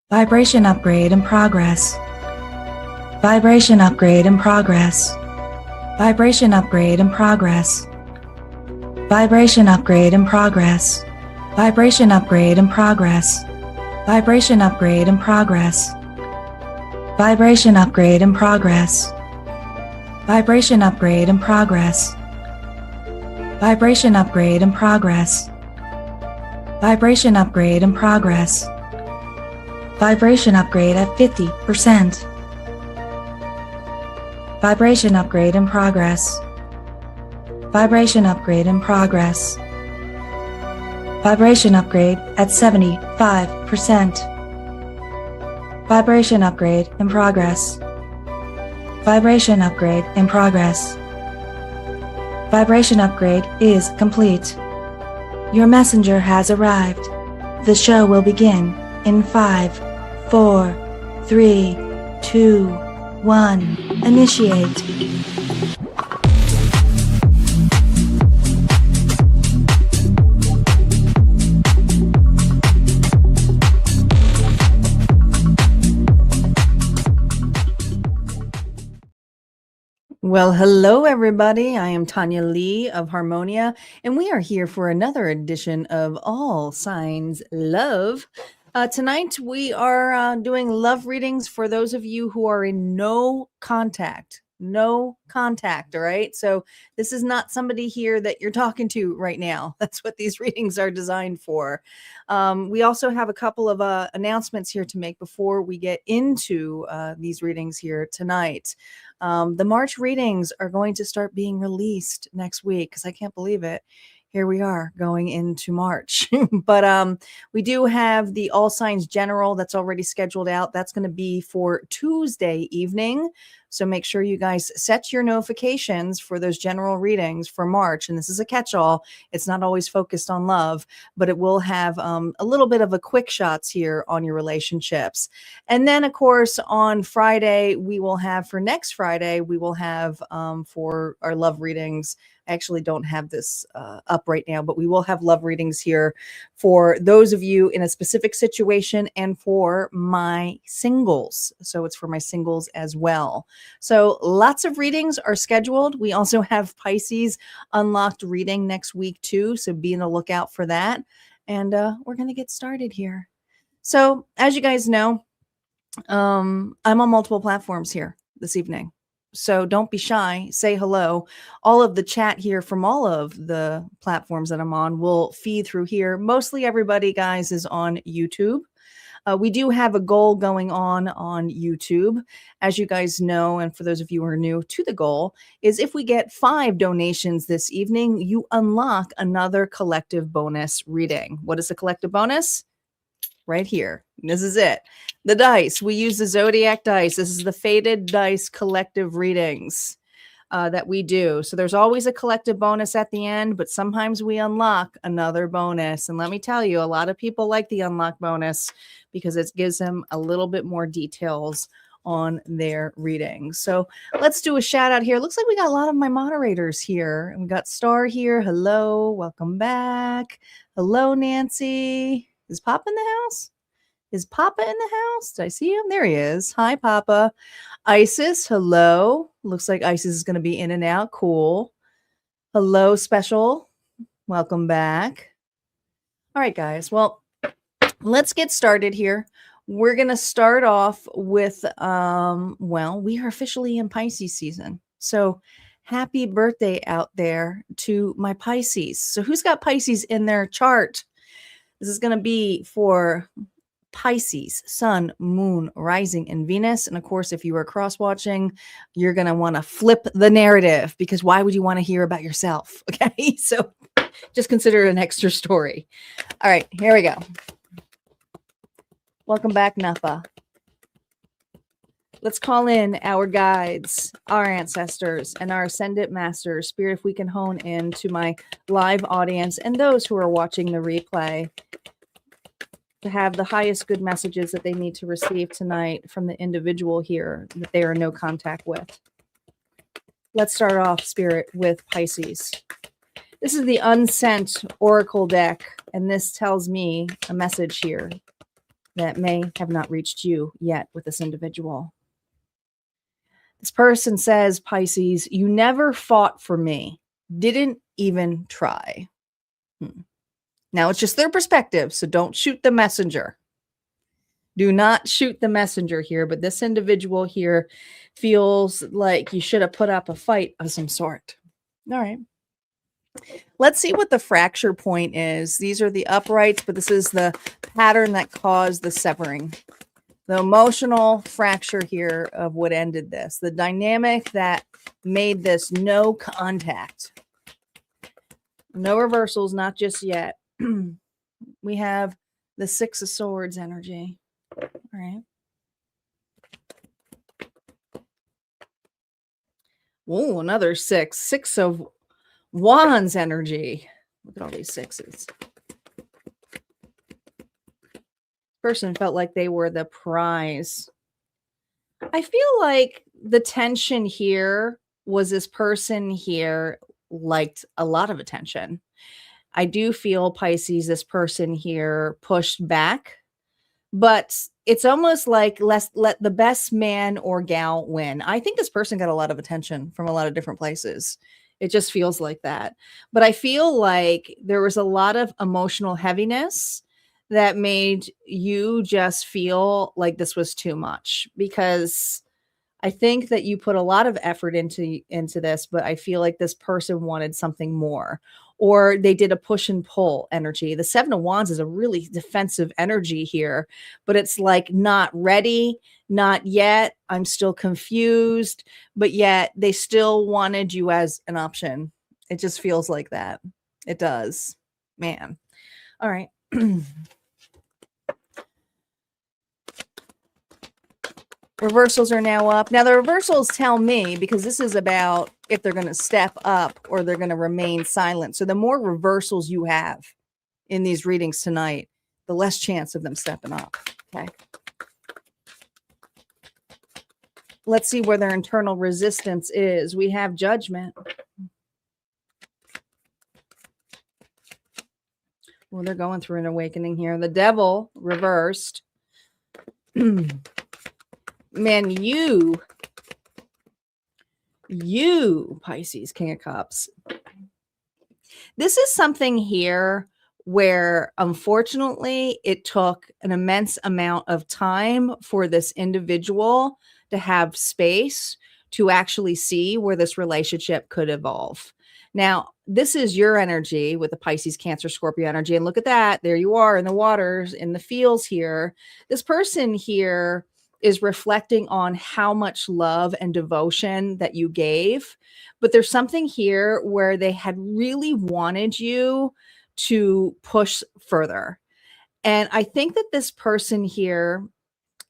Vibration upgrade in progress. Vibration upgrade in progress. Vibration upgrade in progress. Vibration upgrade in progress. Vibration upgrade in progress. Vibration upgrade in progress. Vibration upgrade in progress. Vibration upgrade in progress. Vibration upgrade in progress. Vibration upgrade in progress. Vibration upgrade at 50%. Vibration upgrade in progress. Vibration upgrade in progress. Vibration upgrade at 75%. Vibration upgrade in progress. Vibration upgrade in progress. Vibration upgrade is complete. Your messenger has arrived. The show will begin in 5, 4, 3, 2, 1. Initiate. Well, hello, everybody. I am Tanya Lee of Harmonia, and we are here for another edition of All Signs Love. Tonight, we are doing love readings for those of you who are in no contact. No contact, all right? So this is not somebody here that you're talking to right now. That's what these readings are designed for. We also have a couple of announcements here to make before we get into these readings here tonight. The March readings are going to start being released next week because I can't believe it. Here we are going into March. But we do have the All Signs General that's already scheduled out. That's going to be for Tuesday evening. So make sure you guys set your notifications for those general readings for March. And this is a catch-all. It's not always focused on love, but it will have a little bit of a quick shots here on your relationships. And then, of course, on Friday, we will have for next Friday, we will have for our love readings. I actually don't have this up right now, but we will have love readings here for those of you in a specific situation and for my singles. So it's for my singles as well. So lots of readings are scheduled. We also have Pisces unlocked reading next week too. So be on the lookout for that. And we're going to get started here. So as you guys know, I'm on multiple platforms here this evening. So don't be shy. Say hello. All of the chat here from all of the platforms that I'm on will feed through here. Mostly everybody, guys, is on YouTube. We do have a goal going on YouTube. As you guys know, and for those of you who are new to the goal, is if we get 5 donations this evening, you unlock another collective bonus reading. What is a collective bonus? Right here. This is it. The dice. We use the Zodiac dice. This is the Faded Dice collective readings that we do. So there's always a collective bonus at the end, but sometimes we unlock another bonus. And let me tell you, a lot of people like the unlock bonus because it gives them a little bit more details on their readings. So let's do a shout out here. Looks like we got a lot of my moderators here. And we got Star here. Hello. Welcome back. Hello, Nancy. Is Papa in the house? Is Papa in the house? Did I see him? There he is. Hi, Papa. Isis, hello. Looks like Isis is going to be in and out. Cool. Hello, Special. Welcome back. All right, guys. Well, let's get started here. We're going to start off with, well, we are officially in Pisces season. So happy birthday out there to my Pisces. So who's got Pisces in their chart? This is going to be for Pisces, Sun, Moon, Rising, and Venus. And of course, if you are cross-watching, you're going to want to flip the narrative because why would you want to hear about yourself? Okay, so just consider it an extra story. All right, here we go. Welcome back, Napa. Let's call in our guides, our ancestors, and our ascendant masters. Spirit, if we can hone in to my live audience and those who are watching the replay to have the highest good messages that they need to receive tonight from the individual here that they are in no contact with. Let's start off, Spirit, with Pisces. This is the Unsent Oracle deck, and this tells me a message here. that may have not reached you yet with this individual. This person says, Pisces, you never fought for me. Didn't even try. Now, it's just their perspective, so don't shoot the messenger. Do not shoot the messenger here, but this individual here feels like you should have put up a fight of some sort. All right. Let's see what the fracture point is. These are the uprights, but this is the pattern that caused the severing. The emotional fracture here of what ended this. The dynamic that made this no contact. No reversals, not just yet. We have the Six of Swords energy. All right. Oh, another six. Six of Wands energy. Look at all these sixes. Person felt like they were the prize. I feel like the tension here was this person here liked a lot of attention. I do feel, Pisces, this person here pushed back, but it's almost like let the best man or gal win. I think this person got a lot of attention from a lot of different places. It just feels like that. But I feel like there was a lot of emotional heaviness that made you just feel like this was too much, because I think that you put a lot of effort into this, but I feel like this person wanted something more, or they did a push and pull energy. The Seven of Wands is a really defensive energy here, but it's like not ready, not yet. I'm still confused, but yet they still wanted you as an option. It just feels like that. It does, man. All right. Reversals are now up. Now, the reversals tell me, because this is about if they're going to step up or they're going to remain silent. So the more reversals you have in these readings tonight, the less chance of them stepping up. Okay. Let's see where their internal resistance is. We have Judgment. Well, they're going through an awakening here. The Devil reversed. Man, you, Pisces, King of Cups. This is something here where, unfortunately, it took an immense amount of time for this individual to have space to actually see where this relationship could evolve. Now, this is your energy with the Pisces, Cancer, Scorpio energy. And look at that. There you are in the waters, in the fields here. This person here is reflecting on how much love and devotion that you gave. But there's something here where they had really wanted you to push further. And I think that this person here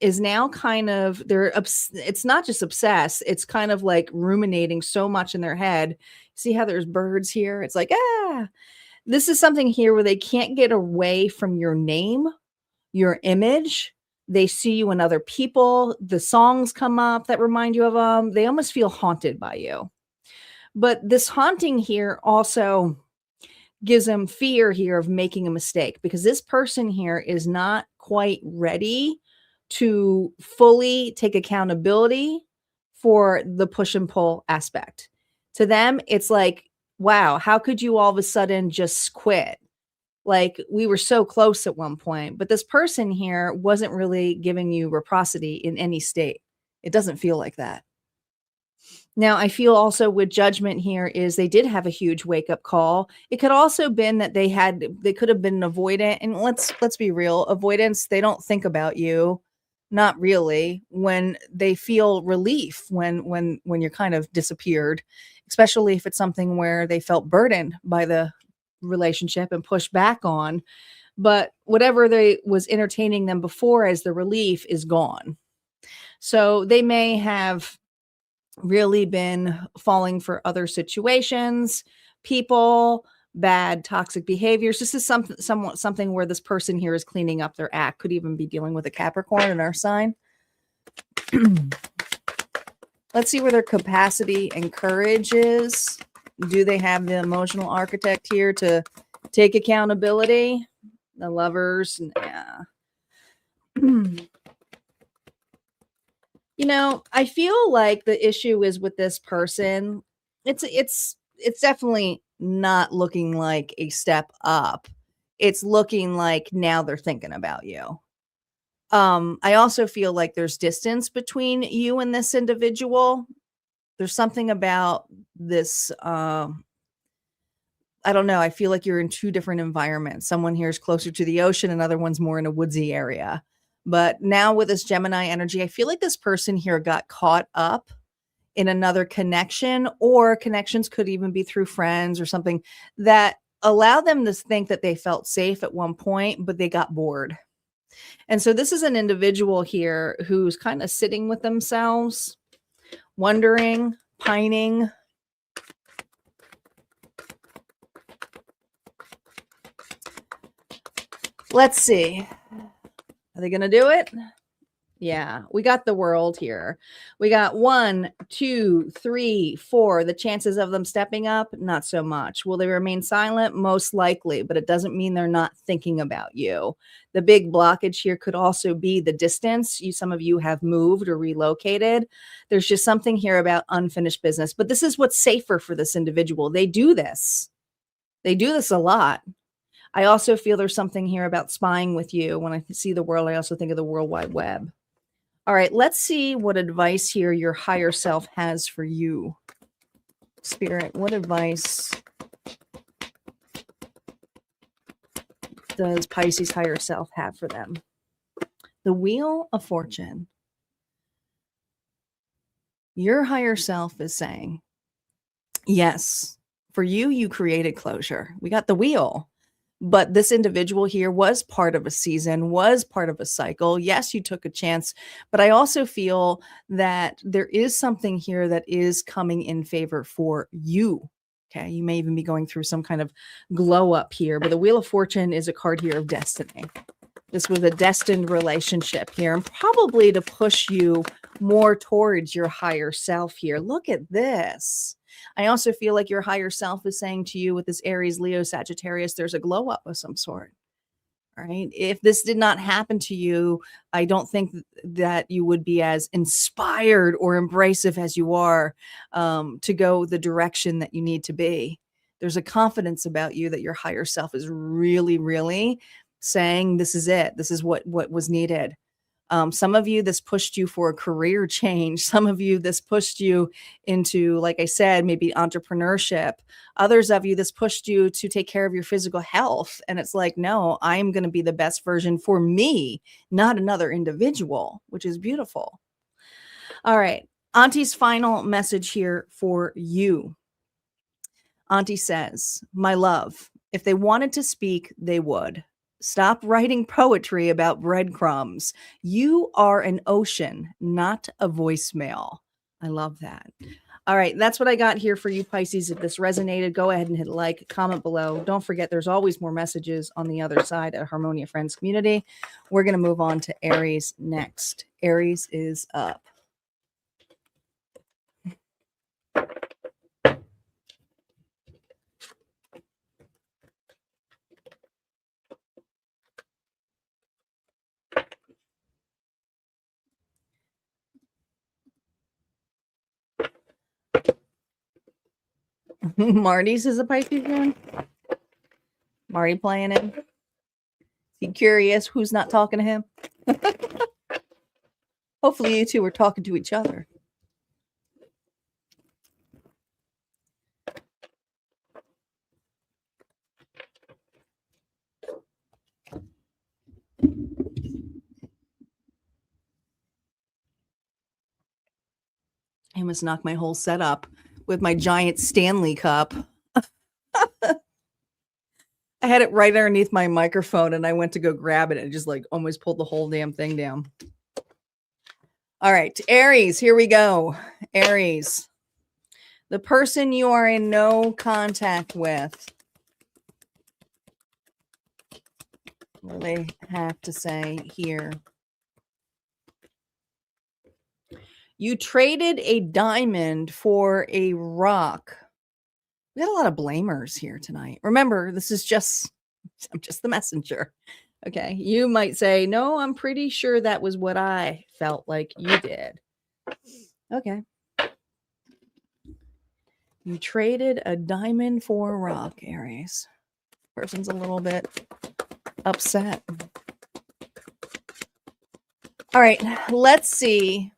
is now kind of, it's not just obsessed. It's kind of like ruminating so much in their head. See how there's birds here? It's like, this is something here where they can't get away from your name, your image. They see you in other people. The songs come up that remind you of them. They almost feel haunted by you. But this haunting here also gives them fear here of making a mistake, because this person here is not quite ready to fully take accountability for the push and pull aspect. To them, it's like, wow, how could you all of a sudden just quit? Like, we were so close at one point, but this person here wasn't really giving you reciprocity in any state. It doesn't feel like that. Now, I feel also with Judgment here is they did have a huge wake-up call. It could also been that they could have been avoidant. And let's be real, avoidance, they don't think about you. Not really. When they feel relief when you're kind of disappeared, especially if it's something where they felt burdened by the relationship and pushed back on, but whatever they was entertaining them before as the relief is gone. So they may have really been falling for other situations, people, bad toxic behaviors. This is something where this person here is cleaning up their act. Could even be dealing with a Capricorn in our sign. Let's see where their capacity and courage is. Do they have the emotional architect here to take accountability? The Lovers, yeah. You know, I feel like the issue is with this person. It's definitely not looking like a step up. It's looking like now they're thinking about you. I also feel like there's distance between you and this individual. There's something about this I don't know. I feel like you're in two different environments. Someone here is closer to the ocean, another one's more in a woodsy area. But now with this Gemini energy, I feel like this person here got caught up in another connection, or connections could even be through friends or something that allow them to think that they felt safe at one point, but they got bored. And so this is an individual here who's kind of sitting with themselves, wondering, pining. Let's see. Are they going to do it? Yeah, we got the world here. We got 1, 2, 3, 4. The chances of them stepping up, not so much. Will they remain silent? Most likely, but it doesn't mean they're not thinking about you. The big blockage here could also be the distance. Some of you have moved or relocated. There's just something here about unfinished business. But this is what's safer for this individual. They do this. They do this a lot. I also feel there's something here about spying with you. When I see the world, I also think of the World Wide Web. All right, let's see what advice here your higher self has for you. Spirit, what advice does Pisces higher self have for them? The Wheel of Fortune. Your higher self is saying, yes, for you, you created closure. We got the wheel. But this individual here was part of a season, was part of a cycle. Yes, you took a chance, but I also feel that there is something here that is coming in favor for you. Okay, you may even be going through some kind of glow up here, but the Wheel of Fortune is a card here of destiny. This was a destined relationship here, and probably to push you more towards your higher self here. Look at this. I also feel like your higher self is saying to you with this Aries, Leo, Sagittarius, there's a glow up of some sort. Right? If this did not happen to you, I don't think that you would be as inspired or embracive as you are to go the direction that you need to be. There's a confidence about you that your higher self is really, really saying, this is it. This is what was needed. Some of you, this pushed you for a career change. Some of you, this pushed you into, like I said, maybe entrepreneurship. Others of you, this pushed you to take care of your physical health. And it's like, no, I'm going to be the best version for me, not another individual, which is beautiful. All right. Auntie's final message here for you. Auntie says, my love, if they wanted to speak, they would. Stop writing poetry about breadcrumbs. You are an ocean, not a voicemail. I love that. All right, that's what I got here for you, Pisces. If this resonated, go ahead and hit like, comment below. Don't forget, there's always more messages on the other side at Harmonia Friends Community. We're going to move on to Aries next. Aries is up. Marty's is a Pisces fan. Marty playing it. Is he curious who's not talking to him? Hopefully you two are talking to each other. I must knock my whole setup with my giant Stanley cup. I had it right underneath my microphone and I went to go grab it and just like almost pulled the whole damn thing down. All right, Aries, here we go. Aries, the person you are in no contact with. What do they have to say here? You traded a diamond for a rock. We got a lot of blamers here tonight. Remember, this is I'm just the messenger. Okay. You might say, no, I'm pretty sure that was what I felt like you did. Okay. You traded a diamond for a rock, Aries. Person's a little bit upset. All right. Let's see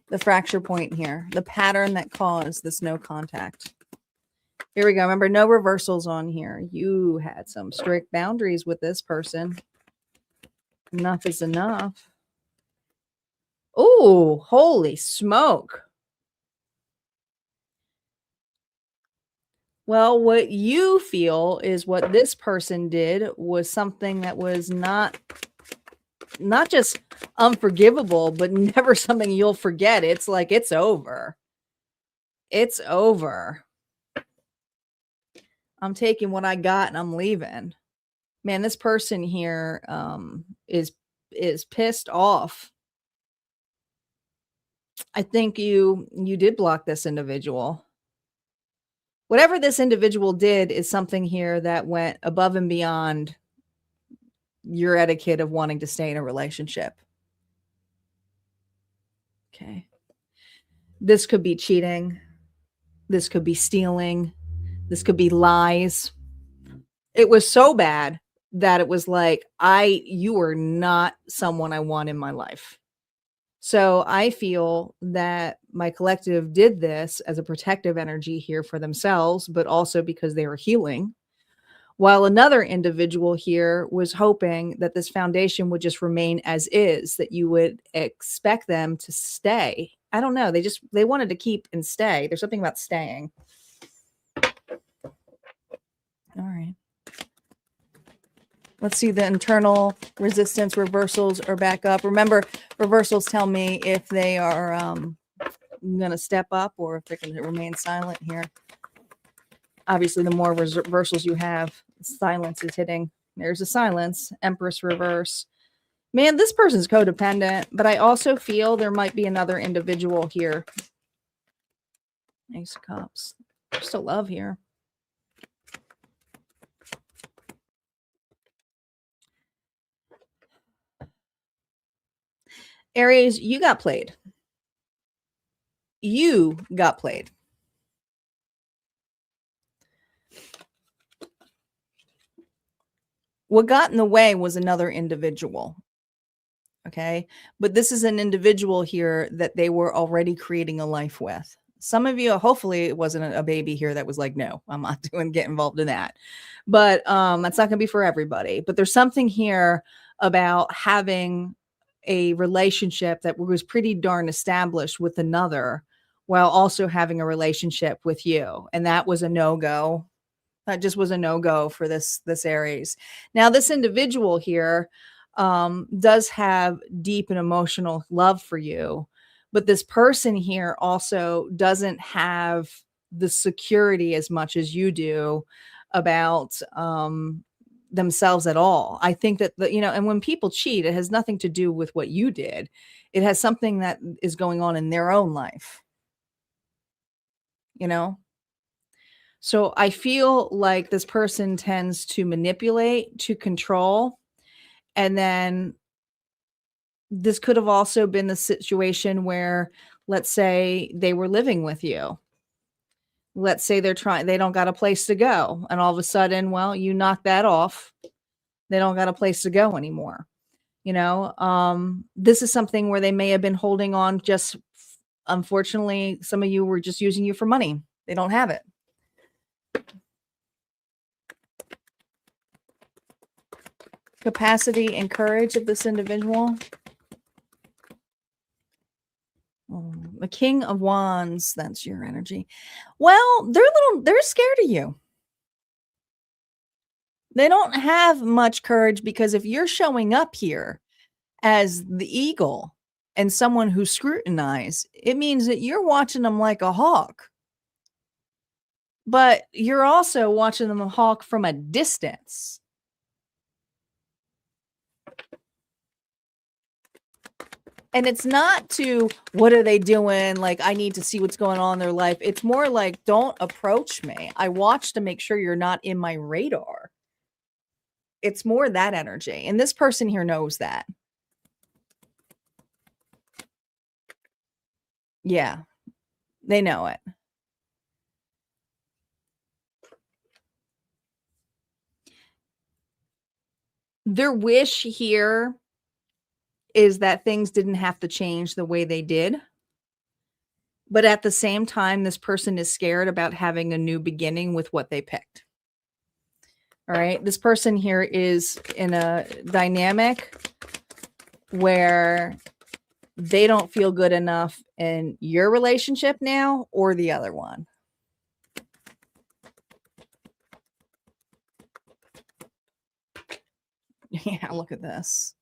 the fracture point here, the pattern that caused this no contact. Here we go. Remember, no reversals on here. You had some strict boundaries with this person. Enough is enough. Oh, holy smoke. Well, what you feel is what this person did was something that was not just unforgivable, but never something you'll forget. It's like, it's over. It's over. I'm taking what I got and I'm leaving. Man, this person here is pissed off. I think you did block this individual. Whatever this individual did is something here that went above and beyond your etiquette of wanting to stay in a relationship. Okay. This could be cheating. This could be stealing. This could be lies. It was so bad that it was like, you are not someone I want in my life. So I feel that my collective did this as a protective energy here for themselves, but also because they were healing. While another individual here was hoping that this foundation would just remain as is, that you would expect them to stay. I don't know. They wanted to keep and stay. There's something about staying. All right. Let's see, the internal resistance reversals are back up. Remember, reversals tell me if they are going to step up or if they're going to remain silent here. Obviously, the more reversals you have, silence is hitting. There's a silence. Empress reverse. Man, this person's codependent, but I also feel there might be another individual here. Ace of Cups. There's still love here. Aries, you got played. You got played. What got in the way was another individual. Okay. But this is an individual here that they were already creating a life with. Some of you, hopefully it wasn't a baby here that was like, no, I'm not get involved in that. But that's not going to be for everybody. But there's something here about having a relationship that was pretty darn established with another while also having a relationship with you. And that was a no-go. That just was a no-go for this Aries. Now, this individual here does have deep and emotional love for you, but this person here also doesn't have the security as much as you do about themselves at all. I think that, and when people cheat, it has nothing to do with what you did. It has something that is going on in their own life, So I feel like this person tends to manipulate, to control. And then this could have also been the situation where, let's say they were living with you. Let's say they don't got a place to go. And all of a sudden, well, you knock that off. They don't got a place to go anymore. This is something where they may have been holding on just, unfortunately, some of you were just using you for money. They don't have it. Capacity and courage of this individual. The King of Wands, that's your energy. Well, they're scared of you. They don't have much courage because if you're showing up here as the eagle and someone who's scrutinized, it means that you're watching them like a hawk. But you're also watching them a hawk from a distance. And it's not to, what are they doing? Like, I need to see what's going on in their life. It's more like, don't approach me. I watch to make sure you're not in my radar. it's more that energy. And this person here knows that. Yeah, they know it. Their wish here is that things didn't have to change the way they did. But at the same time, this person is scared about having a new beginning with what they picked. All right. This person here is in a dynamic where they don't feel good enough in your relationship now or the other one. Yeah, look at this.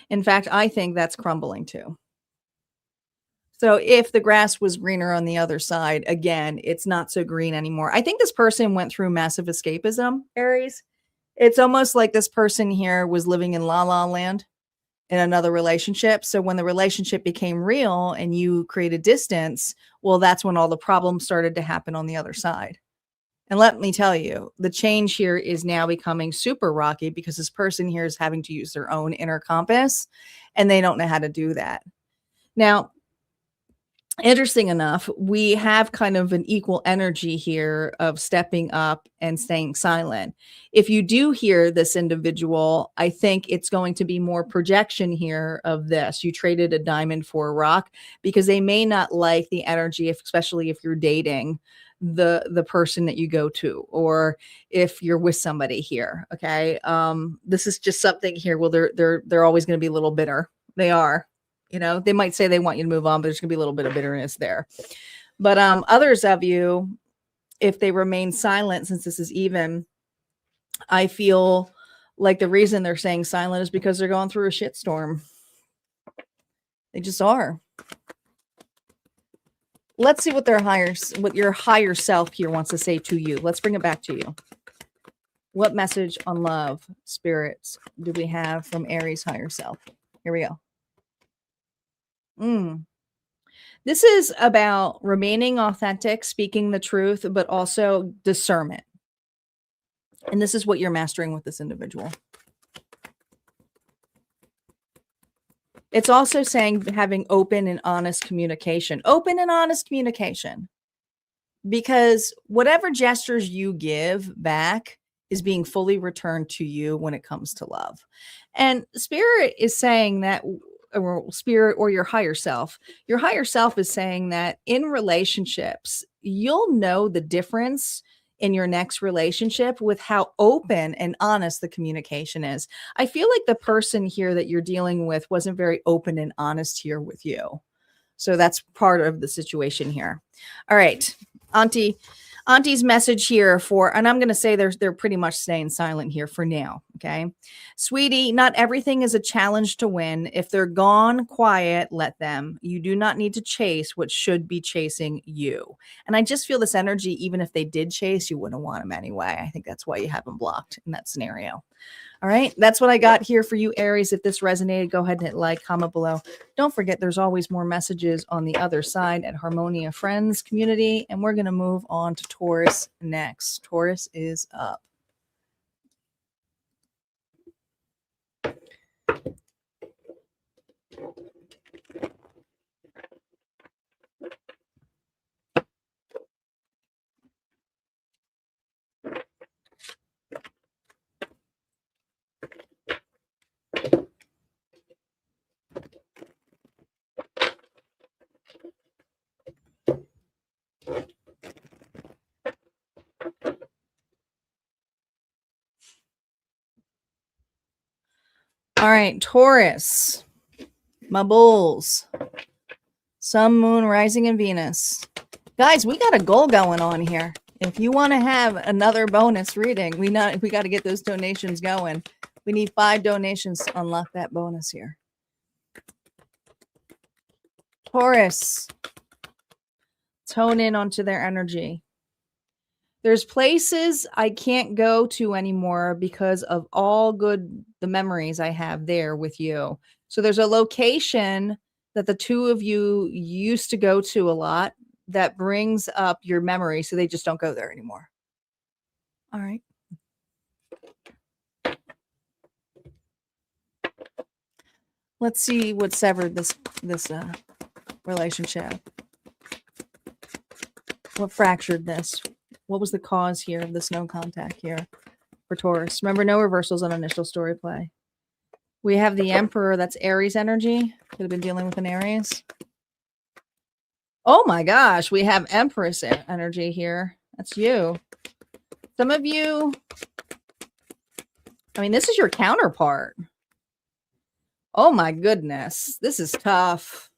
In fact, I think that's crumbling too. So if the grass was greener on the other side, again, it's not so green anymore. I think this person went through massive escapism, Aries. It's almost like this person here was living in La La Land in another relationship. So when the relationship became real and you created distance, well, that's when all the problems started to happen on the other side. And let me tell you, the change here is now becoming super rocky because this person here is having to use their own inner compass and they don't know how to do that. Now, interesting enough, we have kind of an equal energy here of stepping up and staying silent. If you do hear this individual, I think it's going to be more projection here of this. You traded a diamond for a rock because they may not like the energy, especially if you're dating the person that you go to, or if you're with somebody here. Okay. This is just something here. Well, they're always going to be a little bitter. They are. You know, they might say they want you to move on, but there's going to be a little bit of bitterness there. But others of you, if they remain silent, since this is even, I feel like the reason they're saying silent is because they're going through a shitstorm. They just are. Let's see what what your higher self here wants to say to you. Let's bring it back to you. What message on love, spirits, do we have from Aries higher self? Here we go. This is about remaining authentic, speaking the truth, but also discernment. And this is what you're mastering with this individual. It's also saying having open and honest communication. Open and honest communication. Because whatever gestures you give back is being fully returned to you when it comes to love. And Spirit is saying that, or Spirit or your higher self is saying that in relationships, you'll know the difference in your next relationship with how open and honest the communication is. I feel like the person here that you're dealing with wasn't very open and honest here with you. So that's part of the situation here. All right. Auntie's message here for, and I'm going to say they're pretty much staying silent here for now. Okay. Sweetie, not everything is a challenge to win. If they're gone quiet, let them. You do not need to chase what should be chasing you. And I just feel this energy, even if they did chase, you wouldn't want them anyway. I think that's why you have them blocked in that scenario. All right. That's what I got here for you, Aries. If this resonated, go ahead and hit like, comment below. Don't forget, there's always more messages on the other side at Harmonia Friends community. And we're going to move on to Taurus next. Taurus is up. All right, Taurus, my bulls, Sun, Moon, Rising, and Venus. Guys, we got a goal going on here. If you want to have another bonus reading, we got to get those donations going. We need 5 donations to unlock that bonus here. Taurus, tone in onto their energy. There's places I can't go to anymore because of all the memories I have there with you. So there's a location that the two of you used to go to a lot that brings up your memory. So they just don't go there anymore. All right. Let's see what severed this relationship. What fractured this? What was the cause here of this no contact here for Taurus? Remember, no reversals on initial story play. We have the Emperor. That's Aries energy. Could have been dealing with an Aries. Oh my gosh. We have Empress energy here. That's you. Some of you, I mean, this is your counterpart. Oh my goodness. This is tough.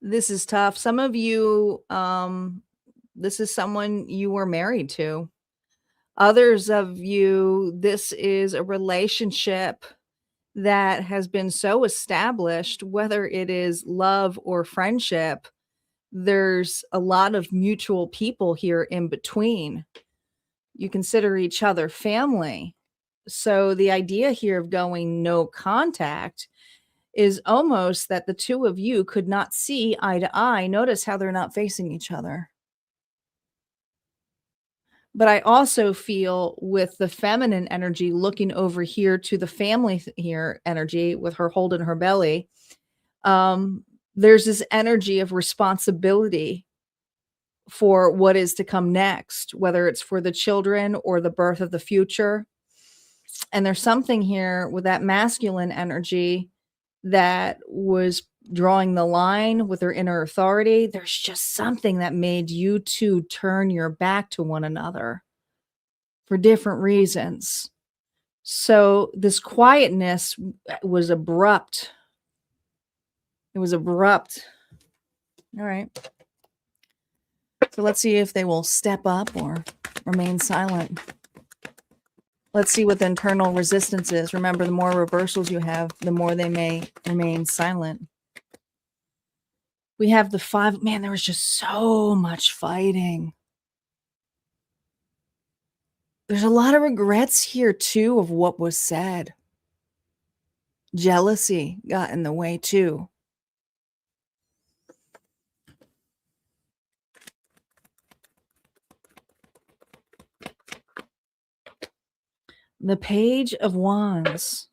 This is tough. Some of you, this is someone you were married to. Others of you, this is a relationship that has been so established, whether it is love or friendship, there's a lot of mutual people here in between. You consider each other family. So the idea here of going no contact is almost that the two of you could not see eye to eye. Notice how they're not facing each other. But I also feel with the feminine energy looking over here to the family here energy with her holding her belly, there's this energy of responsibility for what is to come next, whether it's for the children or the birth of the future. And there's something here with that masculine energy that was drawing the line with her inner authority. There's just something that made you two turn your back to one another for different reasons. So this quietness was abrupt. It was abrupt. All right. So let's see if they will step up or remain silent. Let's see what the internal resistance is. Remember, the more reversals you have, the more they may remain silent. We have the 5. Man, there was just so much fighting. There's a lot of regrets here, too, of what was said. Jealousy got in the way, too. The Page of Wands.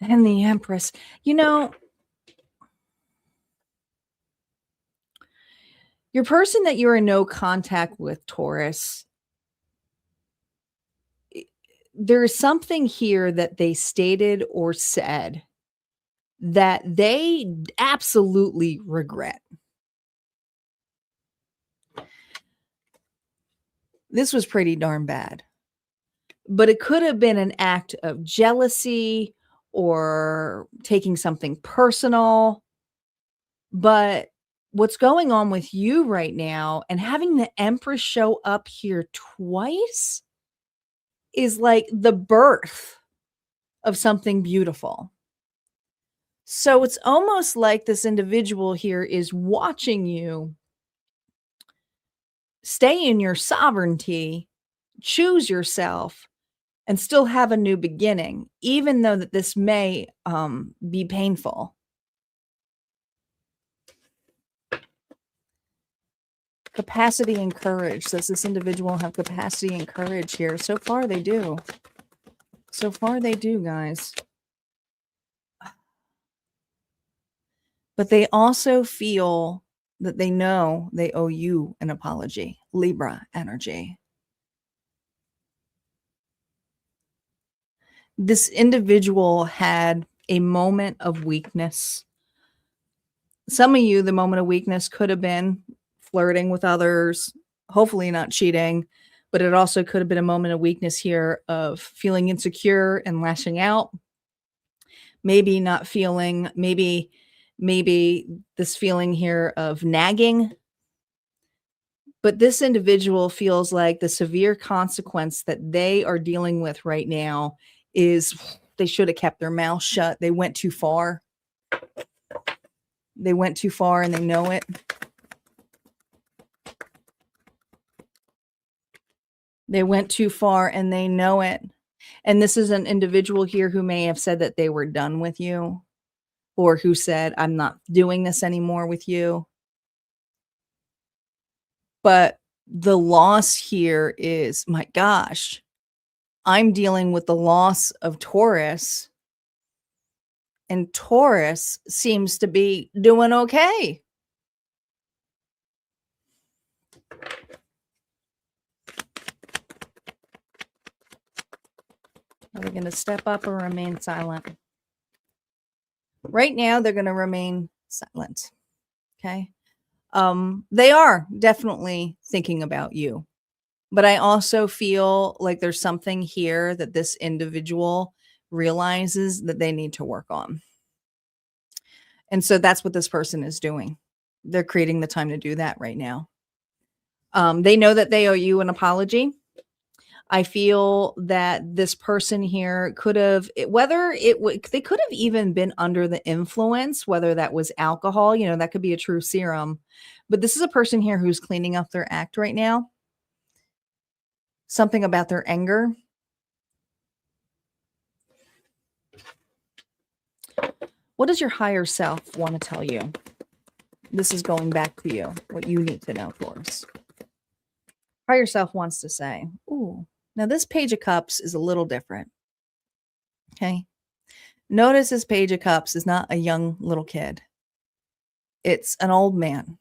And the Empress. You know, your person that you're in no contact with, Taurus, there is something here that they stated or said that they absolutely regret. This was pretty darn bad. But it could have been an act of jealousy or taking something personal. But what's going on with you right now and having the Empress show up here twice is like the birth of something beautiful. So it's almost like this individual here is watching you stay in your sovereignty, choose yourself, and still have a new beginning, even though that this may be painful. Capacity and courage. Does this individual have capacity and courage here? So far, they do. So far, they do, guys. But they also feel that they know they owe you an apology. Libra energy. This individual had a moment of weakness. Some of you, the moment of weakness could have been flirting with others, hopefully not cheating, but it also could have been a moment of weakness here of feeling insecure and lashing out. Maybe not feeling, maybe this feeling here of nagging. But this individual feels like the severe consequence that they are dealing with right now is they should have kept their mouth shut. They went too far. They went too far and they know it. They went too far and they know it. And this is an individual here who may have said that they were done with you, or who said, I'm not doing this anymore with you. But the loss here is, my gosh, I'm dealing with the loss of Taurus, and Taurus seems to be doing okay. Are they going to step up or remain silent? Right now, they're going to remain silent. Okay. They are definitely thinking about you, but I also feel like there's something here that this individual realizes that they need to work on. And so that's what this person is doing. They're creating the time to do that right now. They know that they owe you an apology. I feel that this person here could have, they could have even been under the influence, whether that was alcohol, that could be a true serum. But this is a person here who's cleaning up their act right now. Something about their anger. What does your higher self want to tell you? This is going back to you, what you need to know, Taurus. Higher self wants to say, ooh, now this Page of Cups is a little different. Okay. Notice this Page of Cups is not a young little kid. It's an old man.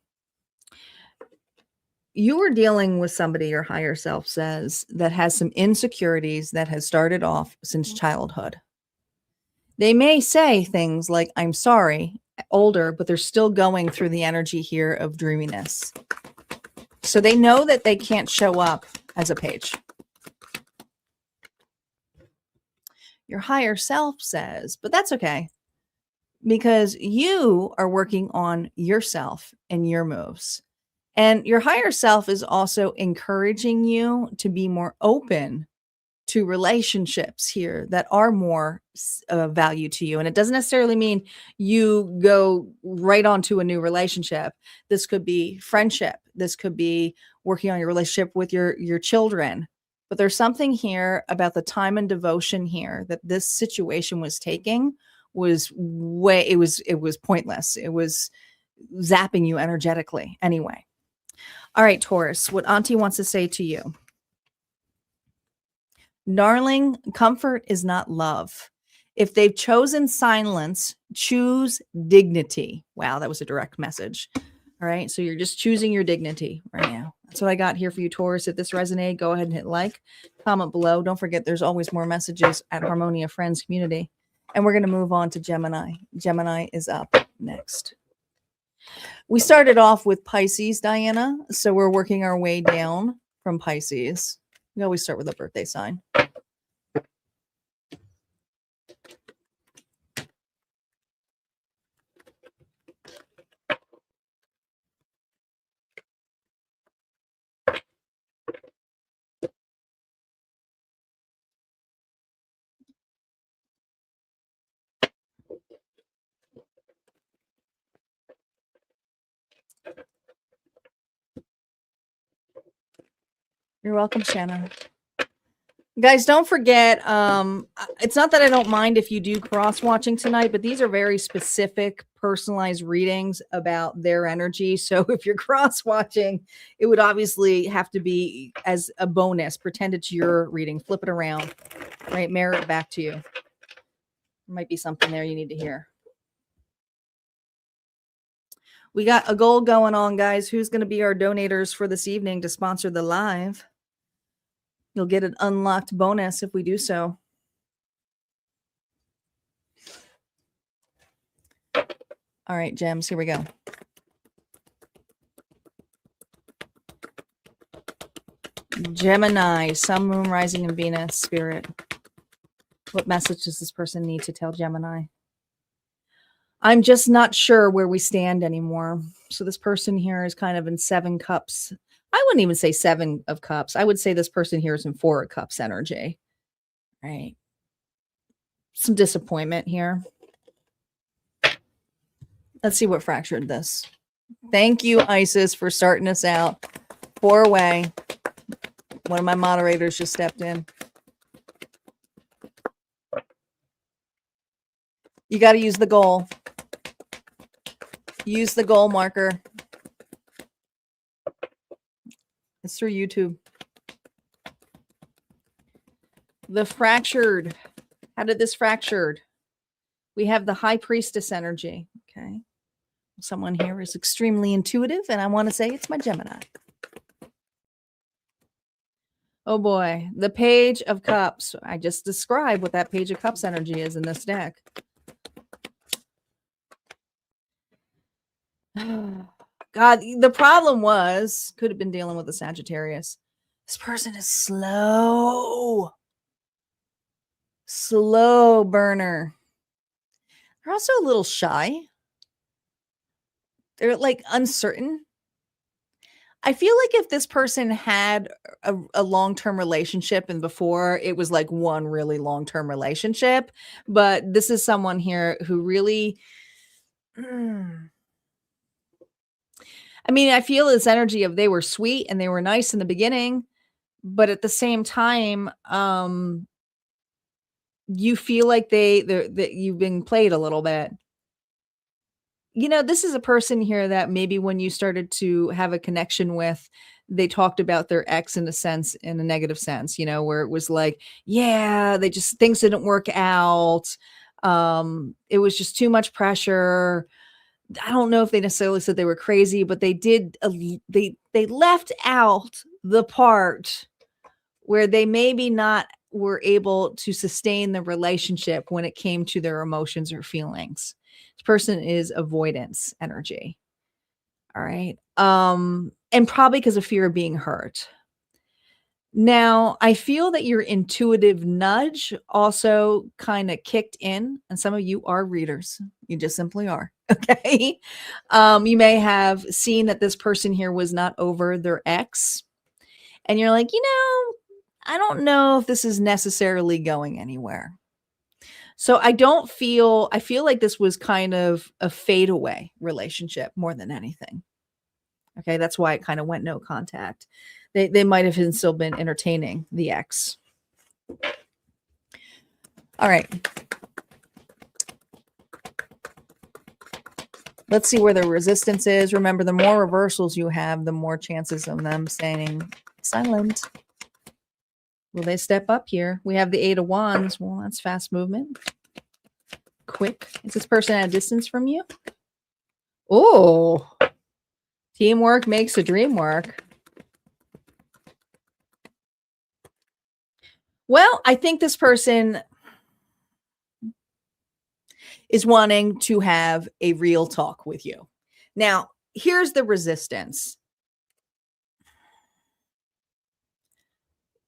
You are dealing with somebody, your higher self says, that has some insecurities that has started off since childhood. They may say things like, I'm sorry, older, but they're still going through the energy here of dreaminess. So they know that they can't show up as a page. Your higher self says, but that's okay, because you are working on yourself and your moves. And your higher self is also encouraging you to be more open to relationships here that are more value to you. And it doesn't necessarily mean you go right onto a new relationship. This could be friendship. This could be working on your relationship with your children. But there's something here about the time and devotion here that this situation was taking was it was pointless. It was zapping you energetically anyway. All right, Taurus, what Auntie wants to say to you. Darling, comfort is not love. If they've chosen silence, choose dignity. Wow, that was a direct message. All right, so you're just choosing your dignity right now. That's what I got here for you, Taurus. If this resonated, go ahead and hit like, comment below. Don't forget, there's always more messages at Harmonia Friends Community. And we're going to move on to Gemini. Gemini is up next. We started off with Pisces, Diana. So we're working our way down from Pisces. We always start with a birthday sign. You're welcome, Shanna. Guys, don't forget, it's not that I don't mind if you do cross-watching tonight, but these are very specific, personalized readings about their energy. So if you're cross-watching, it would obviously have to be as a bonus. Pretend it's your reading. Flip it around, right? Mirror it back to you. There might be something there you need to hear. We got a goal going on, guys. Who's going to be our donators for this evening to sponsor the live? You'll get an unlocked bonus if we do so. All right, gems, here we go. Gemini, Sun, Moon, Rising, and Venus, Spirit. What message does this person need to tell Gemini? I'm just not sure where we stand anymore. So this person here is kind of in 7 cups. I wouldn't even say 7 of cups. I would say this person here is in 4 of cups energy. Right. Some disappointment here. Let's see what fractured this. Thank you, Isis, for starting us out. 4 away. One of my moderators just stepped in. You got to use the goal. Use the goal marker. It's through YouTube. The fractured. How did this fractured? We have the high priestess energy. Okay. Someone here is extremely intuitive, and I want to say it's my Gemini. Oh boy, the Page of Cups. I just described what that Page of Cups energy is in this deck. God, the problem could have been dealing with a Sagittarius. This person is slow. Slow burner. They're also a little shy. They're like uncertain. I feel like if this person had a long-term relationship and before it was like one really long-term relationship, but this is someone here who really, I mean, I feel this energy of they were sweet and they were nice in the beginning, but at the same time, you feel like that you've been played a little bit. You know, this is a person here that maybe when you started to have a connection with, they talked about their ex in a negative sense, you know, where it was like, yeah, things didn't work out. It was just too much pressure. I don't know if they necessarily said they were crazy, but they did, they left out the part where they maybe not were able to sustain the relationship when it came to their emotions or feelings. This person is avoidance energy. All right. And probably because of fear of being hurt. Now, I feel that your intuitive nudge also kind of kicked in, and some of you are readers. You just simply are. Okay. You may have seen that this person here was not over their ex, and you're like, I don't know if this is necessarily going anywhere. So I feel like this was kind of a fade away relationship more than anything. Okay. That's why it kind of went no contact. They might have still been entertaining the ex. All right. Let's see where the resistance is. Remember, the more reversals you have, the more chances of them staying silent. Will they step up here? We have the Eight of Wands. Well, that's fast movement. Quick. Is this person at a distance from you? Oh, teamwork makes the dream work. Well, I think this person is wanting to have a real talk with you. Now, here's the resistance.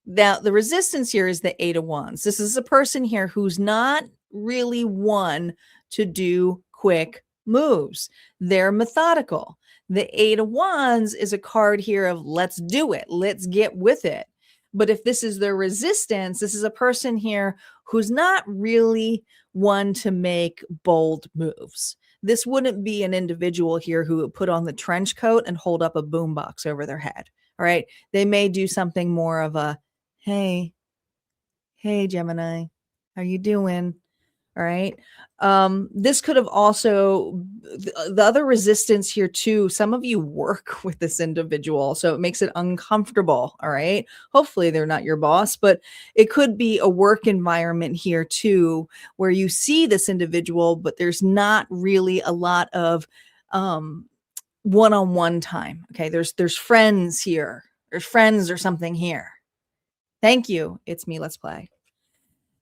Now, the resistance here is the Eight of Wands. This is a person here who's not really one to do quick moves. They're methodical. The Eight of Wands is a card here of let's do it. Let's get with it. But if this is their resistance, this is a person here who's not really one to make bold moves. This wouldn't be an individual here who would put on the trench coat and hold up a boombox over their head. All right. They may do something more of a, hey, Gemini, how you doing? All right. This could have also, the other resistance here too, some of you work with this individual, so it makes it uncomfortable. All right. Hopefully they're not your boss, but it could be a work environment here too, where you see this individual, but there's not really a lot of one-on-one time. Okay. There's friends here. There's friends or something here. Thank you. It's me. Let's play.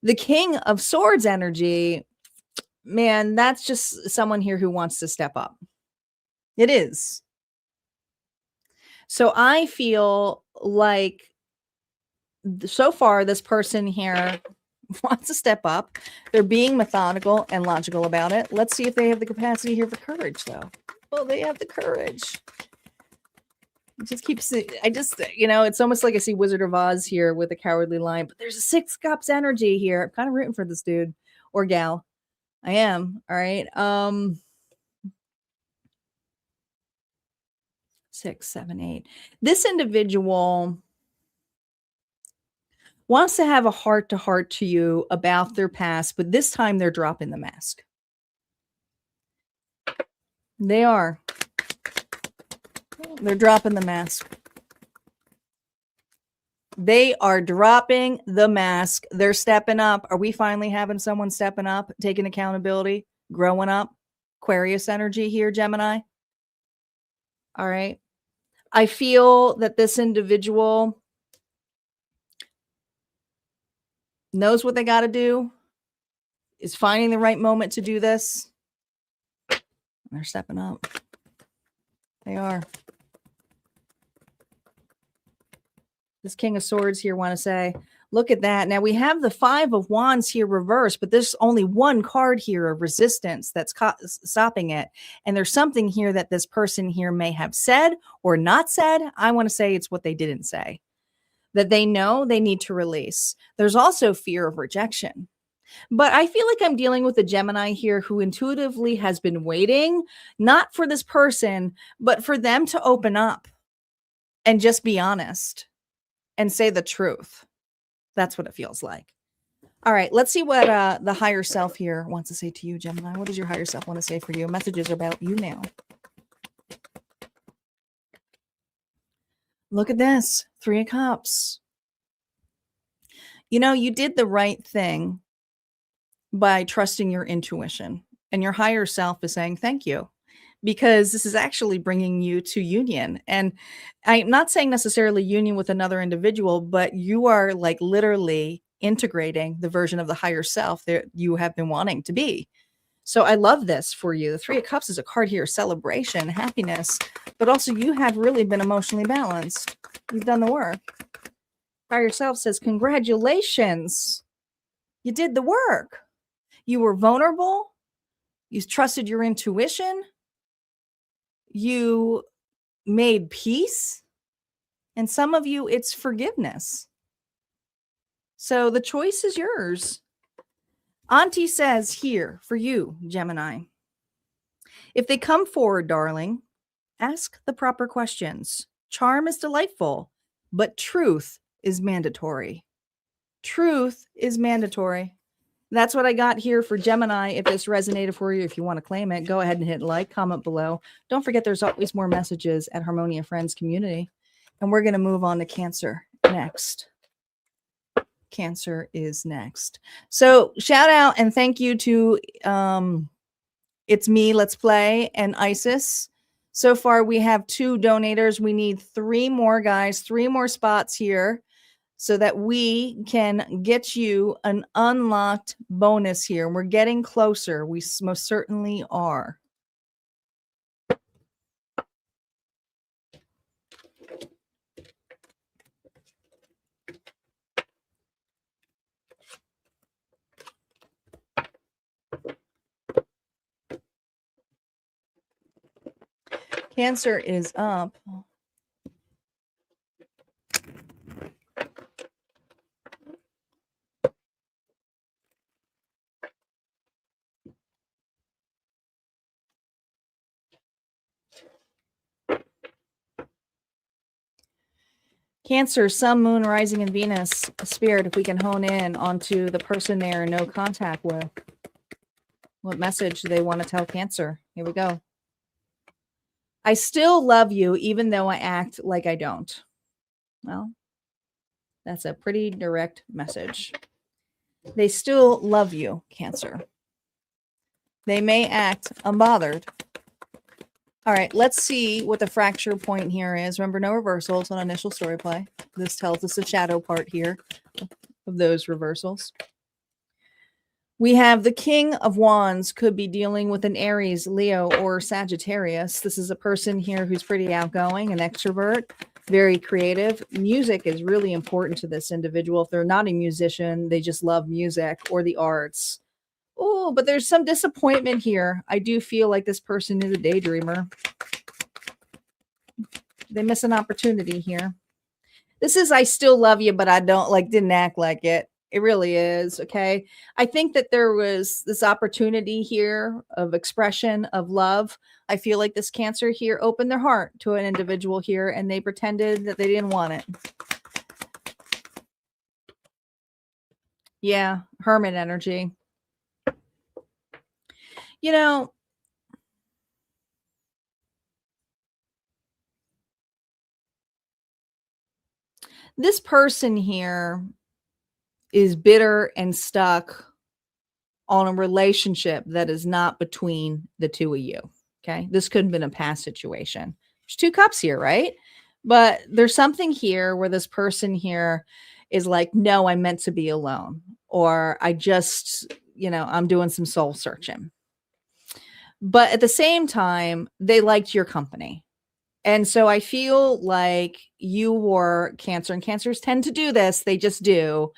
The King of Swords energy, man, that's just someone here who wants to step up. It is. So I feel like so far this person here wants to step up. They're being methodical and logical about it. Let's see if they have the capacity here for courage, though. Well, they have the courage. It's almost like I see Wizard of Oz here with a Cowardly Lion, but there's a Six of Cups energy here. I'm kind of rooting for this dude or gal. I am. All right. 6, 7, 8. This individual wants to have a heart-to-heart to you about their past, but this time they're dropping the mask. They are. They're dropping the mask. They are dropping the mask. They're stepping up. Are we finally having someone stepping up, taking accountability, growing up? Aquarius energy here, Gemini. All right. I feel that this individual knows what they got to do, is finding the right moment to do this. They're stepping up. They are. This King of Swords here want to say, look at that. Now we have the Five of Wands here reversed, but there's only one card here of resistance that's stopping it. And there's something here that this person here may have said or not said. I want to say it's what they didn't say, that they know they need to release. There's also fear of rejection. But I feel like I'm dealing with a Gemini here who intuitively has been waiting, not for this person, but for them to open up and just be honest and say the truth. That's what it feels like. All right, let's see what the higher self here wants to say to you, Gemini. What does your higher self want to say for you? Messages about you now. Look at this, 3 of Cups. You know, you did the right thing by trusting your intuition, and your higher self is saying thank you, because this is actually bringing you to union. And I'm not saying necessarily union with another individual, but you are like literally integrating the version of the higher self that you have been wanting to be. So I love this for you. The 3 of Cups is a card here, celebration, happiness, but also you have really been emotionally balanced. You've done the work. Higher self says, congratulations. You did the work. You were vulnerable. You trusted your intuition. You made peace. And some of you, it's forgiveness. So the choice is yours. Auntie says here for you, Gemini, if they come forward, darling, ask the proper questions. Charm is delightful, but truth is mandatory. Truth is mandatory. That's what I got here for Gemini. If this resonated for you, if you want to claim it, go ahead and hit like, comment below. Don't forget there's always more messages at Harmonia Friends Community. And we're going to move on to Cancer next. Cancer is next. So shout out and thank you to It's Me, Let's Play, and Isis. So far we have 2 donators. We need 3 more, guys, 3 more spots here, so that we can get you an unlocked bonus here. We're getting closer. We most certainly are. Cancer is up. Cancer, Sun, Moon, Rising, and Venus. Spirit, if we can hone in onto the person they're in no contact with. What message do they want to tell Cancer? Here we go. I still love you, even though I act like I don't. Well, that's a pretty direct message. They still love you, Cancer. They may act unbothered. All right, let's see what the fracture point here is. Remember, no reversals on initial story play. This tells us the shadow part here of those reversals. We have the King of Wands could be dealing with an Aries, Leo, or Sagittarius. This is a person here who's pretty outgoing, an extrovert, very creative. Music is really important to this individual. If they're not a musician, they just love music or the arts. Oh, but there's some disappointment here. I do feel like this person is a daydreamer. They miss an opportunity here. This is I still love you, but I don't didn't act like it. It really is, okay? I think that there was this opportunity here of expression of love. I feel like this Cancer here opened their heart to an individual here, and they pretended that they didn't want it. Yeah, Hermit energy. You know, This person here is bitter and stuck on a relationship that is not between the two of you. Okay. This could have been a past situation. There's 2 cups here, right? But there's something here where this person here is like, no, I'm meant to be alone. Or I just, I'm doing some soul searching. But at the same time, they liked your company. And so I feel like you were Cancer, and Cancers tend to do this. They just do.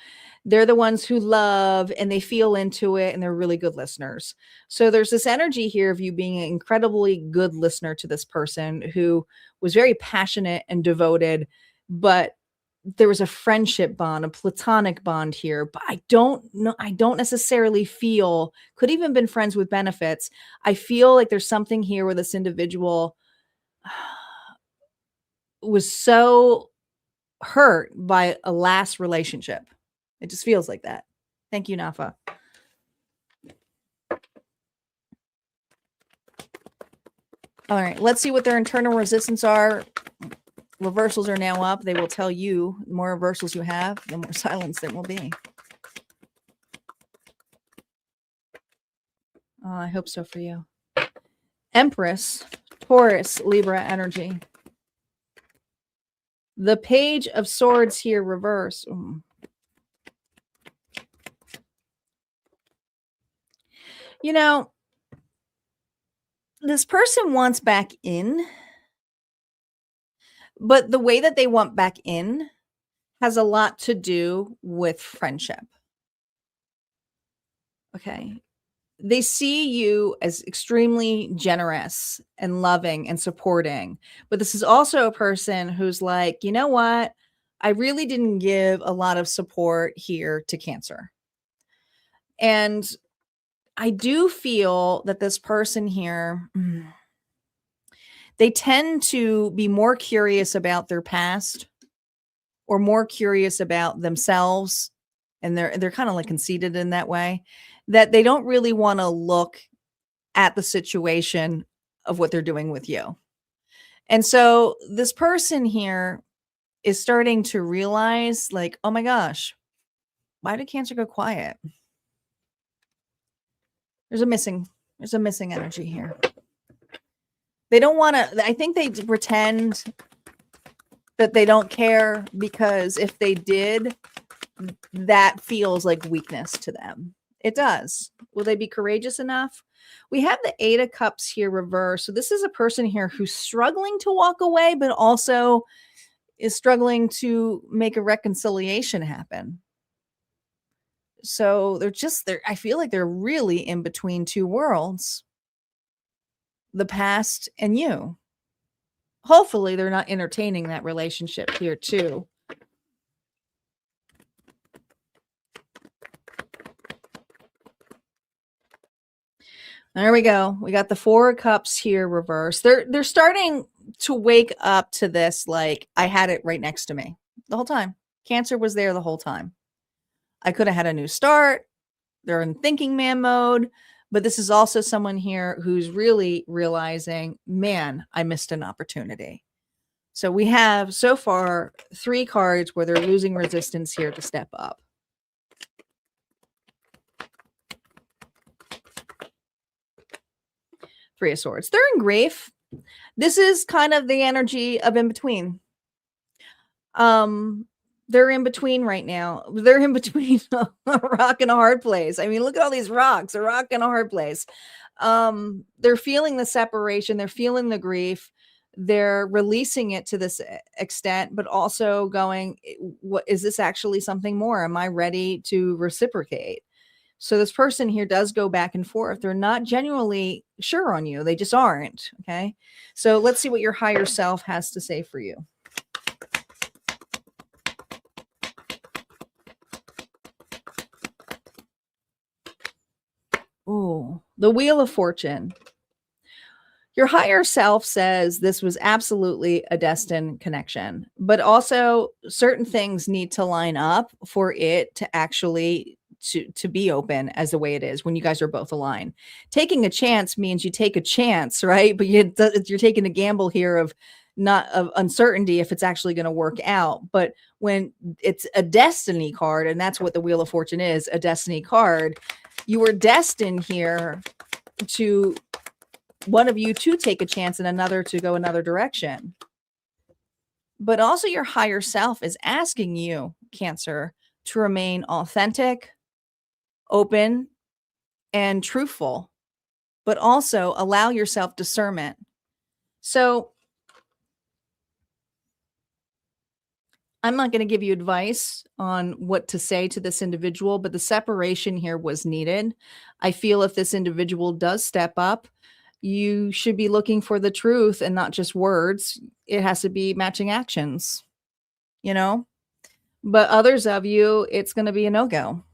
They're the ones who love and they feel into it, and they're really good listeners. So there's this energy here of you being an incredibly good listener to this person who was very passionate and devoted, but there was a friendship bond, a platonic bond here. But I don't know. I don't necessarily feel, could even been friends with benefits. I feel like there's something here where this individual was so hurt by a last relationship. It just feels like that. Thank you, Nafa. All right, let's see what their internal resistance are. Reversals are now up. They will tell you the more reversals you have, the more silence there will be. Oh, I hope so for you. Empress, Taurus, Libra energy. The Page of Swords here, reverse. This person wants back in, but the way that they want back in has a lot to do with friendship. Okay. They see you as extremely generous and loving and supporting. But this is also a person who's like, you know what? I really didn't give a lot of support here to Cancer. And I do feel that this person here, they tend to be more curious about their past or more curious about themselves. And they're kind of like conceited in that way, that they don't really want to look at the situation of what they're doing with you. And so this person here is starting to realize, like, oh my gosh, why did Cancer go quiet? There's a missing energy here. They don't want to, I think they pretend that they don't care, because if they did, that feels like weakness to them. It does. Will they be courageous enough? We have the 8 of Cups here reversed. So this is a person here who's struggling to walk away, but also is struggling to make a reconciliation happen. So I feel like they're really in between two worlds, the past and you. Hopefully they're not entertaining that relationship here too. There we go. We got the 4 of Cups here reversed. They're starting to wake up to this, like, I had it right next to me the whole time. Cancer was there the whole time. I could have had a new start. They're in thinking man mode. But this is also someone here who's really realizing, man, I missed an opportunity. So we have so far 3 cards where they're losing resistance here to step up. Three of Swords. They're in grief. This is kind of the energy of in between. They're in between right now. They're in between a rock and a hard place. I mean, look at all these rocks, a rock and a hard place. They're feeling the separation. They're feeling the grief. They're releasing it to this extent, but also going, what is this actually something more? Am I ready to reciprocate? So this person here does go back and forth. They're not genuinely sure on you. They just aren't. Okay. So let's see what your higher self has to say for you. Ooh, the Wheel of Fortune. Your higher self says this was absolutely a destined connection, but also certain things need to line up for it to actually to be open as the way it is when you guys are both aligned. Taking a chance means you take a chance, right? But you're taking a gamble here of not of uncertainty if it's actually going to work out. But when it's a destiny card, and that's what the Wheel of Fortune is, a destiny card, you were destined here to one of you to take a chance and another to go another direction. But also your higher self is asking you, Cancer, to remain authentic, open, and truthful, but also allow yourself discernment. So I'm not going to give you advice on what to say to this individual, but the separation here was needed. I feel if this individual does step up, you should be looking for the truth and not just words. It has to be matching actions, you know? But others of you, it's going to be a no-go.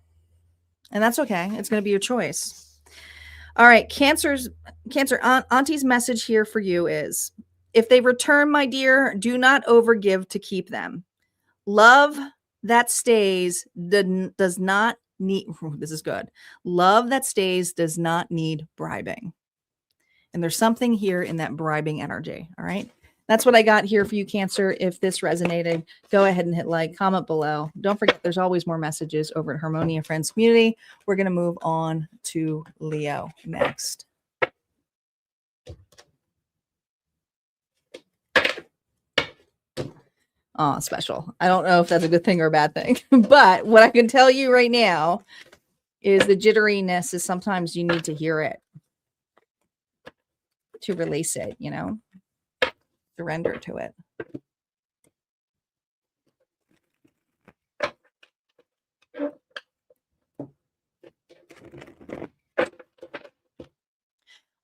And that's okay. It's going to be your choice. All right, Cancer, Auntie's message here for you is, if they return, my dear, do not overgive to keep them. Love that stays does not need, this is good. Love that stays does not need bribing. And there's something here in that bribing energy. All right. That's what I got here for you, Cancer. If this resonated, go ahead and hit like, comment below. Don't forget, there's always more messages over at Harmonia Friends Community. We're going to move on to Leo next. Oh, special. I don't know if that's a good thing or a bad thing, but what I can tell you right now is the jitteriness is sometimes you need to hear it to release it, you know, surrender to it.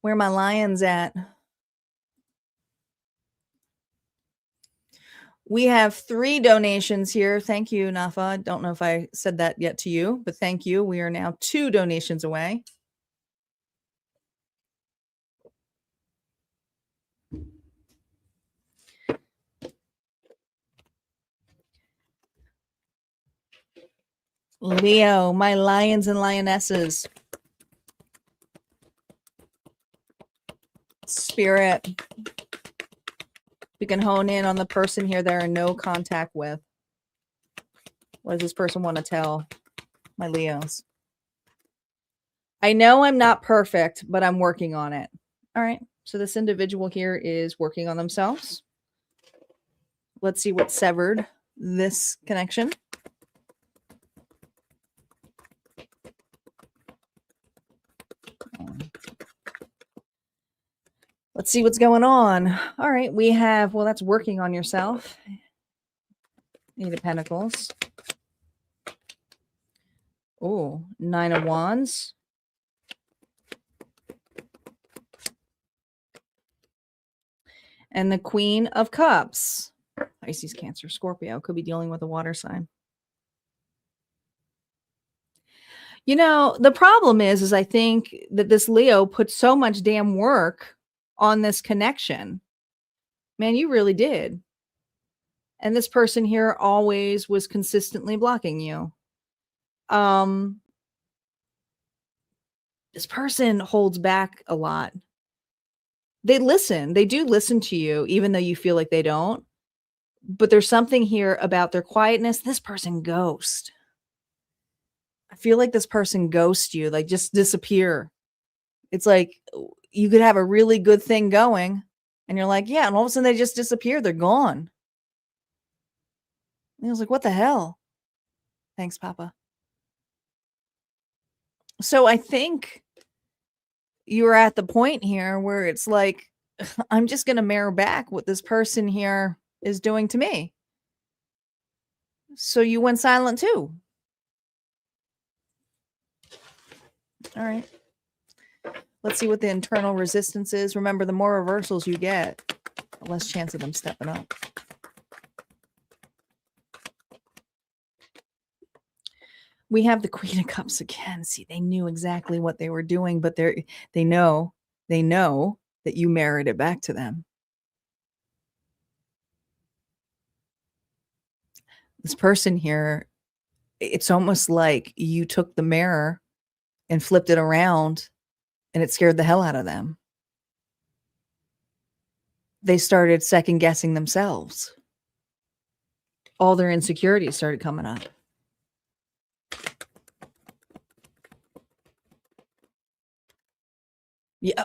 Where my lions at? We have 3 donations here. Thank you, Nafa. I don't know if I said that yet to you, but thank you. We are now 2 donations away. Leo, my lions and lionesses. Spirit. We can hone in on the person here they're in no contact with. What does this person want to tell my Leos? I know I'm not perfect, but I'm working on it. All right. So this individual here is working on themselves. Let's see what severed this connection. Let's see what's going on. All right. We have, well, that's working on yourself. 8 of Pentacles. Oh, 9 of Wands. And the Queen of Cups. Pisces, Cancer, Scorpio. Could be dealing with a water sign. You know, the problem is I think that this Leo put so much damn work on this connection. Man, you really did. And this person here always was consistently blocking you. This person holds back a lot. They listen. They do listen to you, even though you feel like they don't. But there's something here about their quietness. This person ghosts. I feel like this person ghosts you, like just disappear. It's like you could have a really good thing going and you're like, yeah. And all of a sudden they just disappear. They're gone. And I was like, what the hell? Thanks, Papa. So I think you're at the point here where it's like, I'm just going to mirror back what this person here is doing to me. So you went silent too. All right. Let's see what the internal resistance is. Remember, the more reversals you get, the less chance of them stepping up. We have the Queen of Cups again. See, they knew exactly what they were doing, but they know that you mirrored it back to them. This person here, it's almost like you took the mirror and flipped it around and it scared the hell out of them. they started second guessing themselves. All their insecurities started coming up. Yeah.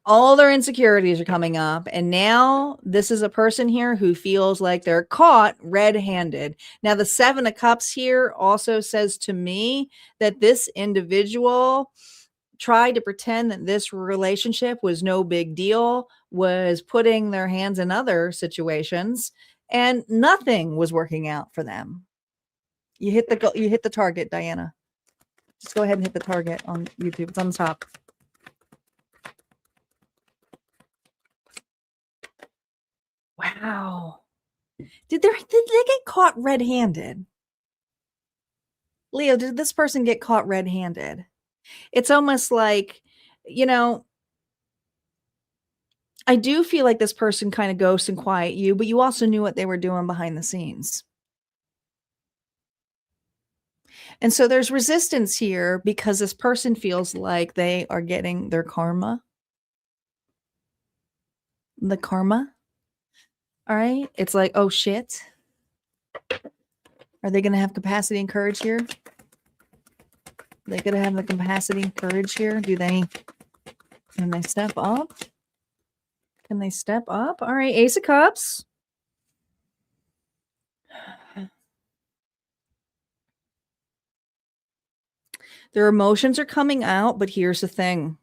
All their insecurities are coming up. And now this is a person here who feels like they're caught red-handed. Now, the 7 of Cups here also says to me that this individual tried to pretend that this relationship was no big deal, was putting their hands in other situations, and nothing was working out for them. You hit the target, Diana. Just go ahead and hit the target on YouTube. It's on the top. Wow. Did they get caught red-handed? Leo, did this person get caught red-handed? It's almost like, I do feel like this person kind of ghosts and quiet you, but you also knew what they were doing behind the scenes. And so there's resistance here because this person feels like they are getting their karma. The karma. All right. It's like, oh shit. Are they going to have capacity and courage here? Are they going to have the capacity and courage here? Can they step up? Can they step up? All right. Ace of Cups. Their emotions are coming out, but here's the thing.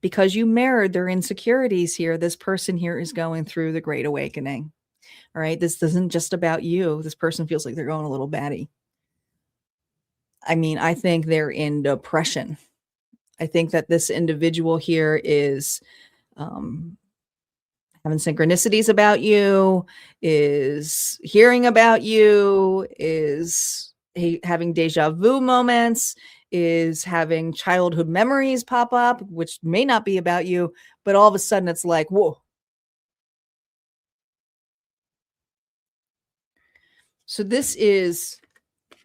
Because you mirrored their insecurities here, this person here is going through the Great Awakening. All right. This isn't just about you. This person feels like they're going a little batty. I mean, I think they're in depression. I think that this individual here is having synchronicities about you, is hearing about you, is having deja vu moments, is having childhood memories pop up, which may not be about you, but all of a sudden it's like, whoa. So this is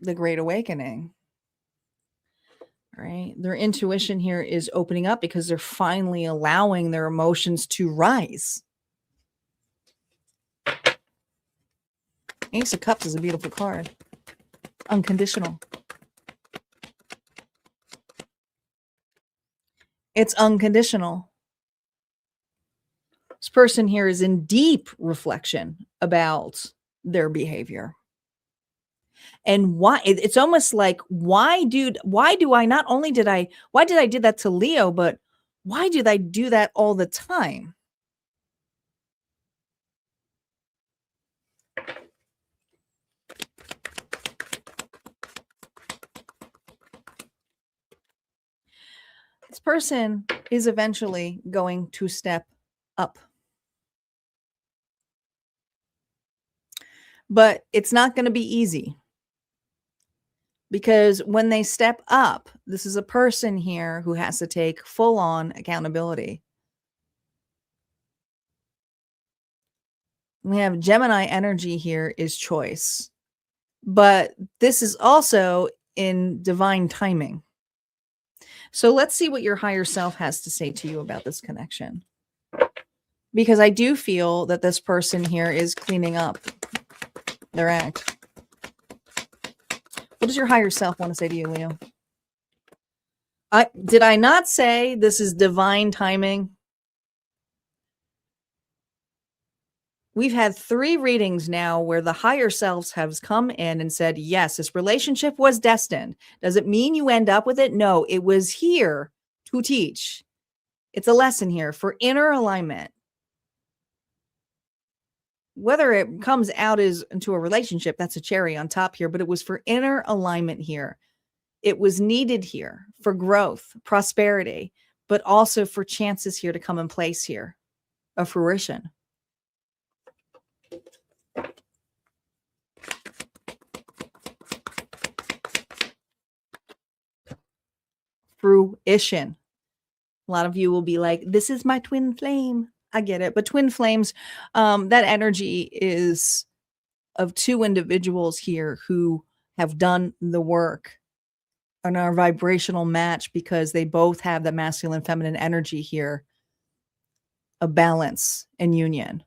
the Great Awakening. Right? Their intuition here is opening up because they're finally allowing their emotions to rise. Ace of Cups is a beautiful card. Unconditional. It's unconditional. This person here is in deep reflection about their behavior. And why it's almost like, why did I do that to Leo, but why did I do that all the time? This person is eventually going to step up. But it's not going to be easy. Because when they step up, this is a person here who has to take full-on accountability. We have Gemini energy here is choice. But this is also in divine timing. So let's see what your higher self has to say to you about this connection. Because I do feel that this person here is cleaning up their act. What does your higher self want to say to you, Leo? Did I not say this is divine timing? We've had 3 readings now where the higher selves have come in and said, yes, this relationship was destined. Does it mean you end up with it? No, it was here to teach. It's a lesson here for inner alignment. Whether it comes out as into a relationship, that's a cherry on top here, but it was for inner alignment here. It was needed here for growth, prosperity, but also for chances here to come in place here of fruition. Fruition. A lot of you will be like, this is my twin flame. I get it. But twin flames, that energy is of 2 individuals here who have done the work and are a vibrational match because they both have the masculine feminine energy here. of balance and union.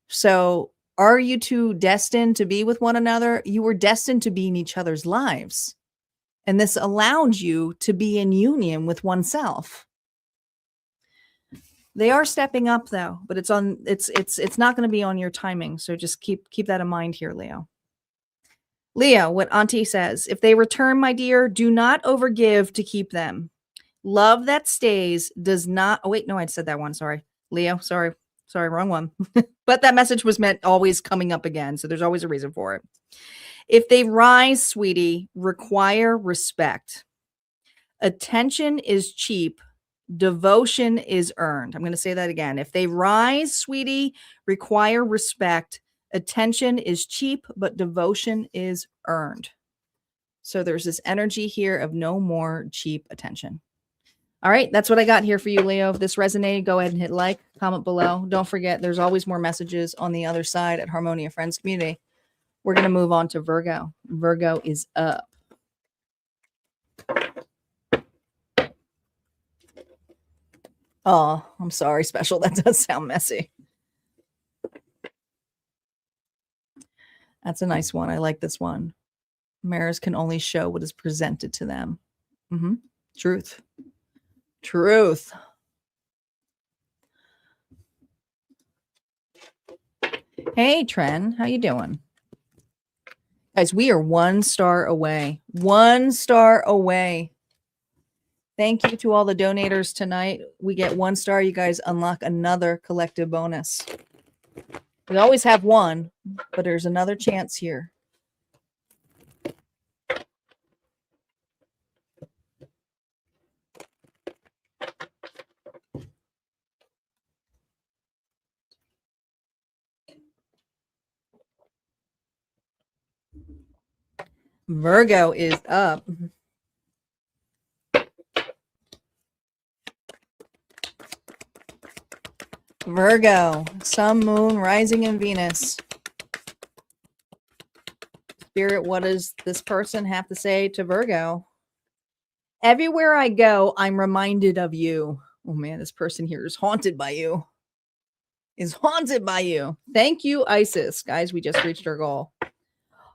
So are you two destined to be with one another? You were destined to be in each other's lives. And this allowed you to be in union with oneself. They are stepping up though, but it's not going to be on your timing. So just keep that in mind here, Leo. Leo, what Auntie says, if they return, my dear, do not overgive to keep them. Love that stays does not. Oh, wait, no, I said that one. Sorry. Leo, sorry, wrong one. But that message was meant always coming up again. So there's always a reason for it. If they rise, sweetie, require respect. Attention is cheap. Devotion is earned. I'm going to say that again. If they rise, sweetie, require respect. Attention is cheap, but devotion is earned. So there's this energy here of no more cheap attention. All right, that's what I got here for you, Leo. If this resonated, go ahead and hit like, comment below. Don't forget, there's always more messages on the other side at Harmonia Friends Community. We're going to move on to Virgo. Virgo is up. Oh, I'm sorry, special. That does sound messy. That's a nice one. I like this one. Mirrors can only show what is presented to them. Truth. Truth. Hey, Tren. How you doing? Guys, we are 1 star away. 1 star away. Thank you to all the donators tonight. We get 1 star. You guys unlock another collective bonus. We always have one, but there's another chance here. Virgo is up. Virgo, Sun, Moon, Rising, and Venus. Spirit, what does this person have to say to Virgo? Everywhere I go, I'm reminded of you. Oh man, this person here is haunted by you. Is haunted by you. Thank you, Isis. Guys, we just reached our goal.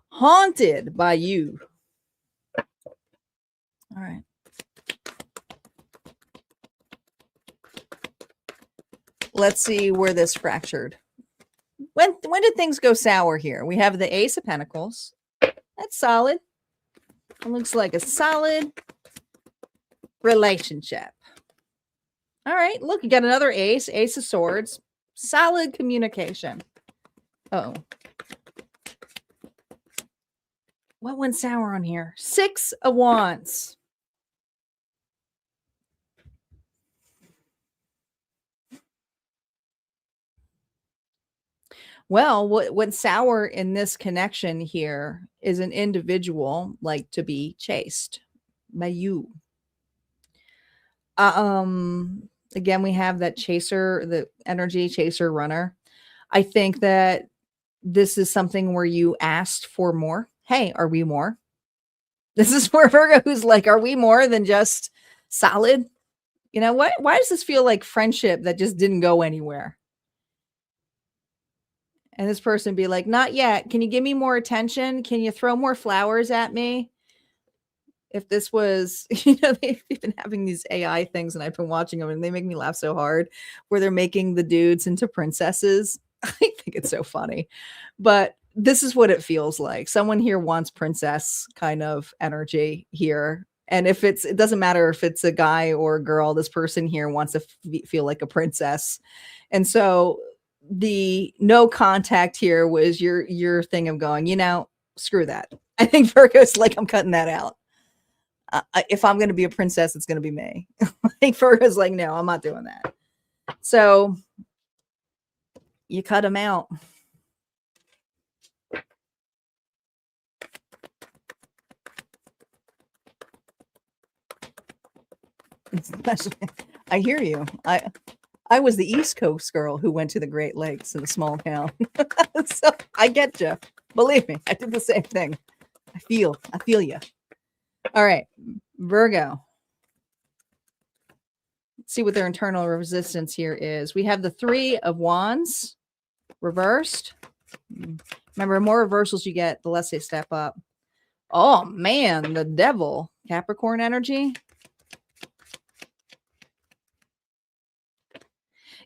Haunted by you. All right. Let's see where this fractured. When did things go sour here? We have the Ace of Pentacles. That's solid. It looks like a solid relationship. All right. Look, you got another Ace. Ace of Swords. Solid communication. Uh-oh. What went sour on here? 6 of Wands. Well, what went sour in this connection here is an individual like to be chased by you. Again, we have that chaser, the energy chaser runner. I think that this is something where you asked for more. Hey, are we more? This is where Virgo who's like, are we more than just solid? You know what? Why does this feel like friendship that just didn't go anywhere? And this person be like, not yet. Can you give me more attention? Can you throw more flowers at me? If this was, they've been having these AI things and I've been watching them and they make me laugh so hard where they're making the dudes into princesses. I think it's so funny, but this is what it feels like. Someone here wants princess kind of energy here. And if it doesn't matter if it's a guy or a girl, this person here wants to feel like a princess. And so the no contact here was your thing of going, screw that. I think Virgo's like, I'm cutting that out. If I'm going to be a princess, it's going to be me. I think Virgo's like, no, I'm not doing that. So you cut him out. I hear you. I was the East Coast girl who went to the Great Lakes in a small town. So I get you. Believe me, I did the same thing. I feel you. All right, Virgo. see what their internal resistance here is. We have the 3 of Wands reversed. Remember, the more reversals you get, the less they step up. Oh, man, the devil. Capricorn energy.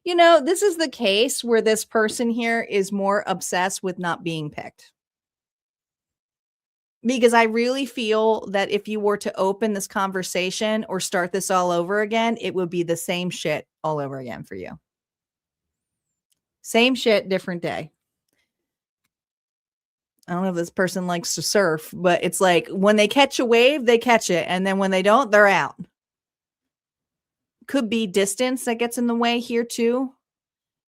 You know, this is the case where this person here is more obsessed with not being picked. Because I really feel that if you were to open this conversation or start this all over again, it would be the same shit all over again for you. Same shit, different day. I don't know if this person likes to surf, but it's like when they catch a wave, they catch it. And then when they don't, they're out. Could be distance that gets in the way here too.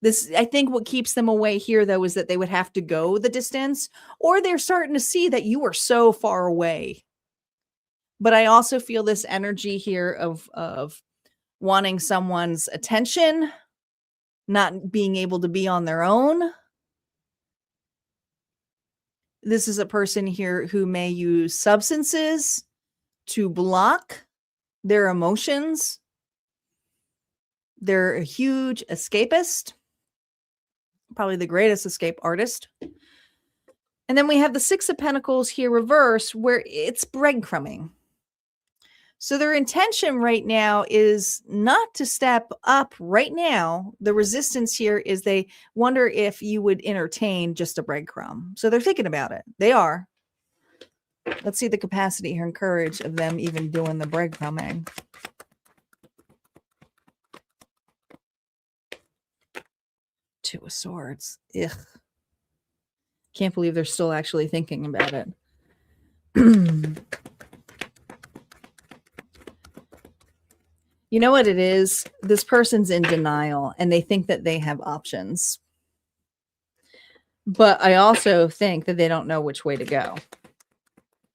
This, I think what keeps them away here, though, is that they would have to go the distance, or they're starting to see that you are so far away. But I also feel this energy here of wanting someone's attention, not being able to be on their own. This is a person here who may use substances to block their emotions. They're a huge escapist. Probably the greatest escape artist. And then we have the 6 of Pentacles here reversed, where it's breadcrumbing. So their intention right now is not to step up right now. The resistance here is they wonder if you would entertain just a breadcrumb. So they're thinking about it. They are. Let's see the capacity here and courage of them even doing the breadcrumbing. Two of Swords. Ugh. Can't believe they're still actually thinking about it. You know what it is? This person's in denial and they think that they have options. But I also think that they don't know which way to go.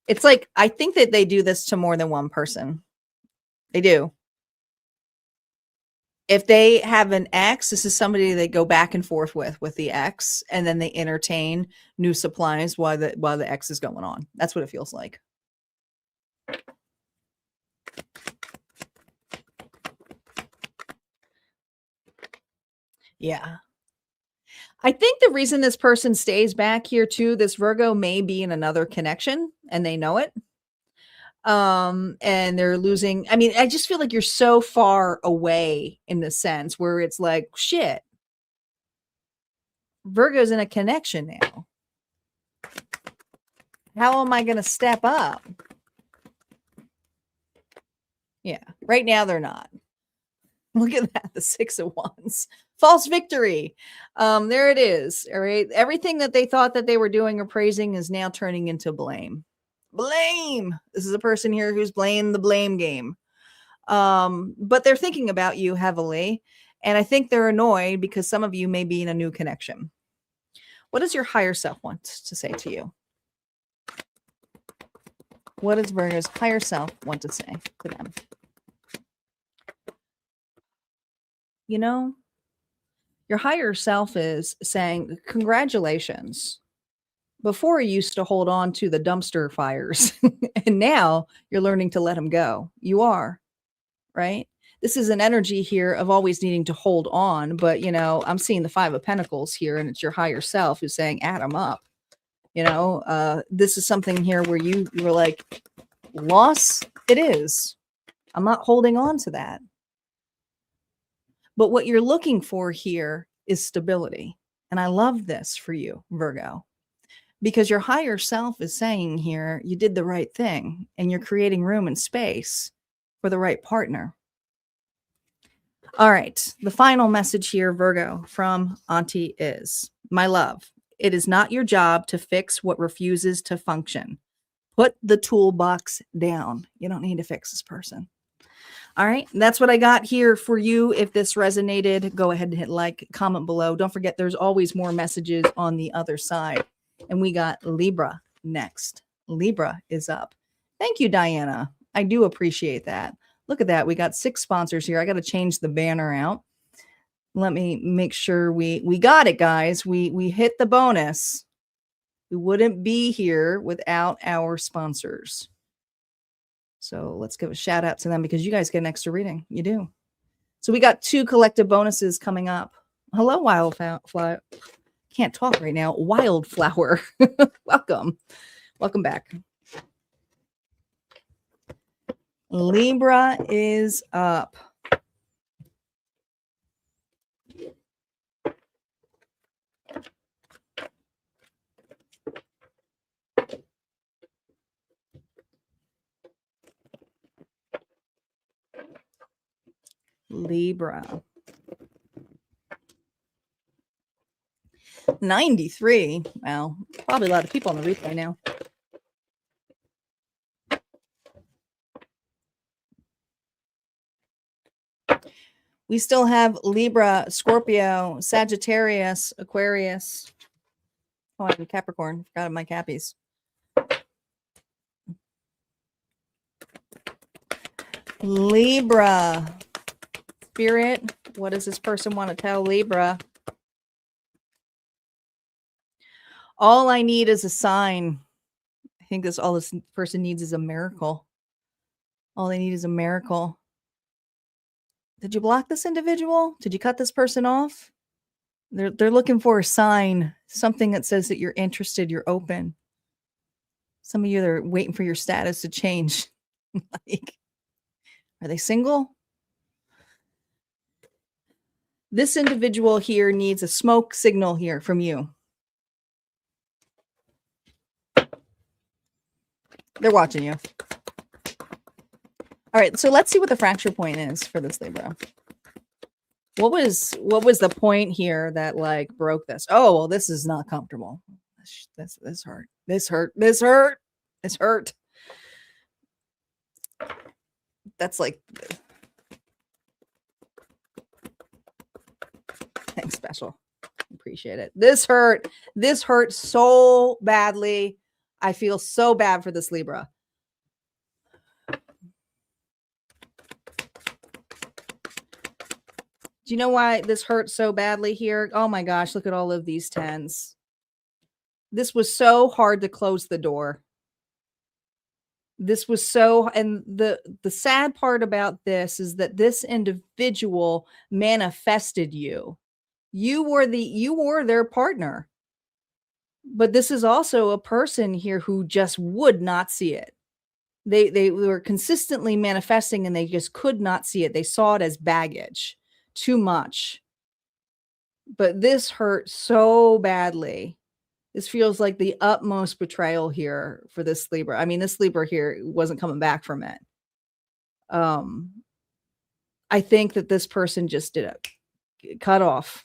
It's like, I think that they do this to more than one person. They do. If they have an ex, this is somebody they go back and forth with the ex, and then they entertain new supplies while the ex is going on. That's what it feels like. Yeah. I think the reason this person stays back here too, this Virgo may be in another connection and they know it. And they're losing. I mean, I just feel like you're so far away in the sense where it's like, shit, Virgo's in a connection now. How am I going to step up? Yeah. Right now they're not. Look at that. The 6 of Wands. False victory. There it is. All right. Everything that they thought that they were doing or praising is now turning into blame. Blame. This is a person here who's playing the blame game. But they're thinking about you heavily. And I think they're annoyed because some of you may be in a new connection. What does your higher self want to say to you? What does Virgo's higher self want to say to them? You know, your higher self is saying, congratulations. Before you used to hold on to the dumpster fires, and now you're learning to let them go. You are, right? This is an energy here of always needing to hold on. But, you know, I'm seeing the 5 of Pentacles here, and it's your higher self who's saying, add them up. You know, this is something here where you were like, loss, it is. I'm not holding on to that. But what you're looking for here is stability. And I love this for you, Virgo, because your higher self is saying here, you did the right thing and you're creating room and space for the right partner. All right. The final message here, Virgo, from Auntie is, my love, it is not your job to fix what refuses to function. Put the toolbox down. You don't need to fix this person. All right. That's what I got here for you. If this resonated, go ahead and hit like, comment below. Don't forget, there's always more messages on the other side. And we got Libra next. Libra is up. Thank you, Diana. I do appreciate that. Look at that. We got 6 sponsors here. I got to change the banner out. Let me make sure we got it, guys. We hit the bonus. We wouldn't be here without our sponsors. So let's give a shout out to them because you guys get an extra reading. You do. So we got 2 collective bonuses coming up. Hello, Wildflower. Can't talk right now. Wildflower. Welcome. Welcome back. Libra is up. Libra. 93. Wow. Probably a lot of people on the replay now. We still have Libra, Scorpio, Sagittarius, Aquarius. Oh, I'm Capricorn. Forgot my Cappies. Libra. Spirit, what does this person want to tell Libra? All I need is a sign. I think that's all this person needs is a miracle. All they need is a miracle. Did you block this individual? Did you cut this person off? They're looking for a sign, something that says that you're interested, you're open. Some of you are waiting for your status to change. Like, are they single? This individual here needs a smoke signal here from you. They're watching you. All right, so let's see what the fracture point is for this Libra. What was the point here that like broke this? Oh, well, this is not comfortable. This hurt. This hurt. This hurt. This hurt. That's like thanks, special. Appreciate it. This hurt. This hurt so badly. I feel so bad for this Libra. Do you know why this hurt so badly here? Oh my gosh, look at all of these 10s. This was so hard to close the door. This was so, and the sad part about this is that this individual manifested you. You were their partner. But this is also a person here who just would not see it. They were consistently manifesting and they just could not see it. They saw it as baggage, too much. But this hurt so badly. This feels like the utmost betrayal here for this Libra. I mean, this Libra here wasn't coming back from it. I think that this person just did it. Cut off.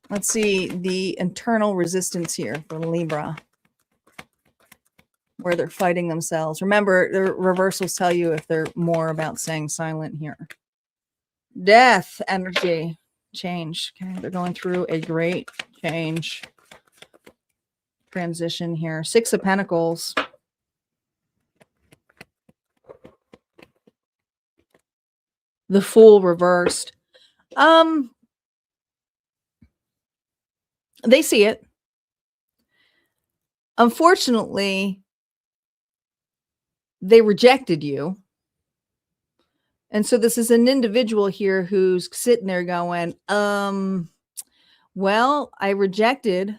Let's see the internal resistance here for Libra, where they're fighting themselves. Remember, the reversals tell you if they're more about staying silent here. Death energy, change. Okay, they're going through a great change, transition here. 6 of Pentacles. The Fool reversed. They see it. Unfortunately, they rejected you. And so this is an individual here who's sitting there going, well, I rejected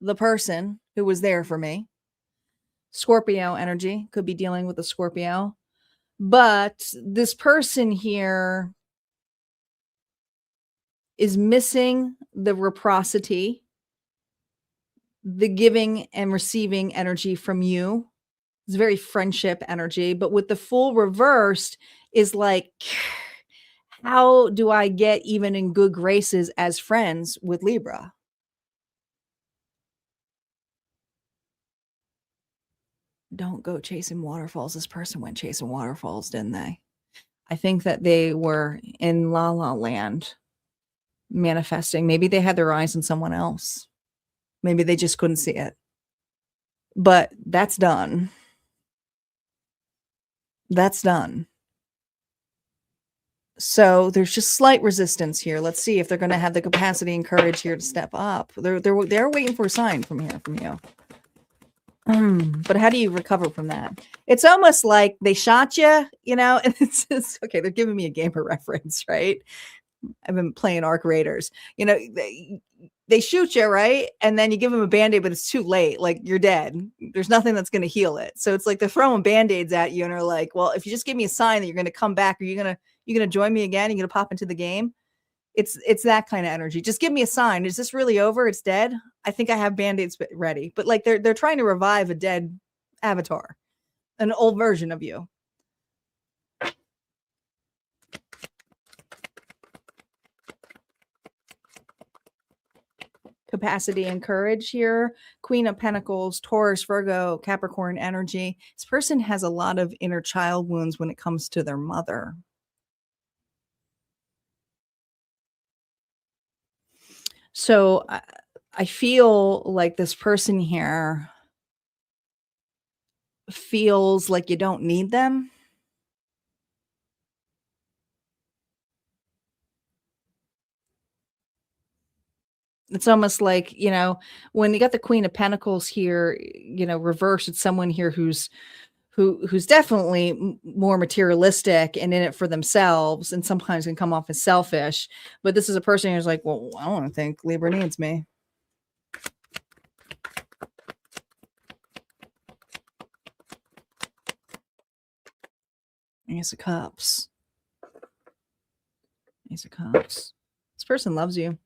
the person who was there for me. Scorpio energy, could be dealing with a Scorpio. But this person here is missing the reciprocity, the giving and receiving energy from you. It's very friendship energy. But with the Fool reversed is like, how do I get even in good graces as friends with Libra? Don't go chasing waterfalls. This person went chasing waterfalls, didn't they? I think that they were in La La Land manifesting. Maybe they had their eyes on someone else. Maybe they just couldn't see it. But that's done. That's done. So there's just slight resistance here. Let's see if they're going to have the capacity and courage here to step up. They're waiting for a sign from you. But how do you recover from that? It's almost like they shot you, and it's just, okay, they're giving me a gamer reference, right? I've been playing Arc Raiders. They shoot you, right? And then you give them a Band-Aid, but it's too late. Like, you're dead. There's nothing that's going to heal it. So it's like they're throwing Band-Aids at you and are like, well, if you just give me a sign that you're going to come back, are you going to join me again? You're going to pop into the game? It's that kind of energy. Just give me a sign. Is this really over? It's dead? I think I have Band-Aids ready. But like they're trying to revive a dead avatar, an old version of you. Capacity and courage here. Queen of Pentacles, Taurus, Virgo, Capricorn energy. This person has a lot of inner child wounds when it comes to their mother. So I feel like this person here feels like you don't need them. It's almost like, when you got the Queen of Pentacles here, reverse, it's someone here who's definitely more materialistic and in it for themselves, and sometimes can come off as selfish. But this is a person who's like, well, I don't think Libra needs me. Ace of Cups. Ace of Cups. This person loves you.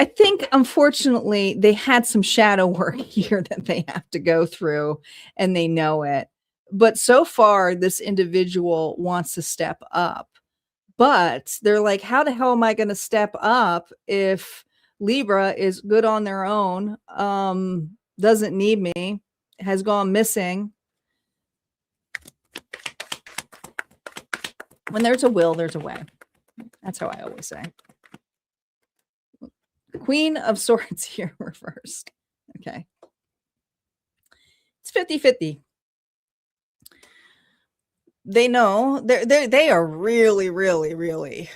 I think, unfortunately, they had some shadow work here that they have to go through, and they know it. But so far, this individual wants to step up. But they're like, how the hell am I going to step up if Libra is good on their own, doesn't need me, has gone missing? When there's a will, there's a way. That's how I always say. Queen of Swords here reversed. Okay. It's 50-50. They know they are really, really, really,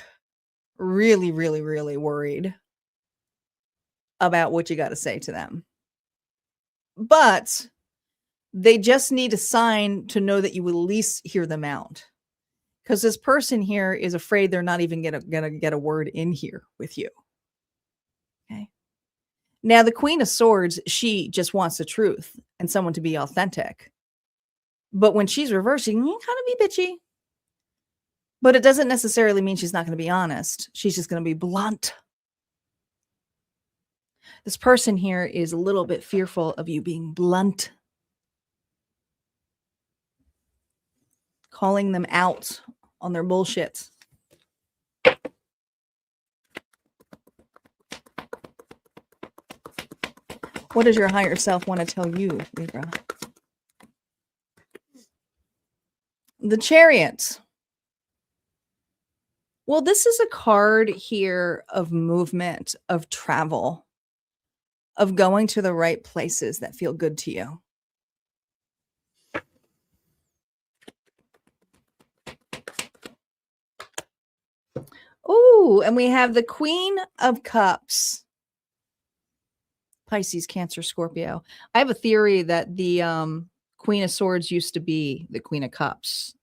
really, really, really worried about what you got to say to them. But they just need a sign to know that you will at least hear them out. Because this person here is afraid they're not even gonna get a word in here with you. Okay. Now, the Queen of Swords, she just wants the truth and someone to be authentic. But when she's reversing, you kind of be bitchy. But it doesn't necessarily mean she's not going to be honest. She's just going to be blunt. This person here is a little bit fearful of you being blunt. Calling them out on their bullshit. What does your higher self want to tell you, Libra? The Chariot. Well, this is a card here of movement, of travel, of going to the right places that feel good to you. Oh, and we have the Queen of Cups. Pisces, Cancer, Scorpio. I have a theory that the Queen of Swords used to be the Queen of Cups,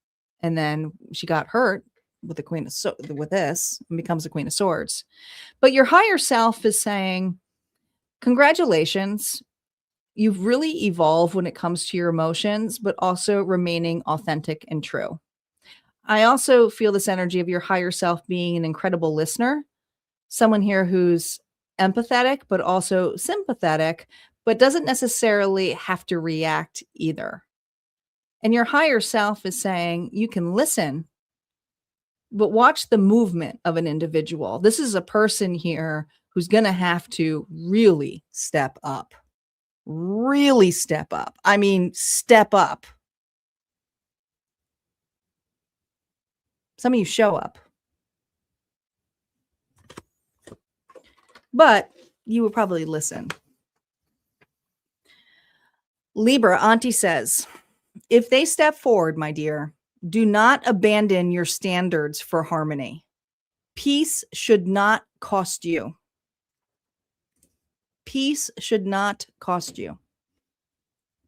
and then she got hurt with the Queen of with this and becomes the Queen of Swords. But your higher self is saying, congratulations. You've really evolved when it comes to your emotions, but also remaining authentic and true. I also feel this energy of your higher self being an incredible listener, someone here who's empathetic, but also sympathetic, but doesn't necessarily have to react either. And your higher self is saying you can listen, but watch the movement of an individual. This is a person here who's going to have to really step up. Really step up. I mean, step up. Some of you show up. But you will probably listen. Libra, Auntie says, If they step forward, my dear, do not abandon your standards for harmony. Peace should not cost you. Peace should not cost you.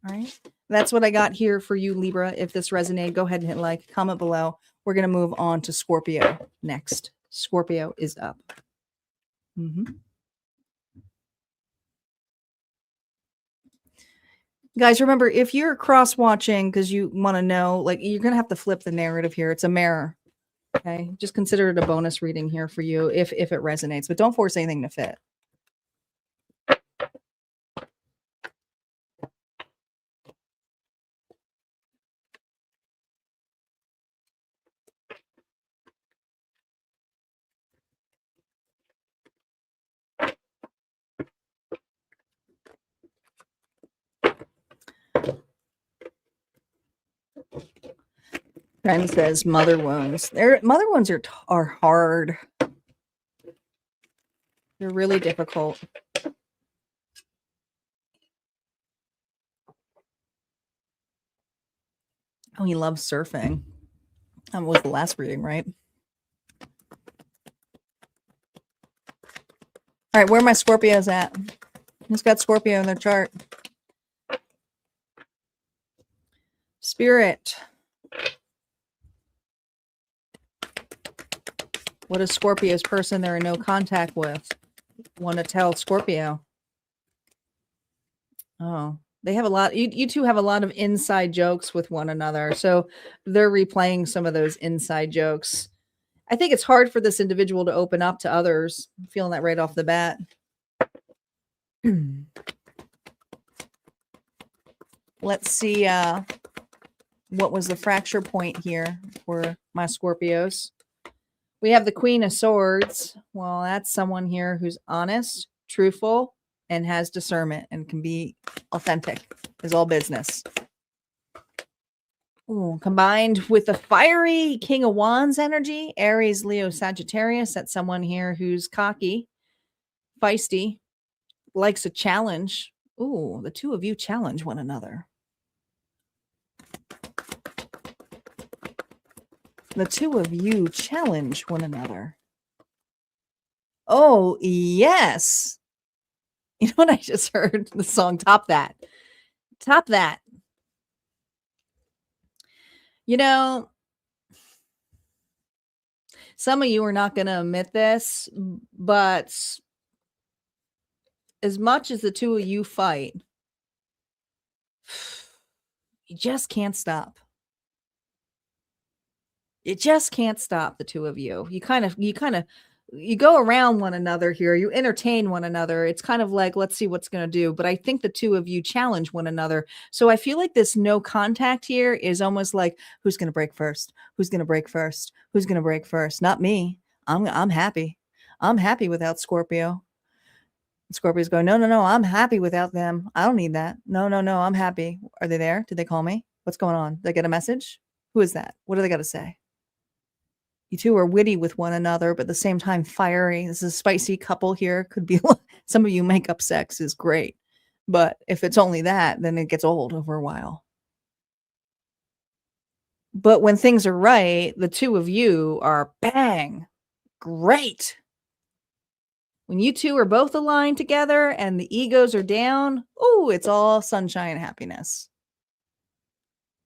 All right. That's what I got here for you, Libra. If this resonated, go ahead and hit like, comment below. We're going to move on to Scorpio next. Scorpio is up. Guys, remember, if you're cross-watching because you want to know, like, you're going to have to flip the narrative here. It's a mirror. Okay. Just consider it a bonus reading here for you if it resonates, but don't force anything to fit. Friend says mother wounds. Mother wounds are hard. They're really difficult. Oh, he loves surfing. That was the last reading, right? All right, where are my Scorpios at? Who's got Scorpio in their chart? Spirit. What does Scorpio's person they're in no contact with want to tell Scorpio? Oh, they have a lot. You two have a lot of inside jokes with one another. So they're replaying some of those inside jokes. I think it's hard for this individual to open up to others. I'm feeling that right off the bat. Let's see what was the fracture point here for my Scorpios. We have the Queen of Swords. Well, that's someone here who's honest, truthful, and has discernment and can be authentic. Is all business. Ooh, combined with the fiery King of Wands energy, Aries, Leo, Sagittarius. That's someone here who's cocky, feisty, likes a challenge. Ooh, the two of you challenge one another. The two of you challenge one another. Oh, yes. You know what I just heard? The song Top That. Top That. You know, some of you are not going to admit this, but as much as the two of you fight, you just can't stop. You just can't stop the two of you. You go around one another here. You entertain one another. It's kind of like, let's see what's going to do. But I think the two of you challenge one another. So I feel like this no contact here is almost like, who's going to break first? Who's going to break first? Who's going to break first? Not me. I'm happy. I'm happy without Scorpio. Scorpio's going, no. I'm happy without them. I don't need that. No. I'm happy. Are they there? Did they call me? What's going on? Did I get a message? Who is that? What do they got to say? You two are witty with one another, but at the same time fiery. This is a spicy couple here. Could be some of you make up sex is great. But if it's only that, then it gets old over a while. But when things are right, the two of you are bang. Great. When you two are both aligned together and the egos are down, oh, it's all sunshine and happiness.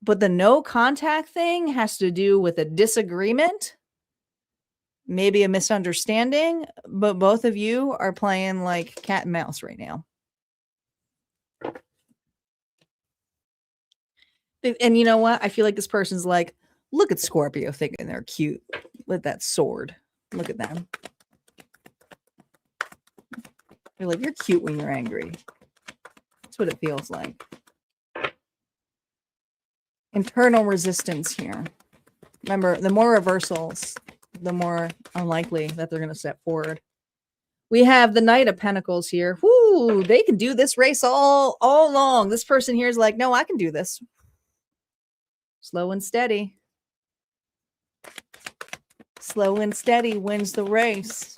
But the no contact thing has to do with a disagreement, maybe a misunderstanding, but both of you are playing like cat and mouse right now. And you know what? I feel like this person's like, look at Scorpio thinking they're cute with that sword. Look at them. You're like, you're cute when you're angry. That's what it feels like. Internal resistance here. Remember, the more reversals, the more unlikely that they're going to step forward. We have the Knight of Pentacles here. Whoo, they can do this race all long. This person here is like, no, I can do this. Slow and steady. Slow and steady wins the race.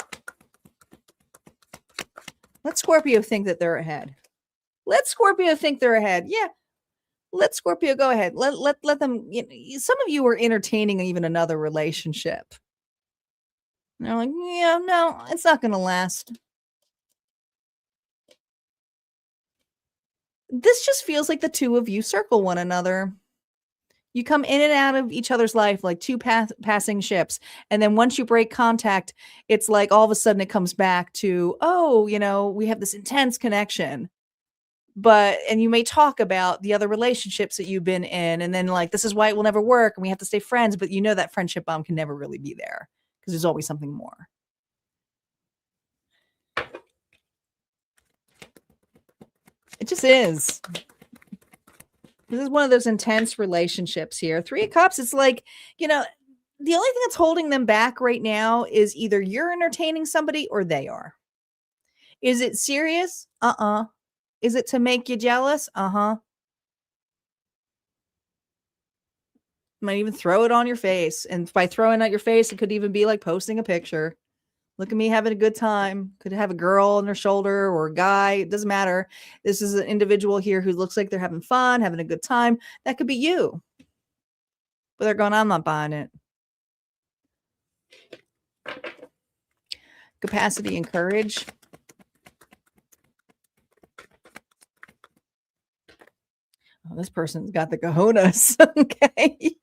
Let Scorpio think that they're ahead. Let Scorpio think they're ahead. Yeah. Let Scorpio go ahead. Let them. Some of you are entertaining even another relationship. And they're like, yeah, no, it's not going to last. This just feels like the two of you circle one another. You come in and out of each other's life like two passing ships. And then once you break contact, it's like all of a sudden it comes back to, oh, we have this intense connection. And you may talk about the other relationships that you've been in. And then like, this is why it will never work. And we have to stay friends. But that friendship bomb can never really be there because there's always something more. It just is. This is one of those intense relationships here. 3 of Cups, it's like, the only thing that's holding them back right now is either you're entertaining somebody or they are. Is it serious? Is it to make you jealous? Might even throw it on your face. And by throwing out your face, it could even be like posting a picture. Look at me having a good time. Could have a girl on their shoulder or a guy. It doesn't matter. This is an individual here who looks like they're having fun, having a good time. That could be you. But they're going, I'm not buying it. Capacity and courage. Oh, this person's got the cojones. Okay.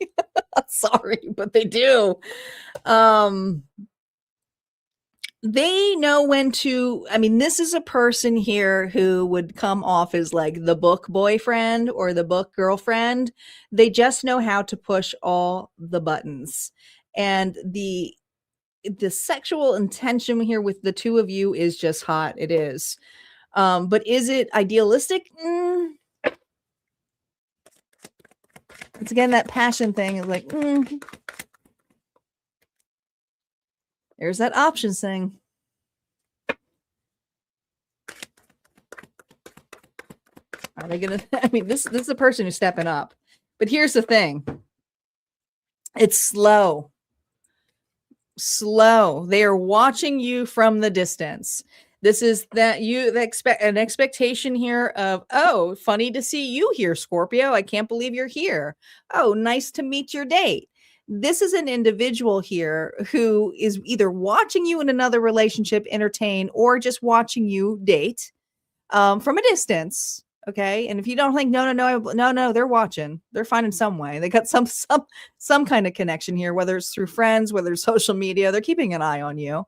Sorry, but they do. They know when to, this is a person here who would come off as like the book boyfriend or the book girlfriend. They just know how to push all the buttons. And the sexual intention here with the two of you is just hot. It is. But is it idealistic? It's again, that passion thing is like, There's that options thing. Are they going to, this is a person who's stepping up. But here's the thing. It's slow. They are watching you from the distance. This is that an expectation here of, oh, funny to see you here, Scorpio. I can't believe you're here. Oh, nice to meet your date. This is an individual here who is either watching you in another relationship entertain or just watching you date from a distance. Okay. And if you don't think, no, they're watching, they're finding some way. They got some kind of connection here, whether it's through friends, whether it's social media, they're keeping an eye on you.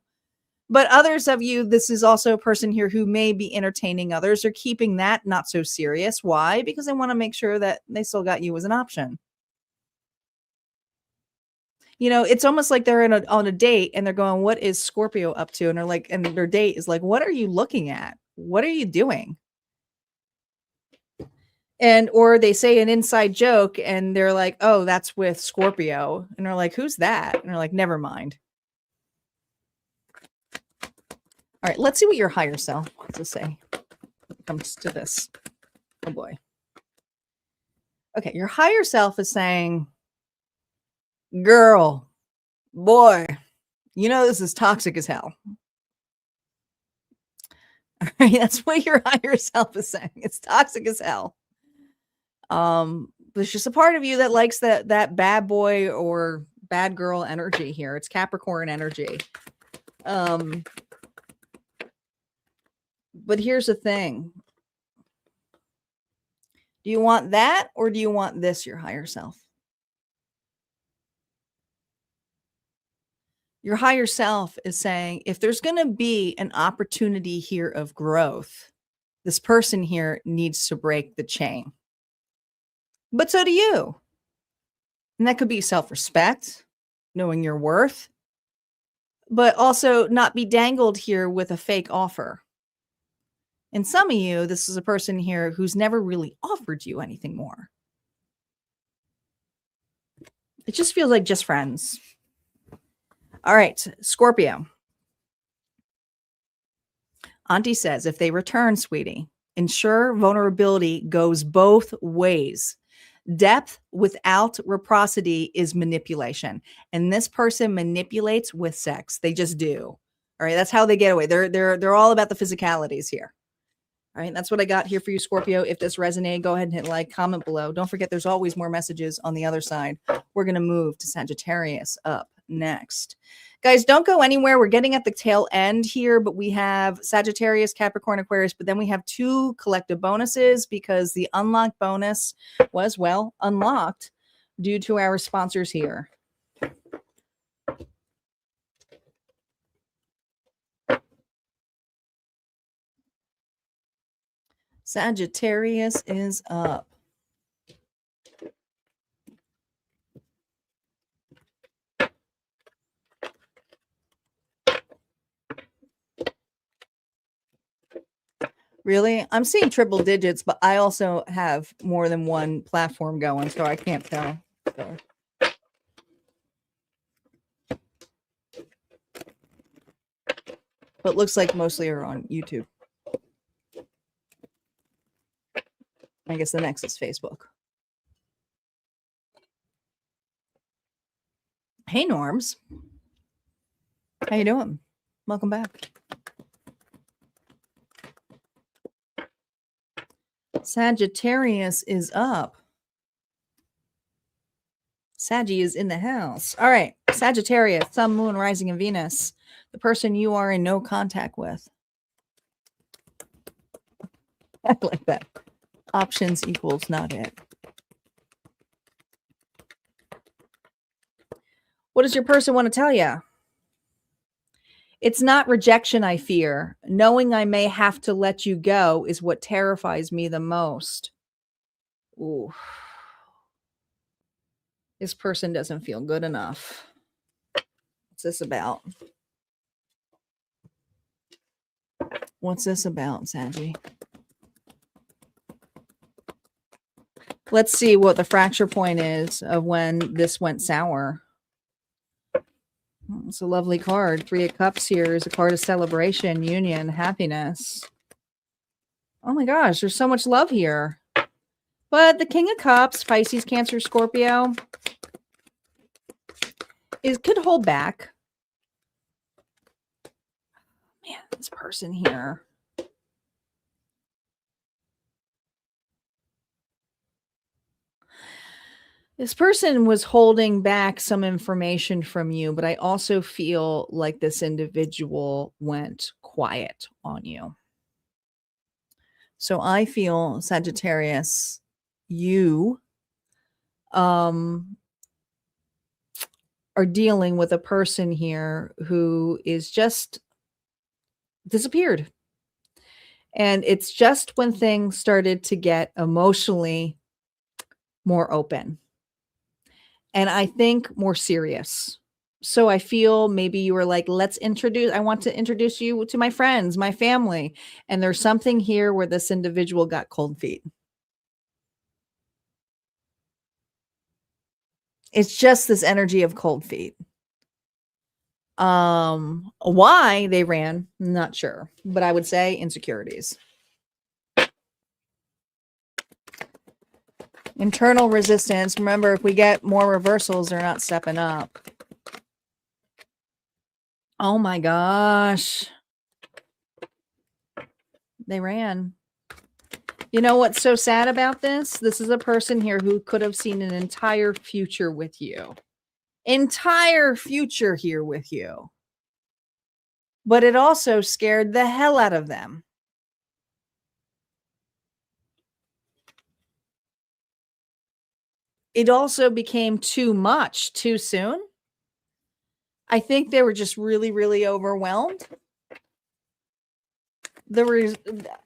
But others of you, this is also a person here who may be entertaining others or keeping that not so serious. Why? Because they want to make sure that they still got you as an option. It's almost like they're on a date and they're going, what is Scorpio up to? And they're like, and their date is like, what are you looking at? What are you doing? Or they say an inside joke and they're like, oh, that's with Scorpio. And they're like, who's that? And they're like, never mind. All right, let's see what your higher self wants to say when it comes to this. Oh boy. Okay, your higher self is saying, girl, boy, this is toxic as hell. All right, that's what your higher self is saying. It's toxic as hell. There's just a part of you that likes that bad boy or bad girl energy here. It's Capricorn energy. But here's the thing. Do you want that or do you want this, your higher self? Your higher self is saying, if there's going to be an opportunity here of growth, this person here needs to break the chain. But so do you. And that could be self-respect, knowing your worth, but also not be dangled here with a fake offer. And some of you, this is a person here who's never really offered you anything more. It just feels like just friends. All right, Scorpio. Auntie says, if they return, sweetie, ensure vulnerability goes both ways. Depth without reciprocity is manipulation. And this person manipulates with sex. They just do. All right, that's how they get away. They're all about the physicalities here. All right, that's what I got here for you, Scorpio. If this resonated, go ahead and hit like, comment below. Don't forget, there's always more messages on the other side. We're going to move to Sagittarius up next. Guys, don't go anywhere. We're getting at the tail end here, but we have Sagittarius, Capricorn, Aquarius, but then we have 2 collective bonuses because the unlocked bonus was, well, unlocked due to our sponsors here. Sagittarius is up. Really? I'm seeing triple digits, but I also have more than one platform going, so I can't tell. So. But looks like mostly are on YouTube. I guess the next is Facebook. Hey, Norms. How you doing? Welcome back. Sagittarius is up. Saggy is in the house. All right. Sagittarius, Sun, Moon, Rising, and Venus. The person you are in no contact with. I like that. Options equals not it. What does your person want to tell you? It's not rejection I fear. Knowing I may have to let you go is what terrifies me the most. Ooh. This person doesn't feel good enough. What's this about? What's this about, Saggy? Let's see what the fracture point is of when this went sour. It's a lovely card. 3 of Cups here is a card of celebration, union, happiness. Oh my gosh, there's so much love here. But the King of Cups, Pisces, Cancer, Scorpio, could hold back. Man, this person here. This person was holding back some information from you, but I also feel like this individual went quiet on you. So I feel, Sagittarius, you are dealing with a person here who is just disappeared. And it's just when things started to get emotionally more open. And I think more serious. So I feel maybe you were like, I want to introduce you to my friends, my family. And there's something here where this individual got cold feet. It's just this energy of cold feet. Why they ran, not sure. But I would say insecurities. Internal resistance. Remember, if we get more reversals, they're not stepping up. Oh my gosh. They ran. You know what's so sad about this? This is a person here who could have seen an entire future with you. Entire future here with you. But it also scared the hell out of them. It also became too much too soon. I think they were just really, really overwhelmed.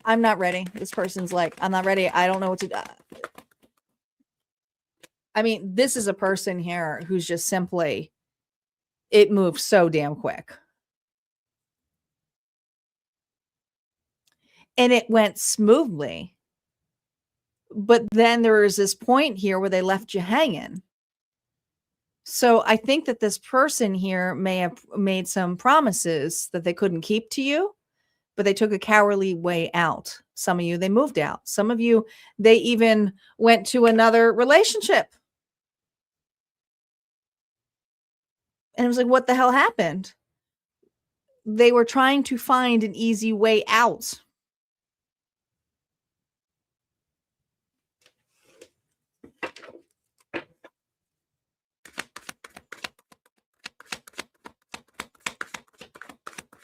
I'm not ready. This person's like, I'm not ready. I don't know what to do. I mean, this is a person here who's just simply, it moves so damn quick. And it went smoothly. But then there was this point here where they left you hanging. So I think that this person here may have made some promises that they couldn't keep to you, but they took a cowardly way out. Some of you, they moved out. Some of you, they even went to another relationship. And it was like, what the hell happened? They were trying to find an easy way out.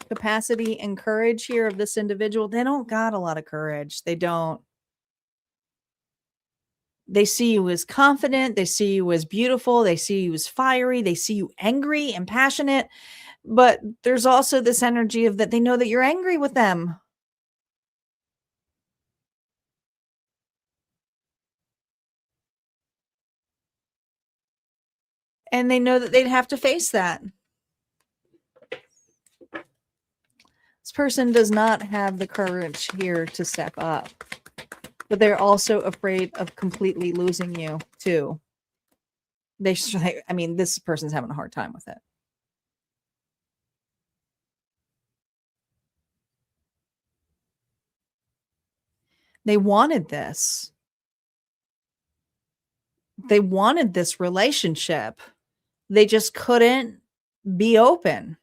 capacity and courage here of this individual. They don't got a lot of courage. They don't. They see you as confident. They see you as beautiful. They see you as fiery. They see you angry and passionate. But there's also this energy of that they know that you're angry with them. And they know that they'd have to face that. This person does not have the courage here to step up. But they're also afraid of completely losing you, too. I mean, this person's having a hard time with it. They wanted this. They wanted this relationship. They just couldn't be open.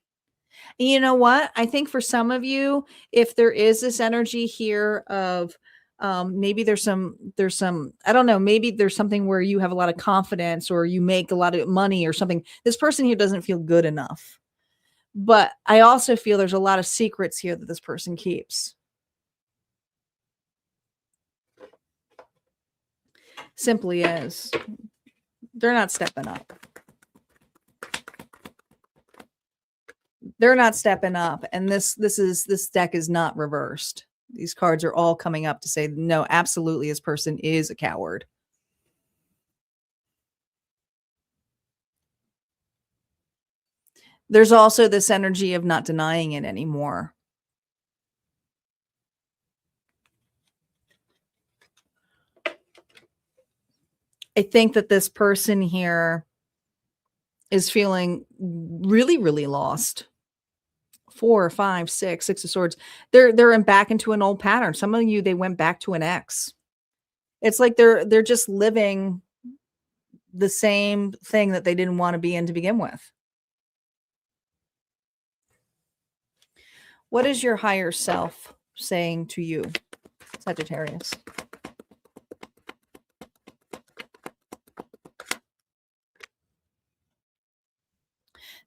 And you know what? I think for some of you, if there is this energy here of maybe there's some, I don't know, maybe there's something where you have a lot of confidence or you make a lot of money or something. This person here doesn't feel good enough. But I also feel there's a lot of secrets here that this person keeps. Simply is. They're not stepping up. They're not stepping up. And this deck is not reversed. These cards are all coming up to say, no, absolutely, this person is a coward. There's also this energy of not denying it anymore. I think that this person here is feeling really, really lost. 4, 5, 6, 6 of swords. They're back into an old pattern. Some of you, they went back to an ex. It's like they're just living the same thing that they didn't want to be in to begin with. What is your higher self saying to you, Sagittarius?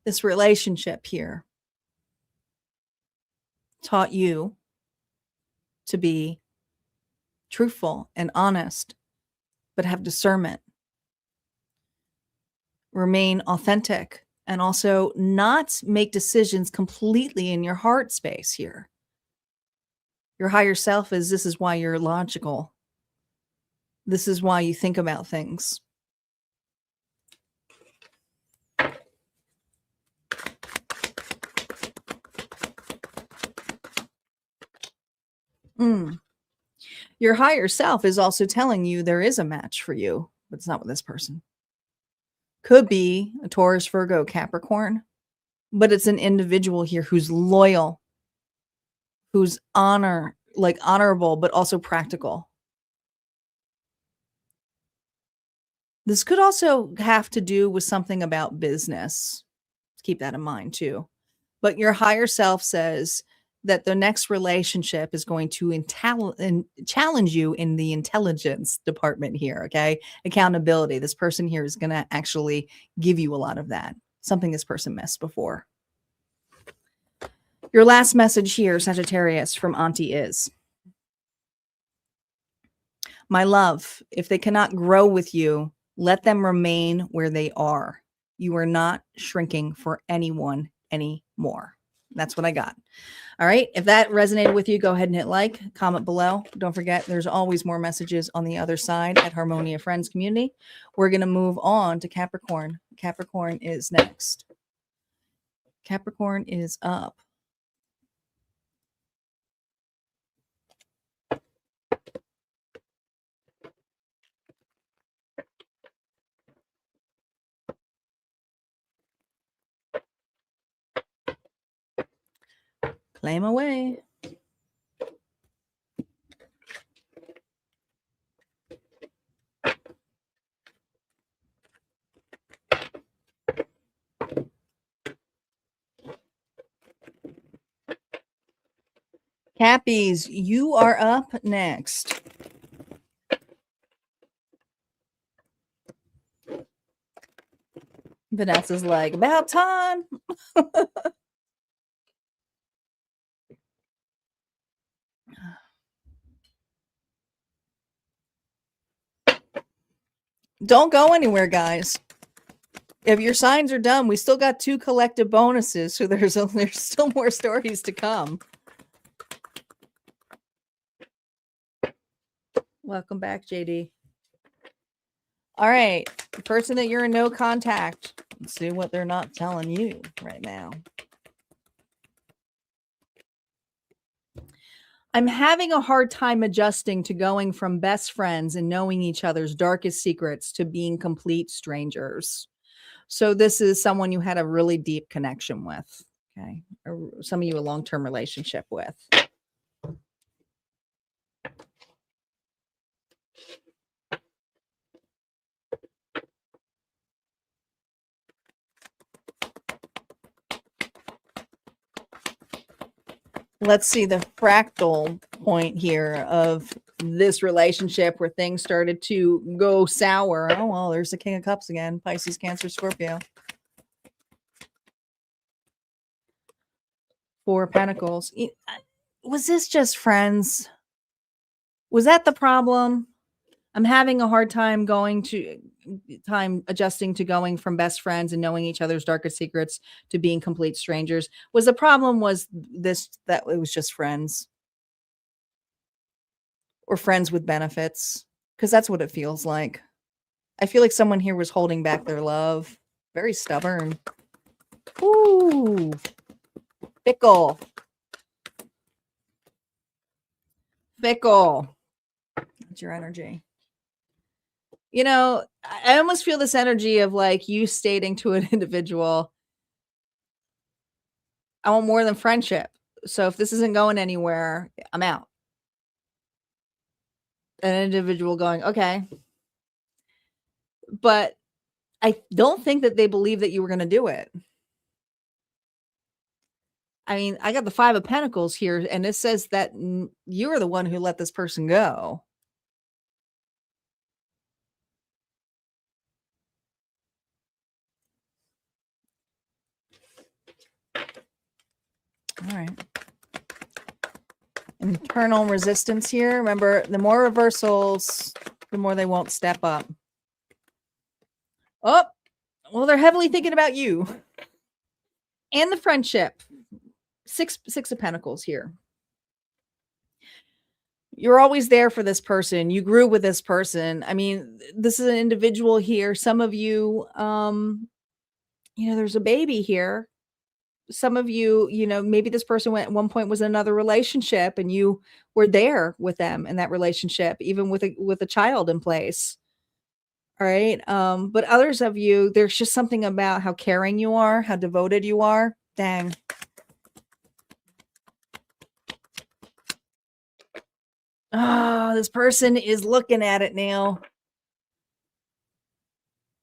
This relationship here taught you to be truthful and honest, but have discernment. Remain authentic and also not make decisions completely in your heart space here. Your higher self this is why you're logical. This is why you think about things. Your higher self is also telling you there is a match for you, but it's not with this person. Could be a Taurus, Virgo, Capricorn, but it's an individual here who's loyal, who's honorable, but also practical. This could also have to do with something about business. Keep that in mind too. But your higher self says that the next relationship is going to challenge you in the intelligence department here, okay? Accountability. This person here is going to actually give you a lot of that, something this person missed before. Your last message here, Sagittarius, from Auntie is, my love, if they cannot grow with you, let them remain where they are. You are not shrinking for anyone anymore. That's what I got. All right. If that resonated with you, go ahead and hit like, comment below. Don't forget, there's always more messages on the other side at Harmonia Friends Community. We're going to move on to Capricorn. Capricorn is next. Capricorn is up. Claim away. Cappies, you are up next. Vanessa's like, about time. Don't go anywhere, guys. If your signs are done, we still got 2 collective bonuses, so there's still more stories to come. Welcome back, JD. All right, the person that you're in no contact. Let's see what they're not telling you right now. I'm having a hard time adjusting to going from best friends and knowing each other's darkest secrets to being complete strangers. So this is someone you had a really deep connection with, okay? Or some of you a long-term relationship with. Let's see the fractal point here of this relationship where things started to go sour. Oh, well, there's the King of Cups again. Pisces, Cancer, Scorpio. 4 of Pentacles. Was this just friends? Was that the problem? I'm having a hard time adjusting to going from best friends and knowing each other's darkest secrets to being complete strangers. Was the problem that it was just friends or friends with benefits? Because that's what it feels like. I feel like someone here was holding back their love. Very stubborn. Ooh. Fickle. Fickle. That's your energy. You know, I almost feel this energy of like you stating to an individual, I want more than friendship. So if this isn't going anywhere, I'm out. An individual going, okay. But I don't think that they believe that you were going to do it. I mean, I got the 5 of Pentacles here, and it says that you are the one who let this person go. All right. Internal resistance here. Remember, the more reversals, the more they won't step up. Oh, well, they're heavily thinking about you and the friendship. Six of Pentacles here. You're always there for this person. You grew with this person. I mean, this is an individual here. Some of you, there's a baby here. Some of you, maybe this person at one point was in another relationship and you were there with them in that relationship, even with a child in place. All right. But others of you, there's just something about how caring you are, how devoted you are. Dang. Oh, this person is looking at it now.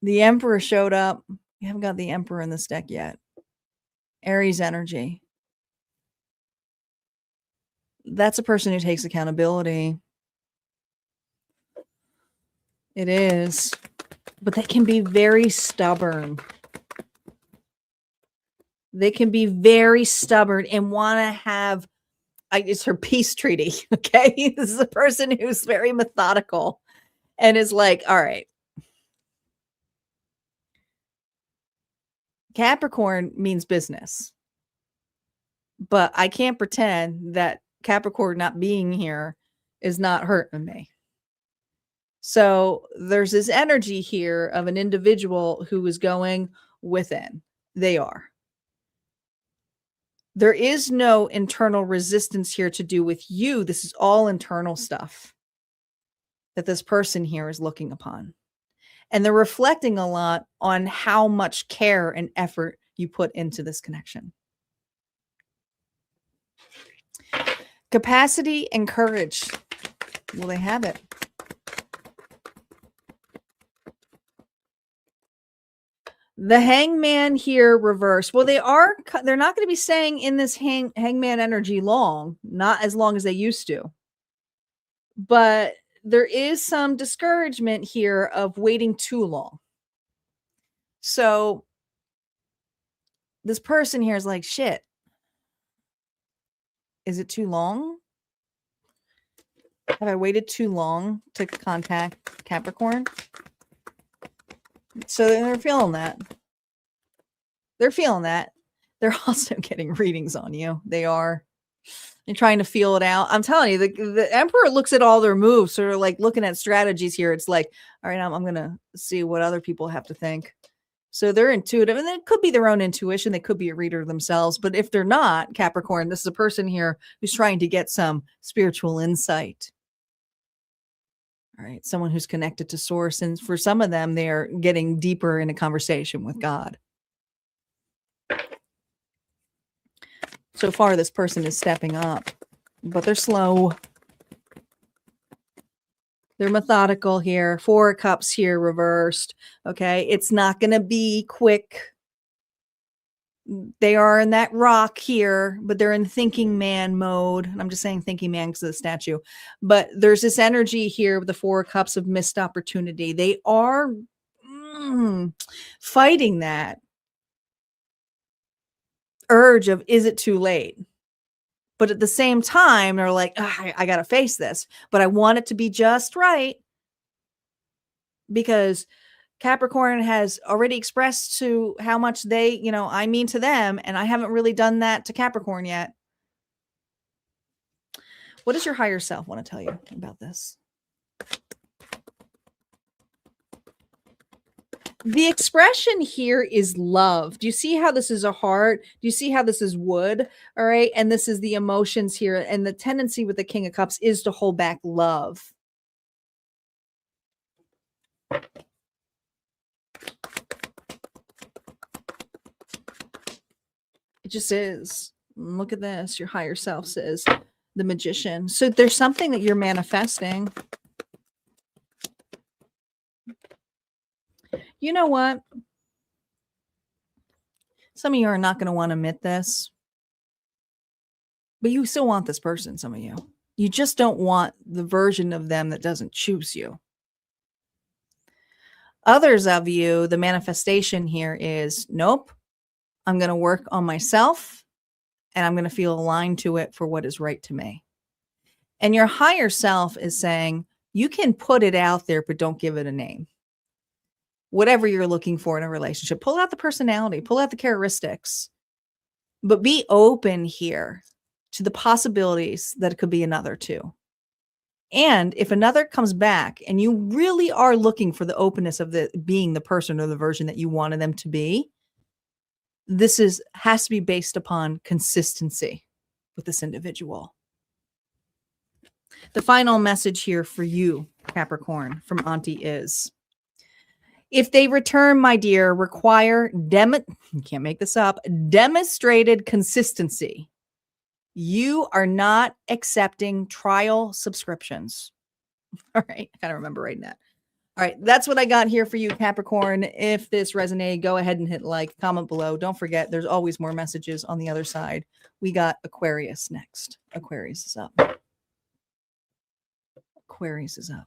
The Emperor showed up. We haven't got the Emperor in this deck yet. Aries energy. That's a person who takes accountability. It is. But they can be very stubborn. They can be very stubborn and want to have, it's her peace treaty. Okay. This is a person who's very methodical and is like, all right. Capricorn means business. But I can't pretend that Capricorn not being here is not hurting me. So there's this energy here of an individual who is going within. They are. There is no internal resistance here to do with you. This is all internal stuff that this person here is looking upon. And they're reflecting a lot on how much care and effort you put into this connection. Capacity and courage. Will they have it? The Hangman here reverse. Well, they're not going to be staying in this hangman energy long, not as long as they used to. But there is some discouragement here of waiting too long. So this person here is like, shit, is it too long? Have I waited too long to contact Capricorn? So they're feeling that. They're feeling that. They're also getting readings on you. They are. They're trying to feel it out. I'm telling you, the Emperor looks at all their moves, sort of like looking at strategies here. It's like, all right, I'm going to see what other people have to think. So they're intuitive, and it could be their own intuition. They could be a reader themselves. But if they're not, Capricorn, this is a person here who's trying to get some spiritual insight. All right. Someone who's connected to source. And for some of them, they're getting deeper in a conversation with God. So far, this person is stepping up, but they're slow. They're methodical here. 4 of Cups here reversed. Okay. It's not going to be quick. They are in that rock here, but they're in thinking man mode. And I'm just saying thinking man because of the statue. But there's this energy here with the 4 of Cups of missed opportunity. They are fighting that urge of, is it too late? But at the same time, they're like, I got to face this, but I want it to be just right, because Capricorn has already expressed to how much they, I mean to them, and I haven't really done that to Capricorn yet. What does your higher self want to tell you about this? The expression here is love. Do you see how this is a heart? Do you see how this is wood? All right. And this is the emotions here. And the tendency with the King of Cups is to hold back love. It just is. Look at this. Your higher self says, the Magician. So there's something that you're manifesting. You know what? Some of you are not going to want to admit this, but you still want this person, some of you. You just don't want the version of them that doesn't choose you. Others of you, the manifestation here is, nope, I'm going to work on myself and I'm going to feel aligned to it for what is right to me. And your higher self is saying, you can put it out there, but don't give it a name. Whatever you're looking for in a relationship, pull out the personality, pull out the characteristics, but be open here to the possibilities that it could be another too. And if another comes back and you really are looking for the openness of the being the person or the version that you wanted them to be, this has to be based upon consistency with this individual. The final message here for you, Capricorn, from Auntie is, if they return, my dear, require you can't make this up, demonstrated consistency. You are not accepting trial subscriptions. All right. I gotta remember writing that. All right. That's what I got here for you, Capricorn. If this resonated, go ahead and hit like, comment below. Don't forget, there's always more messages on the other side. We got Aquarius next. Aquarius is up. Aquarius is up.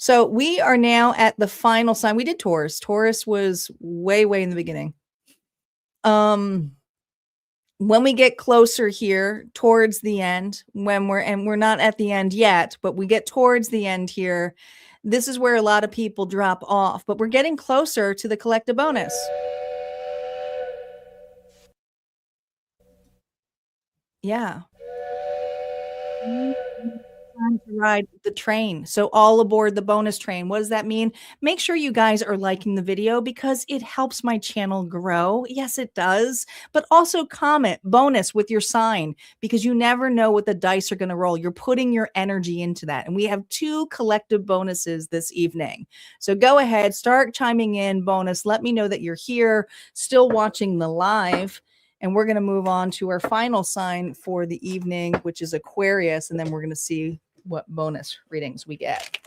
So we are now at the final sign. We did Taurus. Taurus was way, way in the beginning. When we get closer here towards the end, we're not at the end yet, but we get towards the end here, this is where a lot of people drop off, but we're getting closer to the collective bonus. Yeah. Time to ride the train. So all aboard the bonus train. What does that mean? Make sure you guys are liking the video because it helps my channel grow. Yes, it does. But also comment bonus with your sign, because you never know what the dice are going to roll. You're putting your energy into that. And we have 2 collective bonuses this evening. So go ahead, start chiming in bonus. Let me know that you're here, still watching the live. And we're going to move on to our final sign for the evening, which is Aquarius. And then we're going to see what bonus readings we get.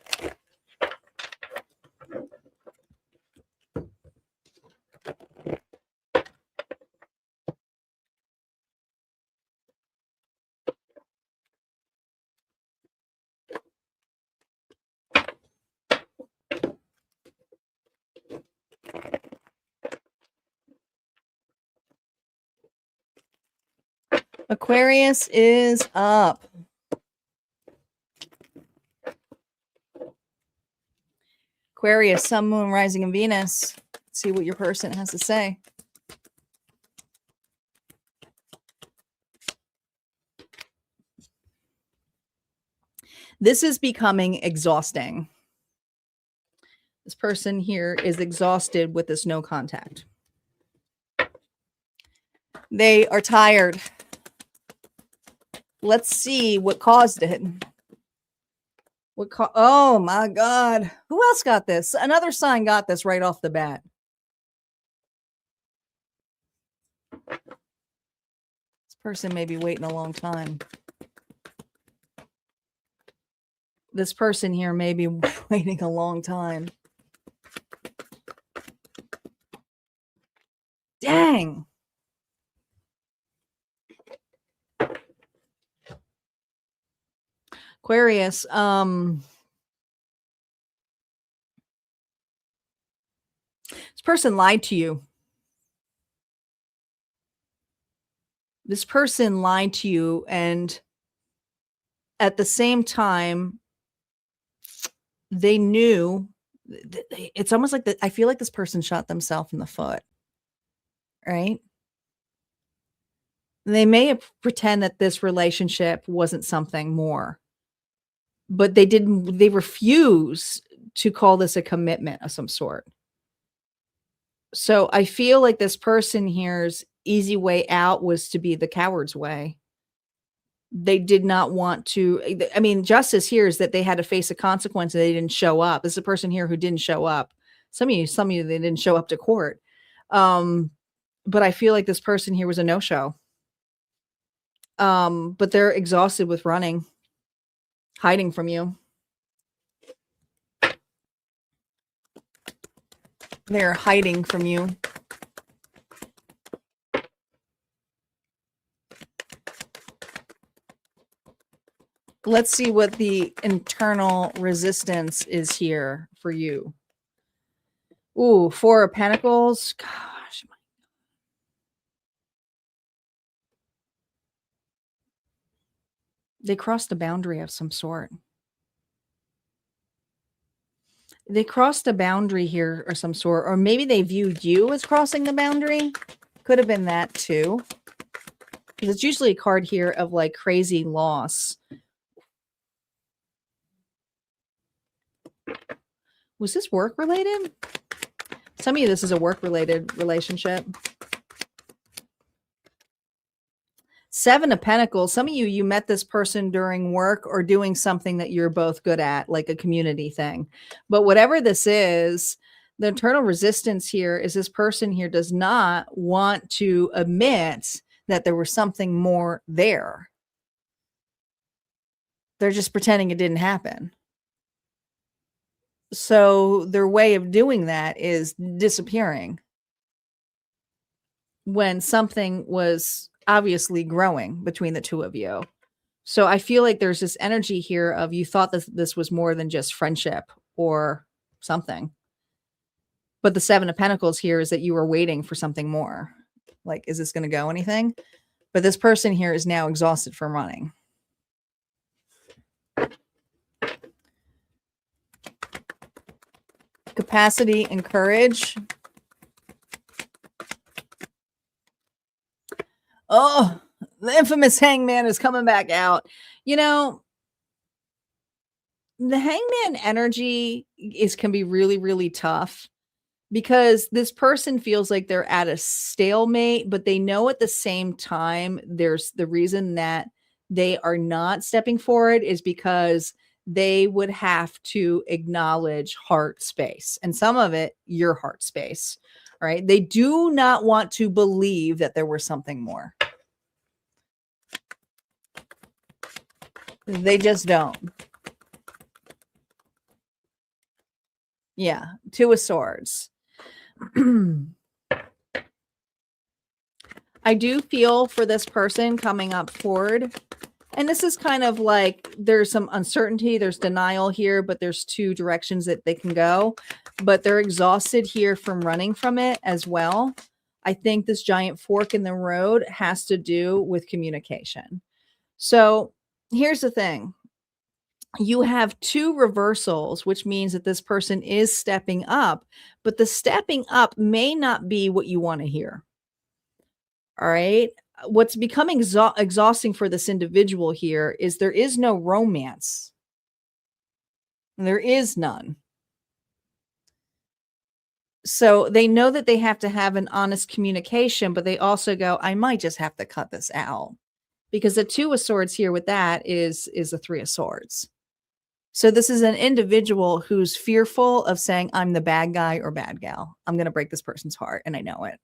Aquarius is up. Aquarius, Sun, Moon, Rising, and Venus. Let's see what your person has to say. This is becoming exhausting. This person here is exhausted with this no contact. They are tired. Let's see what caused it. Oh my God. Who else got this? Another sign got this right off the bat. This person may be waiting a long time. This person here may be waiting a long time. Dang. Aquarius, this person lied to you. This person lied to you, and at the same time, they knew. It's almost like I feel like this person shot themselves in the foot, right? They may have pretend that this relationship wasn't something more, but they refuse to call this a commitment of some sort. So I feel like this person here's easy way out was to be the coward's way. They did not want to. I mean, justice here is that they had to face a consequence and they didn't show up. This is a person here who didn't show up. Some of you, they didn't show up to court. But I feel like this person here was a no-show. But they're exhausted with running, hiding from you. They're hiding from you. Let's see what the internal resistance is here for you. Ooh, Four of Pentacles. Gosh. They crossed a boundary of some sort. They crossed a boundary here or some sort, or maybe they viewed you as crossing the boundary. Could have been that too. Because it's usually a card here of like crazy loss. Was this work related? Some of you, this is a work related relationship. Seven of Pentacles. Some of you, you met this person during work or doing something that you're both good at, like a community thing. But whatever this is, the internal resistance here is this person here does not want to admit that there was something more there. They're just pretending it didn't happen. So their way of doing that is disappearing when something was obviously growing between the two of you. So I feel like there's this energy here of you thought that this was more than just friendship or something. But the Seven of Pentacles here is that you were waiting for something more. Like, is this going to go anything? But this person here is now exhausted from running. Capacity and courage. Oh, the infamous Hangman is coming back out. You know, the Hangman energy can be really, really tough because this person feels like they're at a stalemate, but they know at the same time there's the reason that they are not stepping forward is because they would have to acknowledge heart space, and some of it, your heart space, right? They do not want to believe that there was something more. They just don't. Yeah, Two of Swords. I do feel for this person coming up forward. And this is kind of like there's some uncertainty, there's denial here, but there's two directions that they can go. But they're exhausted here from running from it as well. I think this giant fork in the road has to do with communication. So here's the thing. you have two reversals, which means that this person is stepping up, but the stepping up may not be what you want to hear. All right. What's becoming exhausting for this individual here is there is no romance. There is none. So they know that they have to have an honest communication, but they also go, I might just have to cut this out, because the Two of Swords here with that is the Three of Swords. So this is an individual who's fearful of saying, I'm the bad guy or bad gal. I'm going to break this person's heart, and I know it.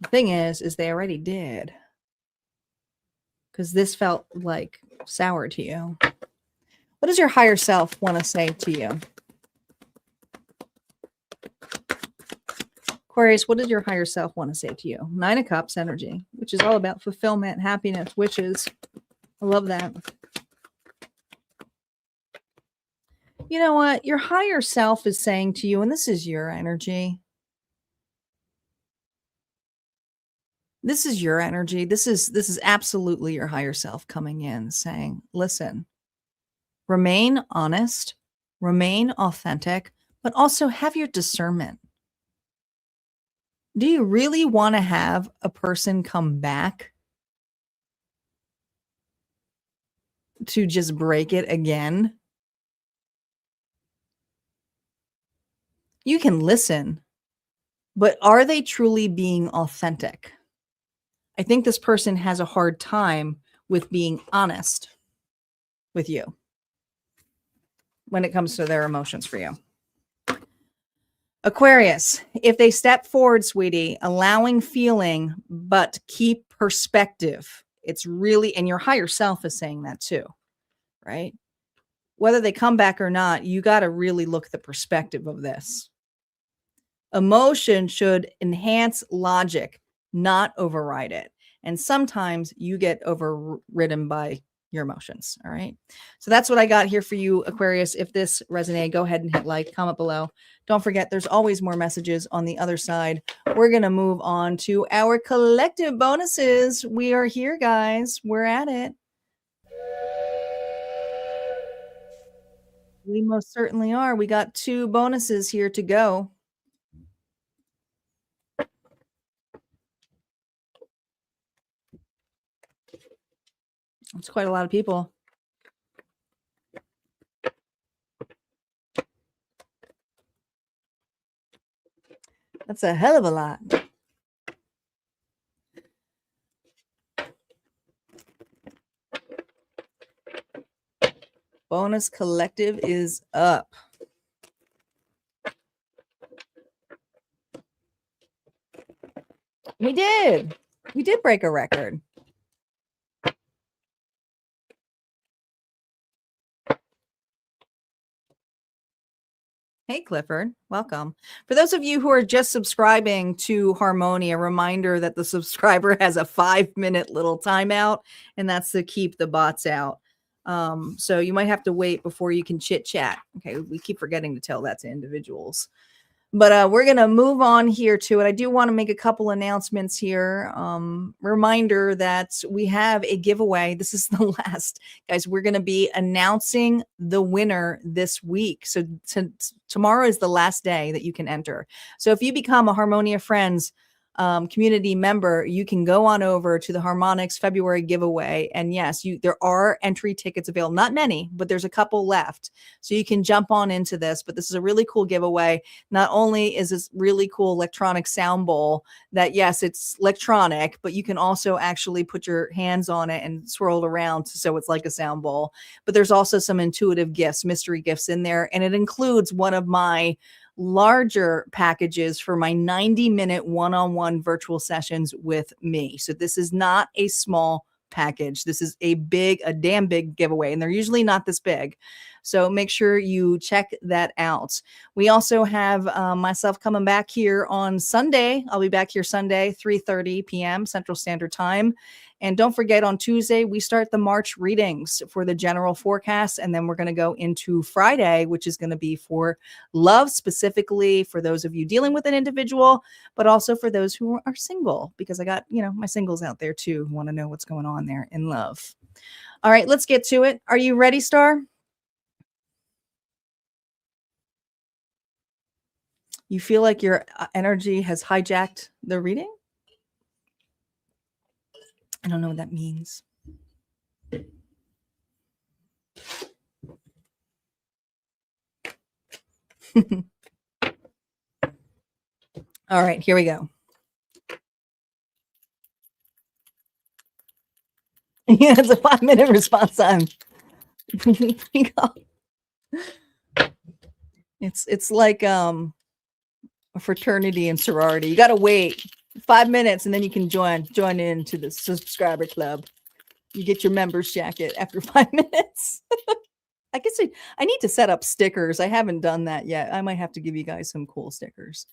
The thing is they already did. Because this felt like sour to you. What does your higher self want to say to you? Aquarius, what does your higher self want to say to you? Nine of Cups energy, which is all about fulfillment, happiness, wishes. I love that. You know what? Your higher self is saying to you, and this is your energy. This is your energy. This is absolutely your higher self coming in saying, listen, remain honest, remain authentic, but also have your discernment. Do you really want to have a person come back to just break it again? You can listen, but are they truly being authentic? I think this person has a hard time with being honest with you when it comes to their emotions for you. Aquarius, if they step forward, sweetie, allowing feeling, but keep perspective. It's really, and your higher self is saying that too, right? Whether they come back or not, you got to really look at the perspective of this. Emotion should enhance logic, not override it. And sometimes you get overridden by your emotions. All right. So that's what I got here for you, Aquarius. If this resonated, go ahead and hit like, comment below. Don't forget, there's always more messages on the other side. We're going to move on to our collective bonuses. We are here, guys. We're at it. We most certainly are. We got 2 bonuses here to go. It's quite a lot of people. That's a hell of a lot. Bonus collective is up. We did. We did break a record. Hey, Clifford. Welcome. For those of you who are just subscribing to Harmonia, a reminder that the subscriber has a 5-minute little timeout, and that's to keep the bots out. So you might have to wait before you can chit chat. Okay. We keep forgetting to tell that to individuals. But we're going to move on here to it. I do want to make a couple announcements here. Reminder that we have a giveaway. This is the last. Guys, we're going to be announcing the winner this week. So tomorrow is the last day that you can enter. So if you become a Harmonia Friends community member, you can go on over to the Harmonics February giveaway. And yes, there are entry tickets available. Not many, but there's a couple left. So you can jump on into this. But this is a really cool giveaway. Not only is this really cool electronic sound bowl that, yes, it's electronic, but you can also actually put your hands on it and swirl it around so it's like a sound bowl. But there's also some intuitive gifts, mystery gifts in there. And it includes one of my larger packages for my 90-minute one-on-one virtual sessions with me. So this is not a small package. This is a damn big giveaway, and they're usually not this big. So make sure you check that out. We also have myself coming back here on Sunday. I'll be back here Sunday, 3:30 p.m. Central Standard Time. And don't forget, on Tuesday, we start the March readings for the general forecast. And then we're going to go into Friday, which is going to be for love, specifically for those of you dealing with an individual, but also for those who are single, because I got, my singles out there too who want to know what's going on there in love. All right, let's get to it. Are you ready, Star? You feel like your energy has hijacked the reading? I don't know what that means. All right, here we go. Yeah, it's a 5-minute response time. It's like a fraternity and sorority. You got to wait 5 minutes and then you can join into the subscriber club. You get your members jacket after 5 minutes. I guess I need to set up stickers. I haven't done that yet. I might have to give you guys some cool stickers.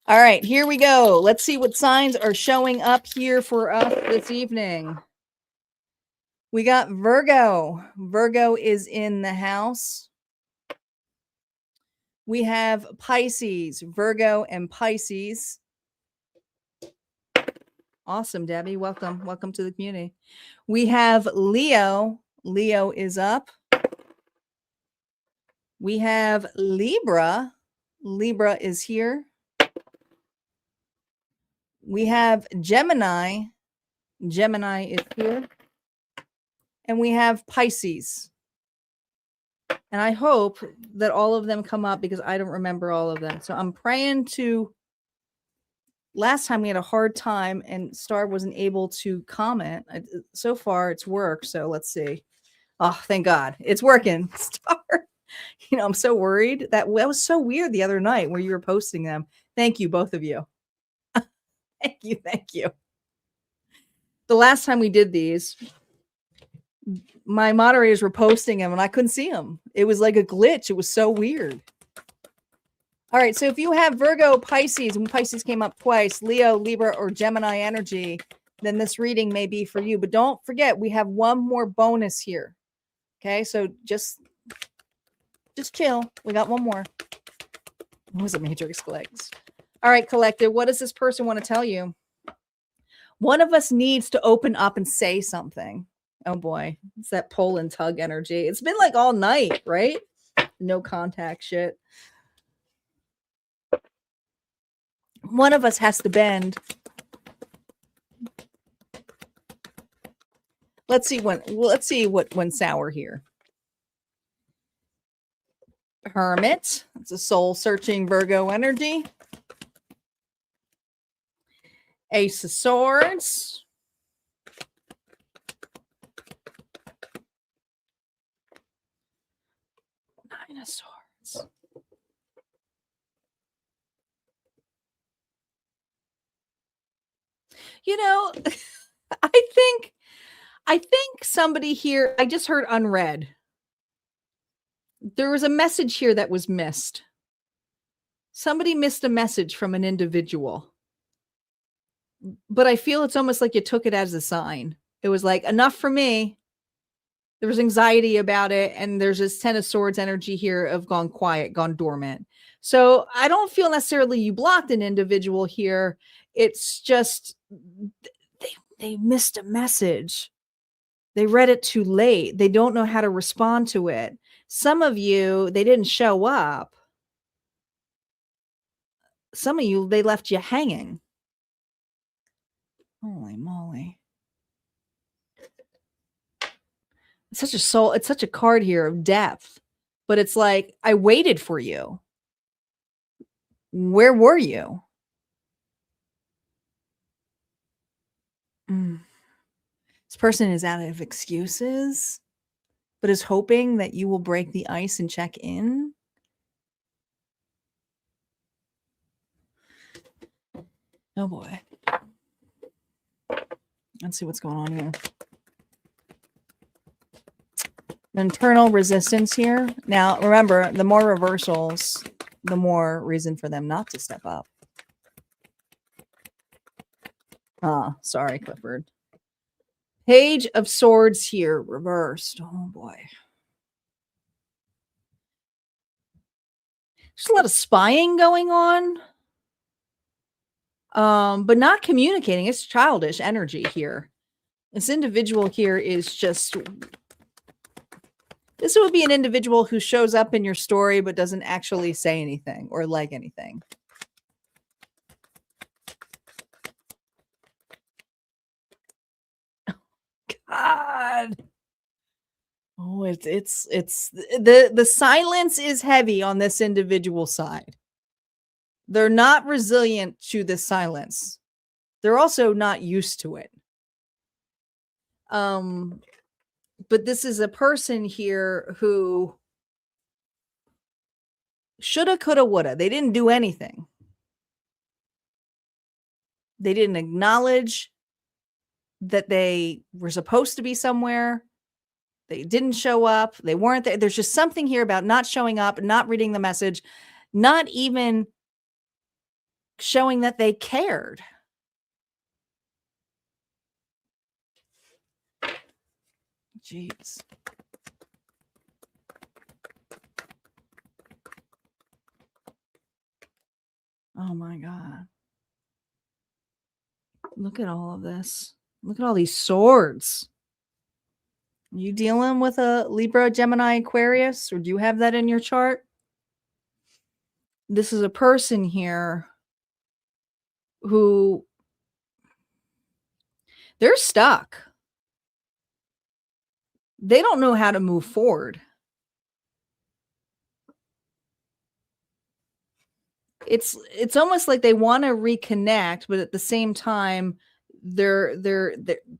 All right, here we go. Let's see what signs are showing up here for us this evening. We got Virgo. Virgo is in the house. We have Pisces, Virgo and Pisces. Awesome, Debbie. Welcome. Welcome to the community. We have Leo. Leo is up. We have Libra. Libra is here. We have Gemini. Gemini is here. And we have Pisces. And I hope that all of them come up because I don't remember all of them. So I'm praying to... Last time we had a hard time and Star wasn't able to comment. So far it's worked. So let's see. Oh, thank God. It's working. Star. I'm so worried. That was so weird the other night where you were posting them. Thank you, both of you. Thank you. The last time we did these, my moderators were posting them and I couldn't see them. It was like a glitch. It was so weird. All right, so if you have Virgo, Pisces, and Pisces came up twice, Leo, Libra, or Gemini energy, then this reading may be for you. But don't forget, we have one more bonus here. Okay, so just chill. We got one more. What was it, Matrix Collects? All right, Collective, what does this person want to tell you? One of us needs to open up and say something. Oh, boy. It's that pull and tug energy. It's been like all night, right? No contact shit. One of us has to bend. Let's see what went sour here. Hermit. It's a soul-searching Virgo energy. Ace of Swords. Nine of Swords. I think somebody here, I just heard unread. There was a message here that was missed. Somebody missed a message from an individual. But I feel it's almost like you took it as a sign. It was like, enough for me. There was anxiety about it. And there's this 10 of Swords energy here of gone quiet, gone dormant. So I don't feel necessarily you blocked an individual here. It's just they missed a message. They read it too late. They don't know how to respond to it. Some of you, they didn't show up. Some of you, they left you hanging. Holy moly. It's such a card here of depth. But it's like, I waited for you. Where were you? This person is out of excuses, but is hoping that you will break the ice and check in. Oh boy. Let's see what's going on here. Internal resistance here. Now, remember, the more reversals, the more reason for them not to step up. Sorry, Clifford. Page of Swords here, reversed. Oh boy. There's a lot of spying going on. But not communicating. It's childish energy here. This individual here is just, this would be an individual who shows up in your story but doesn't actually say anything or like anything. God. Oh, it's the silence is heavy on this individual side. They're not resilient to the silence. They're also not used to it. But this is a person here who shoulda, coulda, woulda. They didn't do anything. They didn't acknowledge that they were supposed to be somewhere. They didn't show up. They weren't there. There's just something here about not showing up, not reading the message, not even showing that they cared. Jeez. Oh my God. Look at all of this. Look at all these swords. Are you dealing with a Libra, Gemini, Aquarius, or do you have that in your chart? This is a person here who they're stuck. They don't know how to move forward. It's almost like they want to reconnect, but at the same time, they're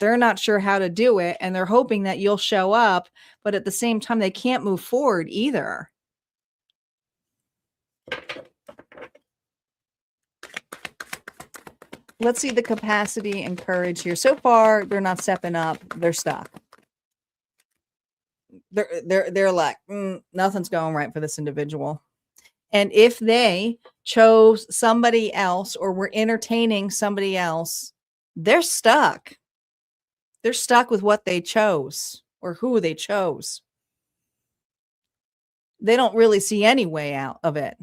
not sure how to do it, and they're hoping that you'll show up, but at the same time, they can't move forward either. Let's see the capacity and courage here. So far, they're not stepping up. They're stuck. They're like, nothing's going right for this individual. And if they chose somebody else or were entertaining somebody else, they're stuck. They're stuck with what they chose or who they chose. They don't really see any way out of it.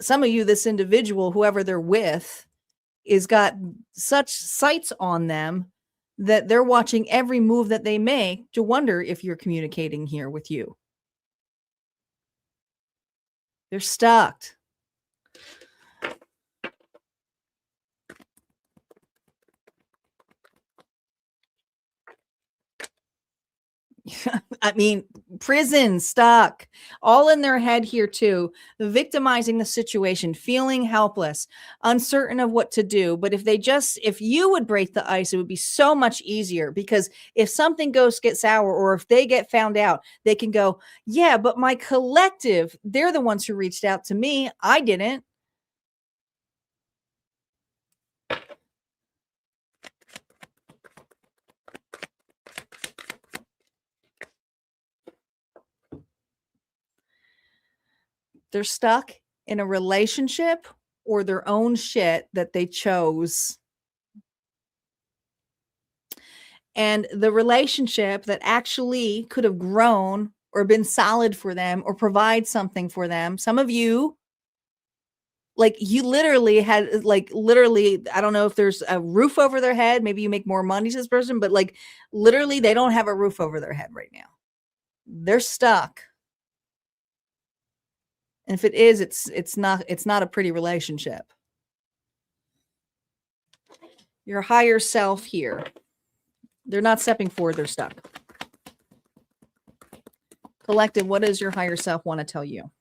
Some of you, this individual, whoever they're with, is got such sights on them that they're watching every move that they make to wonder if you're communicating here with you. They're stuck. I mean, prison, stuck, all in their head here too, victimizing the situation, feeling helpless, uncertain of what to do. But if you would break the ice, it would be so much easier, because if something gets sour, or if they get found out, they can go, yeah, but my collective, they're the ones who reached out to me. I didn't. They're stuck in a relationship or their own shit that they chose. And the relationship that actually could have grown or been solid for them or provide something for them. Some of you, like, you literally had, I don't know if there's a roof over their head. Maybe you make more money to this person, but like literally they don't have a roof over their head right now. They're stuck. And if it is, it's not a pretty relationship. Your higher self here. They're not stepping forward, they're stuck. Collective, what does your higher self want to tell you?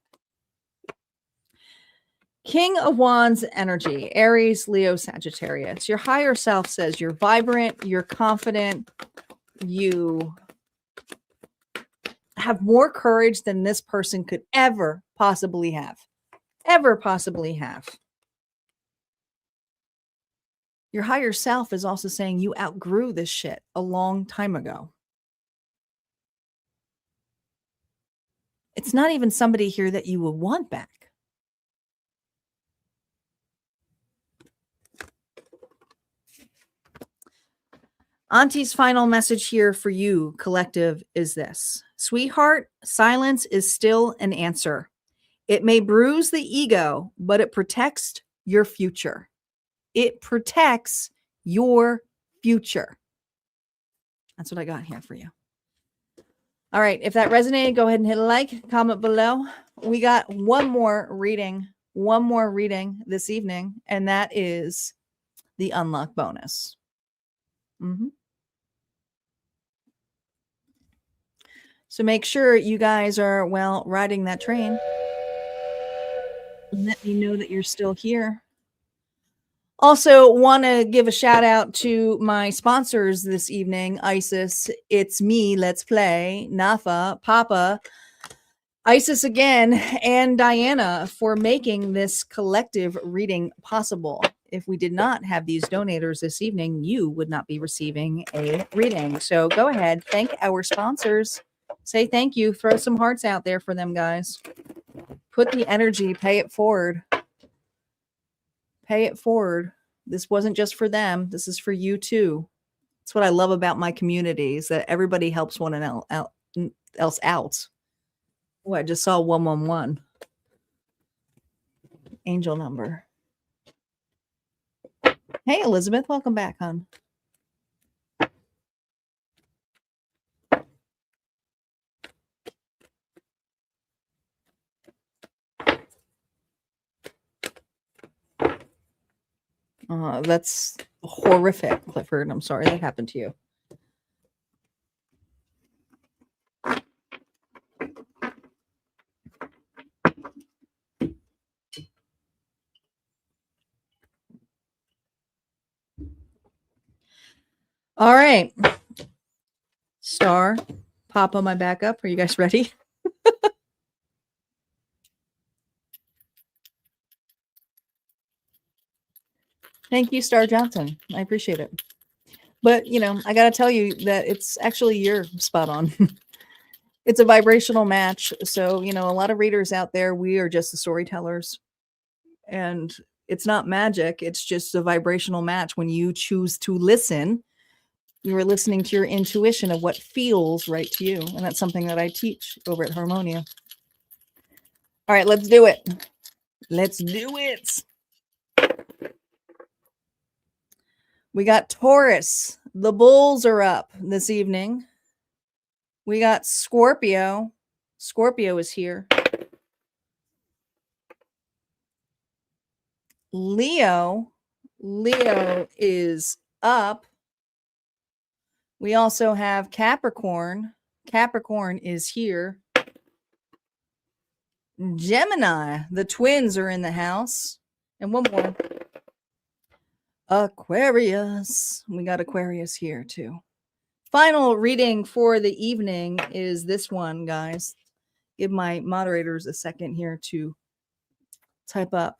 King of Wands energy, Aries, Leo, Sagittarius. Your higher self says you're vibrant, you're confident, you have more courage than this person could ever possibly have. Your higher self is also saying you outgrew this shit a long time ago. It's not even somebody here that you would want back. Auntie's final message here for you, collective, is this. Sweetheart, silence is still an answer. It may bruise the ego, but it protects your future. It protects your future. That's what I got here for you. All right. If that resonated, go ahead and hit a like, comment below. We got one more reading this evening, and that is the unlock bonus. So make sure you guys are, well, riding that train. Let me know that you're still here. Also, want to give a shout out to my sponsors this evening, Isis, It's Me, Let's Play, Nafa, Papa, Isis again, and Diana for making this collective reading possible. If we did not have these donators this evening, you would not be receiving a reading. So go ahead, thank our sponsors. Say thank you. Throw some hearts out there for them, guys. Put the energy, pay it forward. Pay it forward. This wasn't just for them. This is for you too. That's what I love about my community, is that everybody helps one else out. Oh, I just saw 111. Angel number. Hey, Elizabeth. Welcome back, hon. That's horrific, Clifford. I'm sorry that happened to you. All right. Star, Papa, my backup. Are you guys ready? Thank you, Star Johnson. I appreciate it. But, you know, I got to tell you that it's actually you're spot on. It's a vibrational match. So, you know, a lot of readers out there, we are just the storytellers. And it's not magic. It's just a vibrational match. When you choose to listen, you are listening to your intuition of what feels right to you. And that's something that I teach over at Harmonia. All right, let's do it. Let's do it. We got Taurus. The bulls are up this evening. We got Scorpio. Scorpio is here. Leo. Leo is up. We also have Capricorn. Capricorn is here. Gemini. The twins are in the house. And one more. Aquarius. We got Aquarius here too. Final reading for the evening is this one, guys. Give my moderators a second here to type up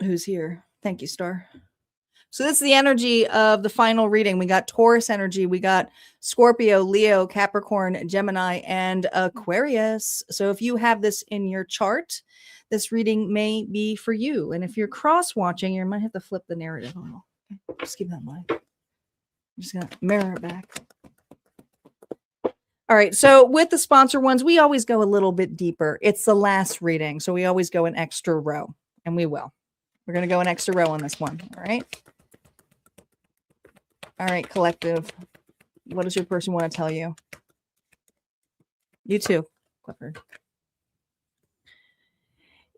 who's here. Thank you, Star. So this is the energy of the final reading. We got Taurus energy. We got Scorpio, Leo, Capricorn, Gemini, and Aquarius. So if you have this in your chart, this reading may be for you. And if you're cross-watching, you might have to flip the narrative a little. Okay? Just keep that in mind. I'm just going to mirror it back. All right. So with the sponsor ones, we always go a little bit deeper. It's the last reading. So we always go an extra row. And we will. We're going to go an extra row on this one. All right. All right, collective. What does your person want to tell you? You too, Clifford.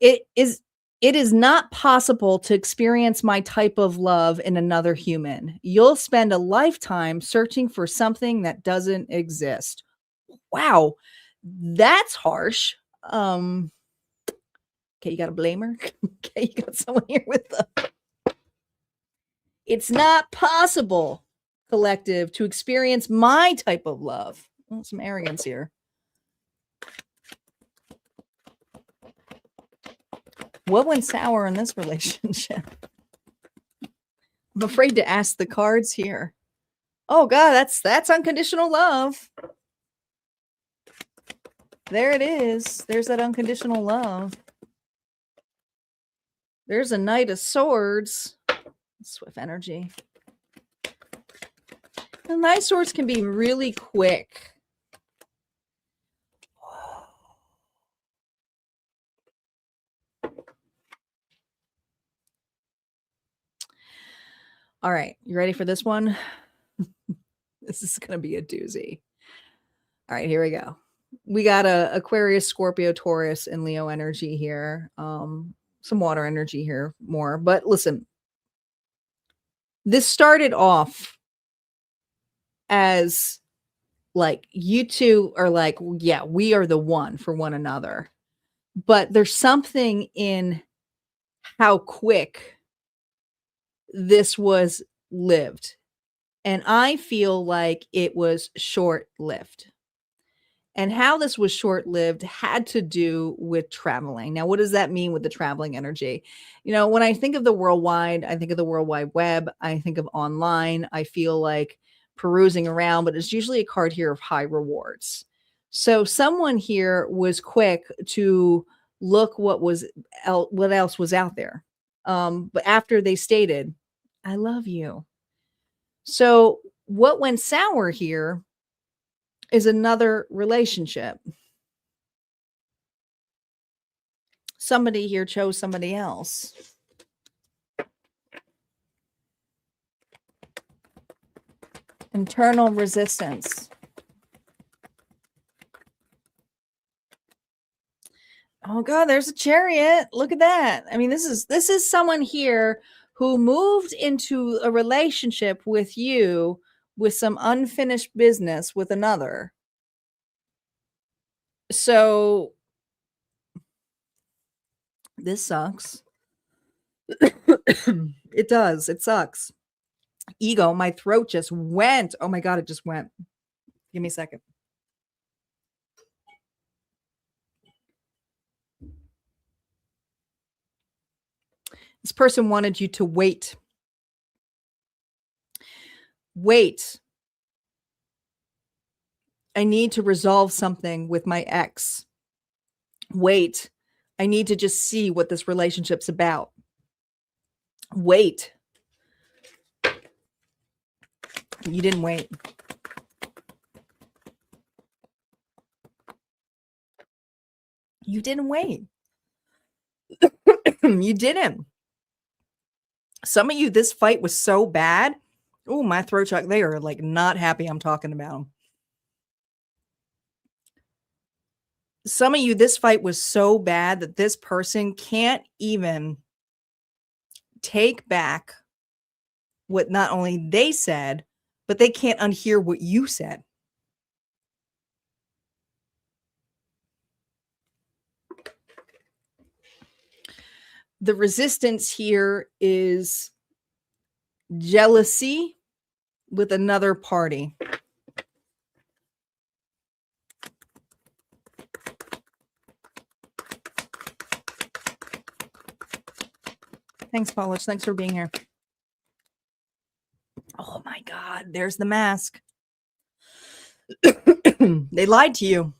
It is not possible to experience my type of love in another human. You'll spend a lifetime searching for something that doesn't exist. Wow, that's harsh. Okay, you got a blamer? Okay, you got someone here with them. It's not possible, collective, to experience my type of love. Oh, some arrogance here. What went sour in this relationship? I'm afraid to ask the cards here. Oh God, that's unconditional love. There it is. There's that unconditional love. There's a Knight of Swords. Swift energy. The Nine of Swords can be really quick. All right, you ready for this one? This is going to be a doozy. All right, here we go. We got a Aquarius, Scorpio, Taurus, and Leo energy here. Some water energy here more. But listen, this started off as like you two are like, yeah, we are the one for one another. But there's something in how quick this was lived. And I feel like it was short lived. And how this was short lived had to do with traveling. Now, what does that mean with the traveling energy? You know, when I think of the worldwide, I think of the World Wide Web, I think of online, I feel like perusing around, but it's usually a card here of high rewards. So someone here was quick to look what else was out there. But after they stated, I love you. So what went sour here is another relationship. Somebody here chose somebody else. Internal resistance. Oh God, there's a Chariot. Look at that. I mean, this is someone here who moved into a relationship with you with some unfinished business with another. So this sucks. It does. It sucks. Ego, my throat just went. Oh my God, it just went. Give me a second. This person wanted you to wait. Wait. I need to resolve something with my ex. Wait. I need to just see what this relationship's about. Wait. You didn't wait. You didn't wait. You didn't. Some of you, this fight was so bad. Oh, my throat chuck. They are like not happy I'm talking about them. Some of you, this fight was so bad that this person can't even take back what not only they said, but they can't unhear what you said. The resistance here is jealousy with another party. Thanks, Polish. Thanks for being here. Oh my God, there's the mask. They lied to you.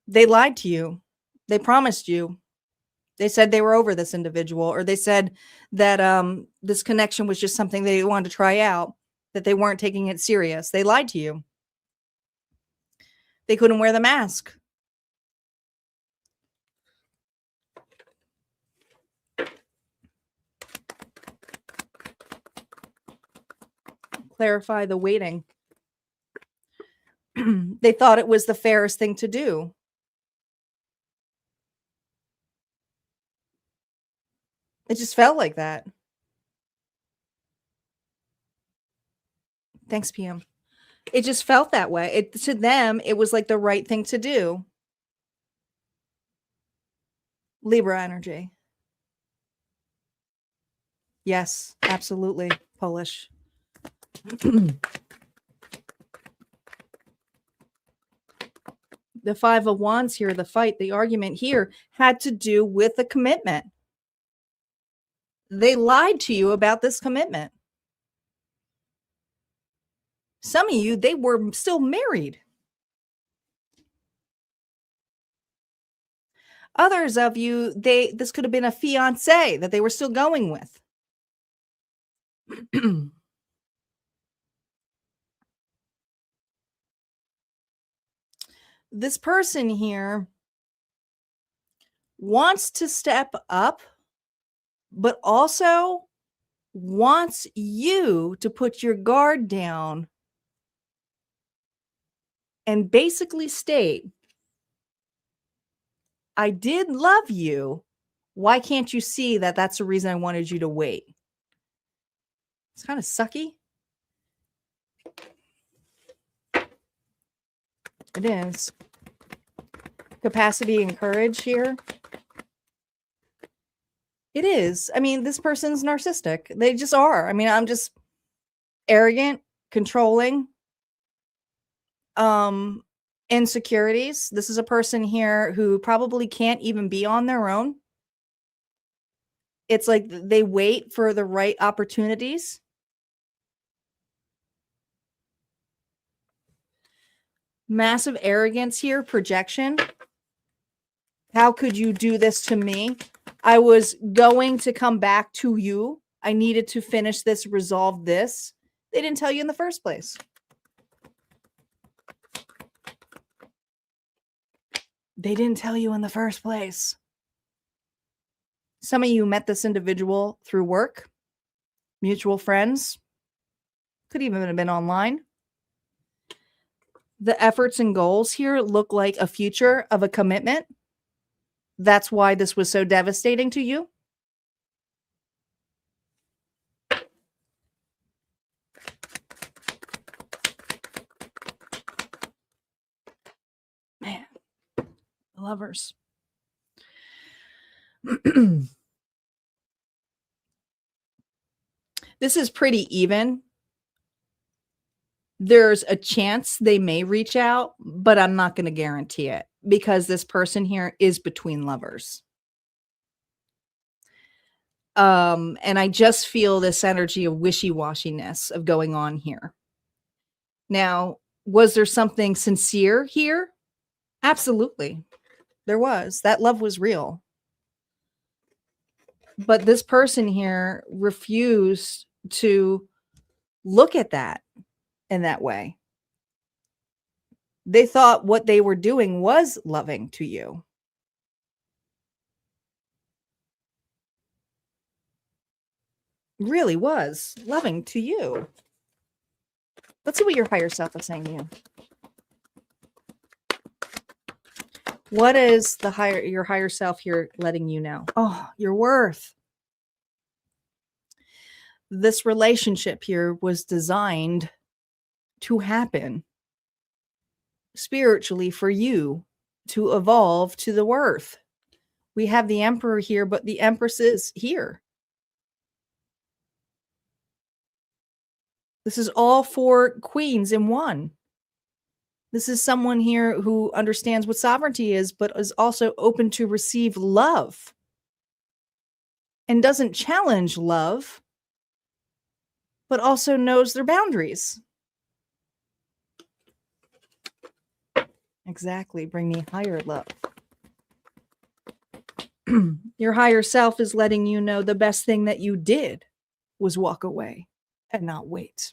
They lied to you. They promised you. They said they were over this individual, or they said that this connection was just something they wanted to try out, that they weren't taking it serious. They lied to you. They couldn't wear the mask. Clarify the waiting. They thought it was the fairest thing to do. It just felt like that. Thanks, PM. It just felt that way. To them, it was like the right thing to do. Libra energy. Yes, absolutely. Polish. The Five of Wands here, the fight, the argument here had to do with the commitment. They lied to you about this commitment. Some of you, they were still married. Others of you, this could have been a fiance that they were still going with. This person here wants to step up, but also wants you to put your guard down and basically state, I did love you. Why can't you see that that's the reason I wanted you to wait? It's kind of sucky. It is. Capacity and courage here. It is. I mean, this person's narcissistic. They just are. I mean, I'm just arrogant, controlling, insecurities. This is a person here who probably can't even be on their own. It's like they wait for the right opportunities. Massive arrogance here, projection. How could you do this to me? I was going to come back to you. I needed to finish this, resolve this. They didn't tell you in the first place. They didn't tell you in the first place. Some of you met this individual through work, mutual friends, could even have been online. The efforts and goals here look like a future of a commitment. That's why this was so devastating to you. Man, lovers. This is pretty even. There's a chance they may reach out, but I'm not going to guarantee it because this person here is between lovers. And I just feel this energy of wishy-washiness of going on here. Now, was there something sincere here? Absolutely. There was. That love was real. But this person here refused to look at that in that way. They thought what they were doing was loving to you. Really was loving to you. Let's see what your higher self is saying to you. What is your higher self here letting you know? Oh, your worth. This relationship here was designed to happen spiritually for you to evolve to the worth. We have the Emperor here, but the Empress is here. This is all four queens in one. This is someone here who understands what sovereignty is, but is also open to receive love and doesn't challenge love, but also knows their boundaries. Exactly. Bring me higher love. Your higher self is letting you know the best thing that you did was walk away and not wait.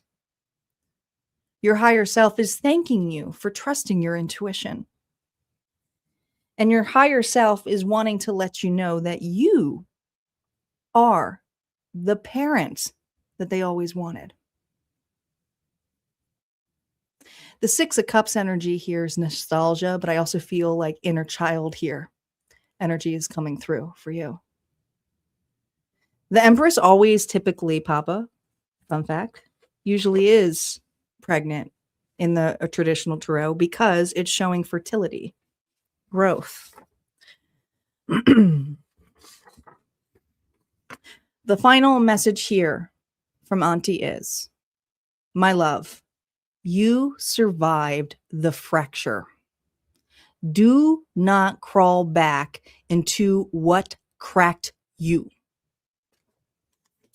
Your higher self is thanking you for trusting your intuition. And your higher self is wanting to let you know that you are the parent that they always wanted. The Six of Cups energy here is nostalgia, but I also feel like inner child here. Energy is coming through for you. The Empress always typically, Papa, fun fact, usually is pregnant in the traditional tarot because it's showing fertility, growth. The final message here from Auntie is, my love, you survived the fracture. Do not crawl back into what cracked you.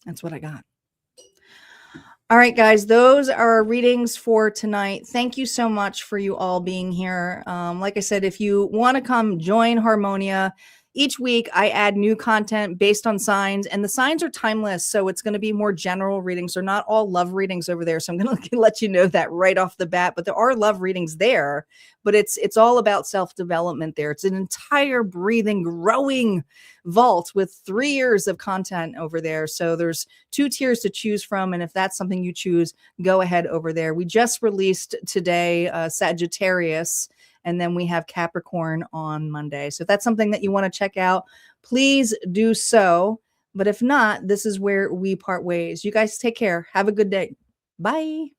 That's what I got. All right, guys, those are our readings for tonight. Thank you so much for you all being here. Like I said, if you want to come join Harmonia, each week I add new content based on signs, and the signs are timeless. So it's going to be more general readings. They're not all love readings over there. So I'm going to let you know that right off the bat, but there are love readings there, but it's all about self-development there. It's an entire breathing, growing vault with 3 years of content over there. So there's 2 tiers to choose from. And if that's something you choose, go ahead over there. We just released today Sagittarius, and then we have Capricorn on Monday. So if that's something that you want to check out, please do so. But if not, this is where we part ways. You guys take care. Have a good day. Bye.